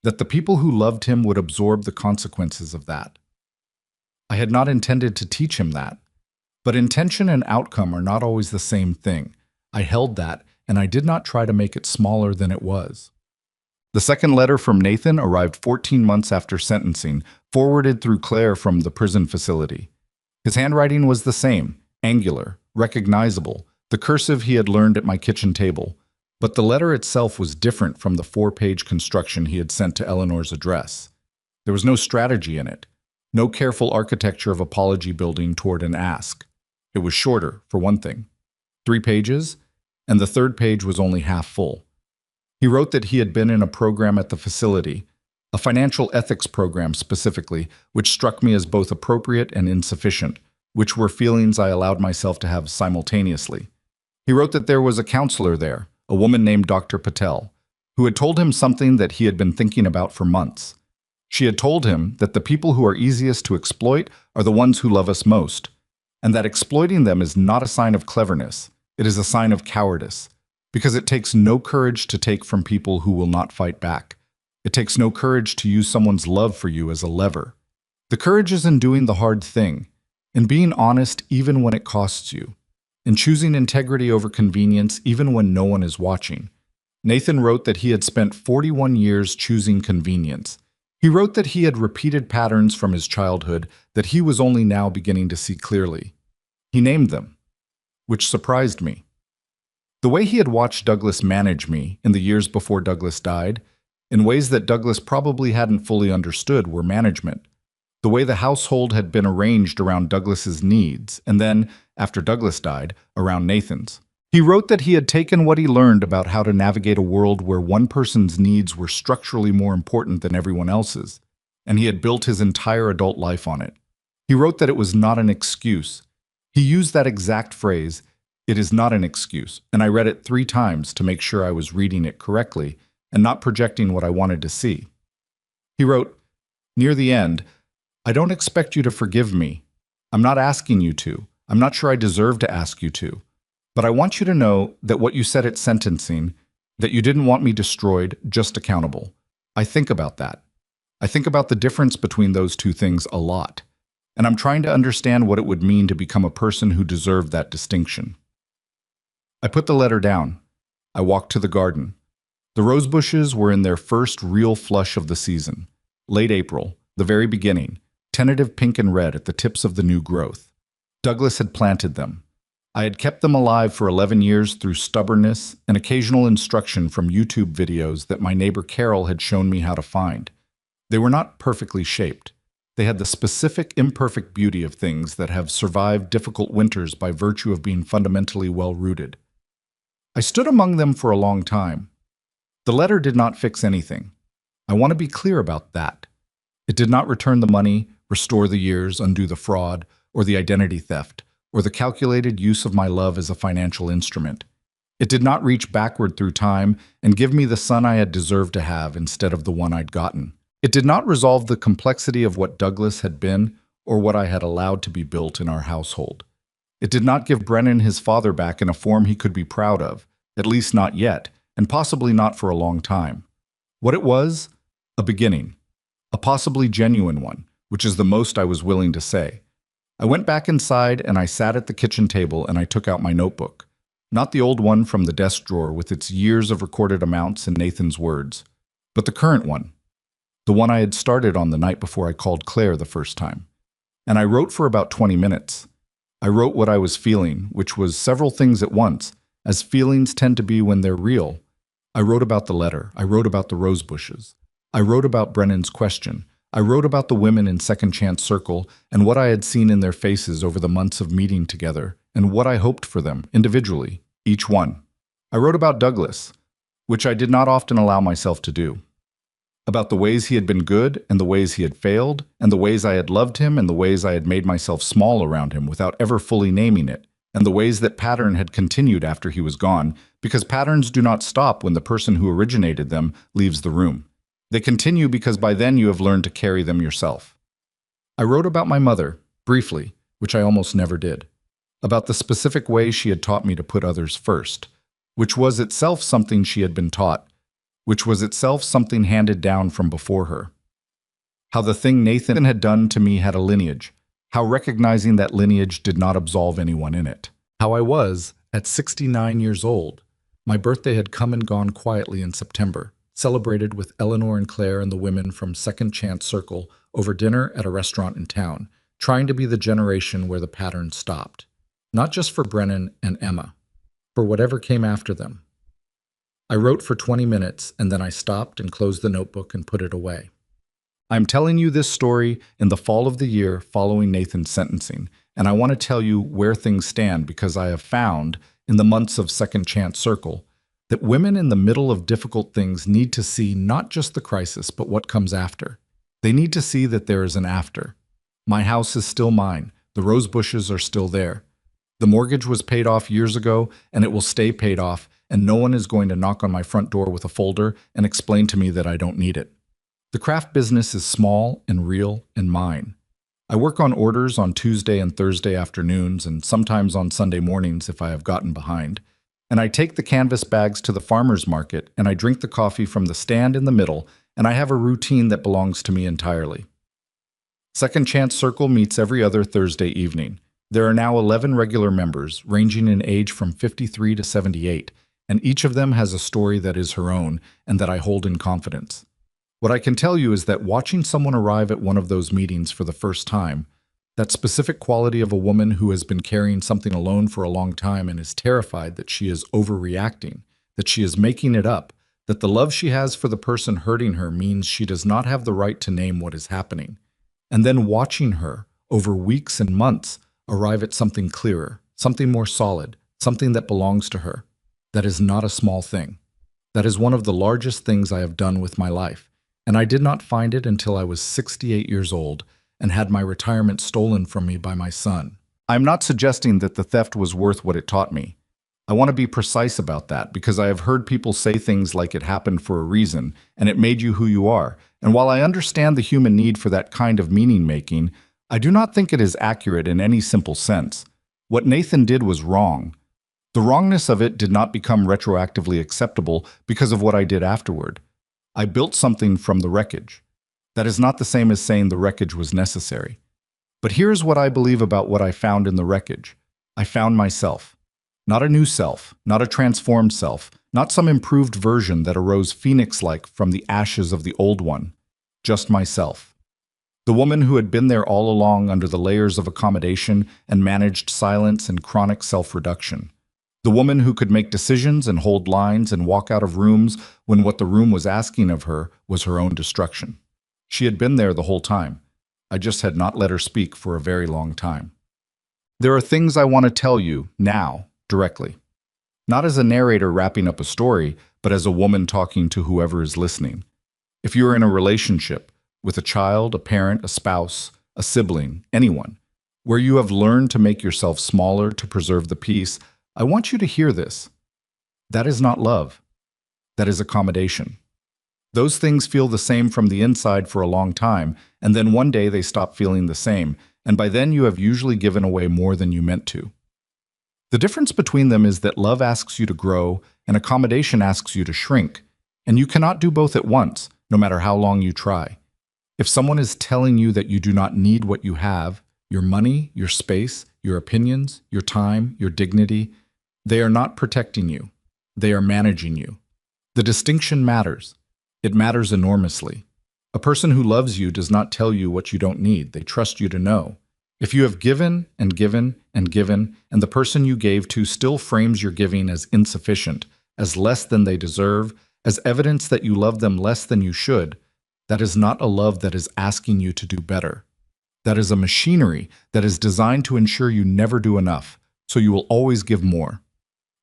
that the people who loved him would absorb the consequences of that. I had not intended to teach him that, but intention and outcome are not always the same thing. I held that, and I did not try to make it smaller than it was. The second letter from Nathan arrived 14 months after sentencing, forwarded through Claire from the prison facility. His handwriting was the same, angular, recognizable, the cursive he had learned at my kitchen table, but the letter itself was different from the 4-page construction he had sent to Eleanor's address. There was no strategy in it, no careful architecture of apology building toward an ask. It was shorter, for one thing. 3 pages, and the third page was only half full. He wrote that he had been in a program at the facility, a financial ethics program specifically, which struck me as both appropriate and insufficient, which were feelings I allowed myself to have simultaneously. He wrote that there was a counselor there, a woman named Dr. Patel, who had told him something that he had been thinking about for months. She had told him that the people who are easiest to exploit are the ones who love us most, and that exploiting them is not a sign of cleverness, it is a sign of cowardice, because it takes no courage to take from people who will not fight back. It takes no courage to use someone's love for you as a lever. The courage is in doing the hard thing, in being honest even when it costs you, in choosing integrity over convenience even when no one is watching. Nathan wrote that he had spent 41 years choosing convenience. He wrote that he had repeated patterns from his childhood that he was only now beginning to see clearly. He named them, which surprised me. The way he had watched Douglas manage me in the years before Douglas died, in ways that Douglas probably hadn't fully understood were management. The way the household had been arranged around Douglas's needs, and then, after Douglas died, around Nathan's. He wrote that he had taken what he learned about how to navigate a world where one person's needs were structurally more important than everyone else's, and he had built his entire adult life on it. He wrote that it was not an excuse. He used that exact phrase, "It is not an excuse," and I read it 3 times to make sure I was reading it correctly and not projecting what I wanted to see. He wrote, near the end, "I don't expect you to forgive me. I'm not asking you to. I'm not sure I deserve to ask you to. But I want you to know that what you said at sentencing, that you didn't want me destroyed, just accountable. I think about that. I think about the difference between those two things a lot. And I'm trying to understand what it would mean to become a person who deserved that distinction." I put the letter down. I walked to the garden. The rose bushes were in their first real flush of the season. Late April, the very beginning, tentative pink and red at the tips of the new growth. Douglas had planted them. I had kept them alive for 11 years through stubbornness and occasional instruction from YouTube videos that my neighbor Carol had shown me how to find. They were not perfectly shaped. They had the specific, imperfect beauty of things that have survived difficult winters by virtue of being fundamentally well-rooted. I stood among them for a long time. The letter did not fix anything. I want to be clear about that. It did not return the money, restore the years, undo the fraud, or the identity theft, or the calculated use of my love as a financial instrument. It did not reach backward through time and give me the son I had deserved to have instead of the one I'd gotten. It did not resolve the complexity of what Douglas had been or what I had allowed to be built in our household. It did not give Brennan his father back in a form he could be proud of, at least not yet, and possibly not for a long time. What it was? A beginning. A possibly genuine one, which is the most I was willing to say. I went back inside and I sat at the kitchen table and I took out my notebook. Not the old one from the desk drawer with its years of recorded amounts and Nathan's words, but the current one. The one I had started on the night before I called Claire the first time. And I wrote for about 20 minutes. I wrote what I was feeling, which was several things at once, as feelings tend to be when they're real. I wrote about the letter. I wrote about the rose bushes. I wrote about Brennan's question. I wrote about the women in Second Chance Circle and what I had seen in their faces over the months of meeting together and what I hoped for them, individually, each one. I wrote about Douglas, which I did not often allow myself to do. About the ways he had been good and the ways he had failed, and the ways I had loved him and the ways I had made myself small around him without ever fully naming it, and the ways that pattern had continued after he was gone, because patterns do not stop when the person who originated them leaves the room. They continue because by then you have learned to carry them yourself. I wrote about my mother, briefly, which I almost never did, about the specific way she had taught me to put others first, which was itself something she had been taught, which was itself something handed down from before her. How the thing Nathan had done to me had a lineage, how recognizing that lineage did not absolve anyone in it. How I was, at 69 years old, my birthday had come and gone quietly in September, celebrated with Eleanor and Claire and the women from Second Chance Circle over dinner at a restaurant in town, trying to be the generation where the pattern stopped. Not just for Brennan and Emma, for whatever came after them. I wrote for 20 minutes, and then I stopped and closed the notebook and put it away. I'm telling you this story in the fall of the year following Nathan's sentencing, and I want to tell you where things stand because I have found, in the months of Second Chance Circle, that women in the middle of difficult things need to see not just the crisis, but what comes after. They need to see that there is an after. My house is still mine. The rose bushes are still there. The mortgage was paid off years ago, and it will stay paid off, and no one is going to knock on my front door with a folder and explain to me that I don't need it. The craft business is small and real and mine. I work on orders on Tuesday and Thursday afternoons and sometimes on Sunday mornings if I have gotten behind. And I take the canvas bags to the farmer's market and I drink the coffee from the stand in the middle, and I have a routine that belongs to me entirely. Second Chance Circle meets every other Thursday evening. There are now 11 regular members, ranging in age from 53 to 78, and each of them has a story that is her own and that I hold in confidence. What I can tell you is that watching someone arrive at one of those meetings for the first time, that specific quality of a woman who has been carrying something alone for a long time and is terrified that she is overreacting, that she is making it up, that the love she has for the person hurting her means she does not have the right to name what is happening, and then watching her, over weeks and months, arrive at something clearer, something more solid, something that belongs to her. That is not a small thing. That is one of the largest things I have done with my life, and I did not find it until I was 68 years old and had my retirement stolen from me by my son. I'm not suggesting that the theft was worth what it taught me. I want to be precise about that because I have heard people say things like it happened for a reason and it made you who you are. And while I understand the human need for that kind of meaning-making, I do not think it is accurate in any simple sense. What Nathan did was wrong. The wrongness of it did not become retroactively acceptable because of what I did afterward. I built something from the wreckage. That is not the same as saying the wreckage was necessary. But here's what I believe about what I found in the wreckage. I found myself. Not a new self, not a transformed self, not some improved version that arose phoenix-like from the ashes of the old one. Just myself. The woman who had been there all along under the layers of accommodation and managed silence and chronic self-reduction. The woman who could make decisions and hold lines and walk out of rooms when what the room was asking of her was her own destruction. She had been there the whole time. I just had not let her speak for a very long time. There are things I want to tell you now, directly. Not as a narrator wrapping up a story, but as a woman talking to whoever is listening. If you are in a relationship with a child, a parent, a spouse, a sibling, anyone, where you have learned to make yourself smaller to preserve the peace, I want you to hear this. That is not love. That is accommodation. Those things feel the same from the inside for a long time, and then one day they stop feeling the same, and by then you have usually given away more than you meant to. The difference between them is that love asks you to grow and accommodation asks you to shrink, and you cannot do both at once, no matter how long you try. If someone is telling you that you do not need what you have, your money, your space, your opinions, your time, your dignity, they are not protecting you. They are managing you. The distinction matters. It matters enormously. A person who loves you does not tell you what you don't need. They trust you to know. If you have given and given and given, and the person you gave to still frames your giving as insufficient, as less than they deserve, as evidence that you love them less than you should, that is not a love that is asking you to do better. That is a machinery that is designed to ensure you never do enough, so you will always give more.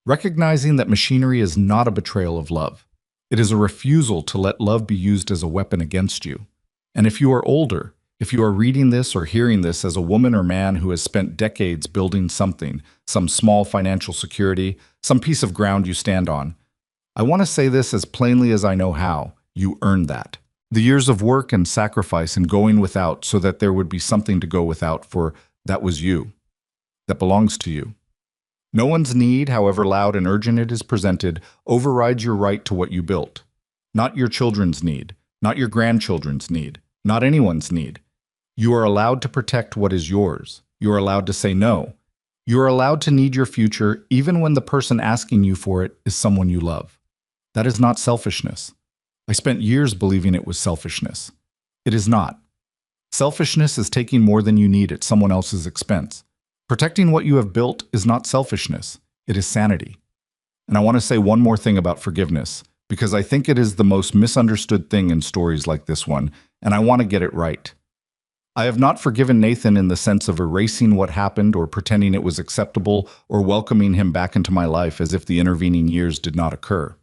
Recognizing that machinery is not a betrayal of love. It is a refusal to let love be used as a weapon against you. And if you are older, if you are reading this or hearing this as a woman or man who has spent decades building something, some small financial security, some piece of ground you stand on, I want to say this as plainly as I know how. You earned that. The years of work and sacrifice and going without so that there would be something to go without for, that was you. That belongs to you. No one's need, however loud and urgent it is presented, overrides your right to what you built. Not your children's need, not your grandchildren's need, not anyone's need. You are allowed to protect what is yours. You are allowed to say no. You are allowed to need your future even when the person asking you for it is someone you love. That is not selfishness. I spent years believing it was selfishness. It is not. Selfishness is taking more than you need at someone else's expense. Protecting what you have built is not selfishness. It is sanity. And I want to say one more thing about forgiveness, because I think it is the most misunderstood thing in stories like this one, and I want to get it right. I have not forgiven Nathan in the sense of erasing what happened or pretending it was acceptable or welcoming him back into my life as if the intervening years did not occur.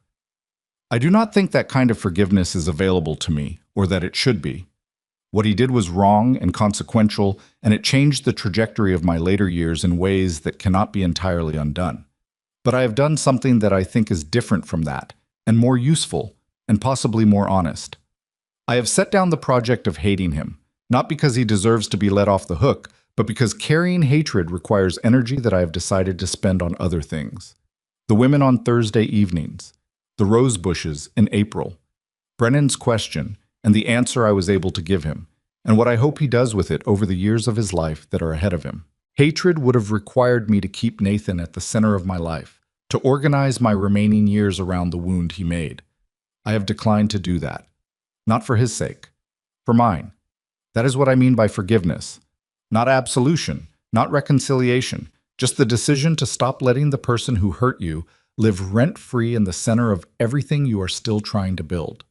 I do not think that kind of forgiveness is available to me, or that it should be. What he did was wrong and consequential, and it changed the trajectory of my later years in ways that cannot be entirely undone. But I have done something that I think is different from that, and more useful, and possibly more honest. I have set down the project of hating him, not because he deserves to be let off the hook, but because carrying hatred requires energy that I have decided to spend on other things. The women on Thursday evenings, the rose bushes in April, Brennan's question, and the answer I was able to give him, and what I hope he does with it over the years of his life that are ahead of him. Hatred would have required me to keep Nathan at the center of my life, to organize my remaining years around the wound he made. I have declined to do that. Not for his sake, for mine. That is what I mean by forgiveness. Not absolution, not reconciliation, just the decision to stop letting the person who hurt you live rent-free in the center of everything you are still trying to build.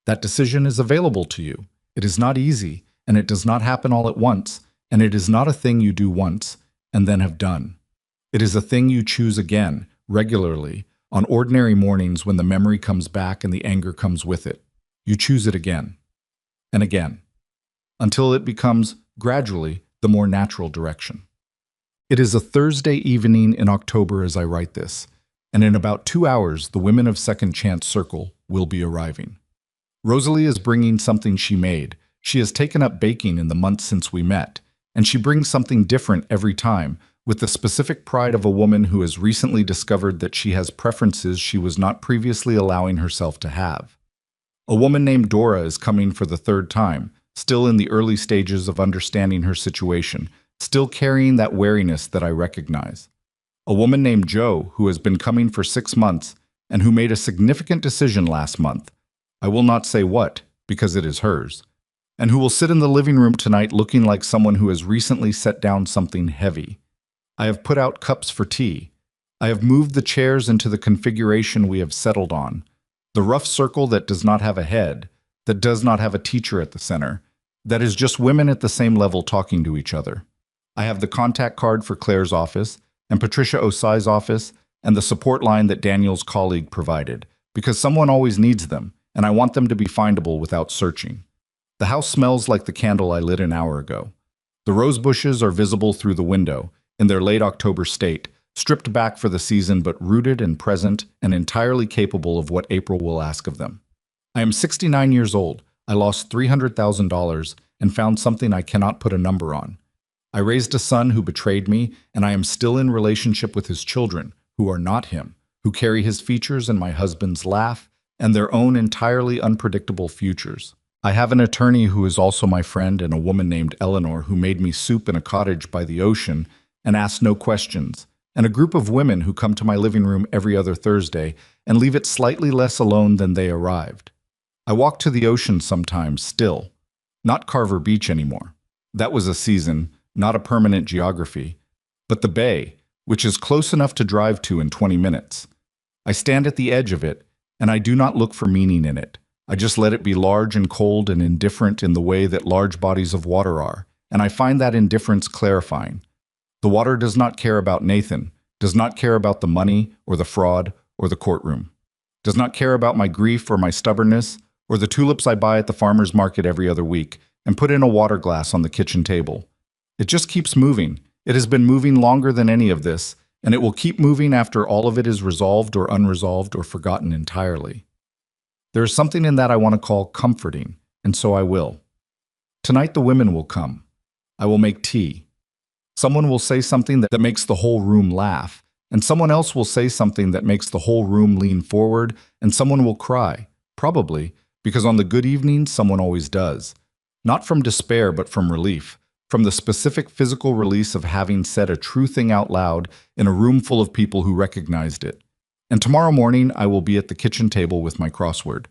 That decision is available to you. It is not easy, and it does not happen all at once, and it is not a thing you do once and then have done. It is a thing you choose again, regularly, on ordinary mornings when the memory comes back and the anger comes with it. You choose it again and again, until it becomes, gradually, the more natural direction. It is a Thursday evening in October as I write this, and in about 2 hours, the women of Second Chance Circle will be arriving. Rosalie is bringing something she made. She has taken up baking in the months since we met, and she brings something different every time, with the specific pride of a woman who has recently discovered that she has preferences she was not previously allowing herself to have. A woman named Dora is coming for the third time, still in the early stages of understanding her situation, still carrying that wariness that I recognize. A woman named Jo, who has been coming for 6 months and who made a significant decision last month. I will not say what, because it is hers. And who will sit in the living room tonight looking like someone who has recently set down something heavy. I have put out cups for tea. I have moved the chairs into the configuration we have settled on. The rough circle that does not have a head, that does not have a teacher at the center, that is just women at the same level talking to each other. I have the contact card for Claire's office, and Patricia Osai's office, and the support line that Daniel's colleague provided, because someone always needs them, and I want them to be findable without searching. The house smells like the candle I lit an hour ago. The rose bushes are visible through the window, in their late October state, stripped back for the season but rooted and present and entirely capable of what April will ask of them. I am 69 years old. I lost $300,000 and found something I cannot put a number on. I raised a son who betrayed me, and I am still in relationship with his children, who are not him, who carry his features and my husband's laugh, and their own entirely unpredictable futures. I have an attorney who is also my friend and a woman named Eleanor who made me soup in a cottage by the ocean and asked no questions, and a group of women who come to my living room every other Thursday and leave it slightly less alone than they arrived. I walk to the ocean sometimes still, not Carver Beach anymore. That was a season, not a permanent geography, but the bay, which is close enough to drive to in 20 minutes. I stand at the edge of it, and I do not look for meaning in it. I just let it be large and cold and indifferent in the way that large bodies of water are, and I find that indifference clarifying. The water does not care about Nathan, does not care about the money or the fraud or the courtroom, does not care about my grief or my stubbornness or the tulips I buy at the farmer's market every other week and put in a water glass on the kitchen table. It just keeps moving. It has been moving longer than any of this, and it will keep moving after all of it is resolved or unresolved or forgotten entirely. There is something in that I want to call comforting, and so I will. Tonight the women will come. I will make tea. Someone will say something that makes the whole room laugh, and someone else will say something that makes the whole room lean forward, and someone will cry, probably, because on the good evenings someone always does. Not from despair, but from relief, from the specific physical release of having said a true thing out loud in a room full of people who recognized it. And tomorrow morning I will be at the kitchen table with my crossword.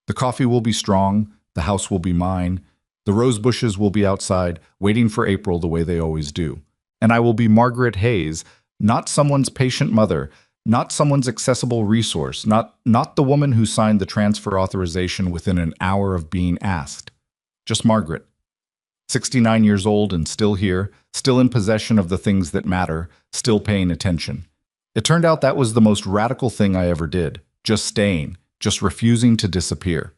The coffee will be strong, the house will be mine, the rose bushes will be outside, waiting for April the way they always do. And I will be Margaret Hayes, not someone's patient mother, not someone's accessible resource, not the woman who signed the transfer authorization within an hour of being asked. Just Margaret. 69 years old and still here, still in possession of the things that matter, still paying attention. It turned out that was the most radical thing I ever did, just staying, just refusing to disappear.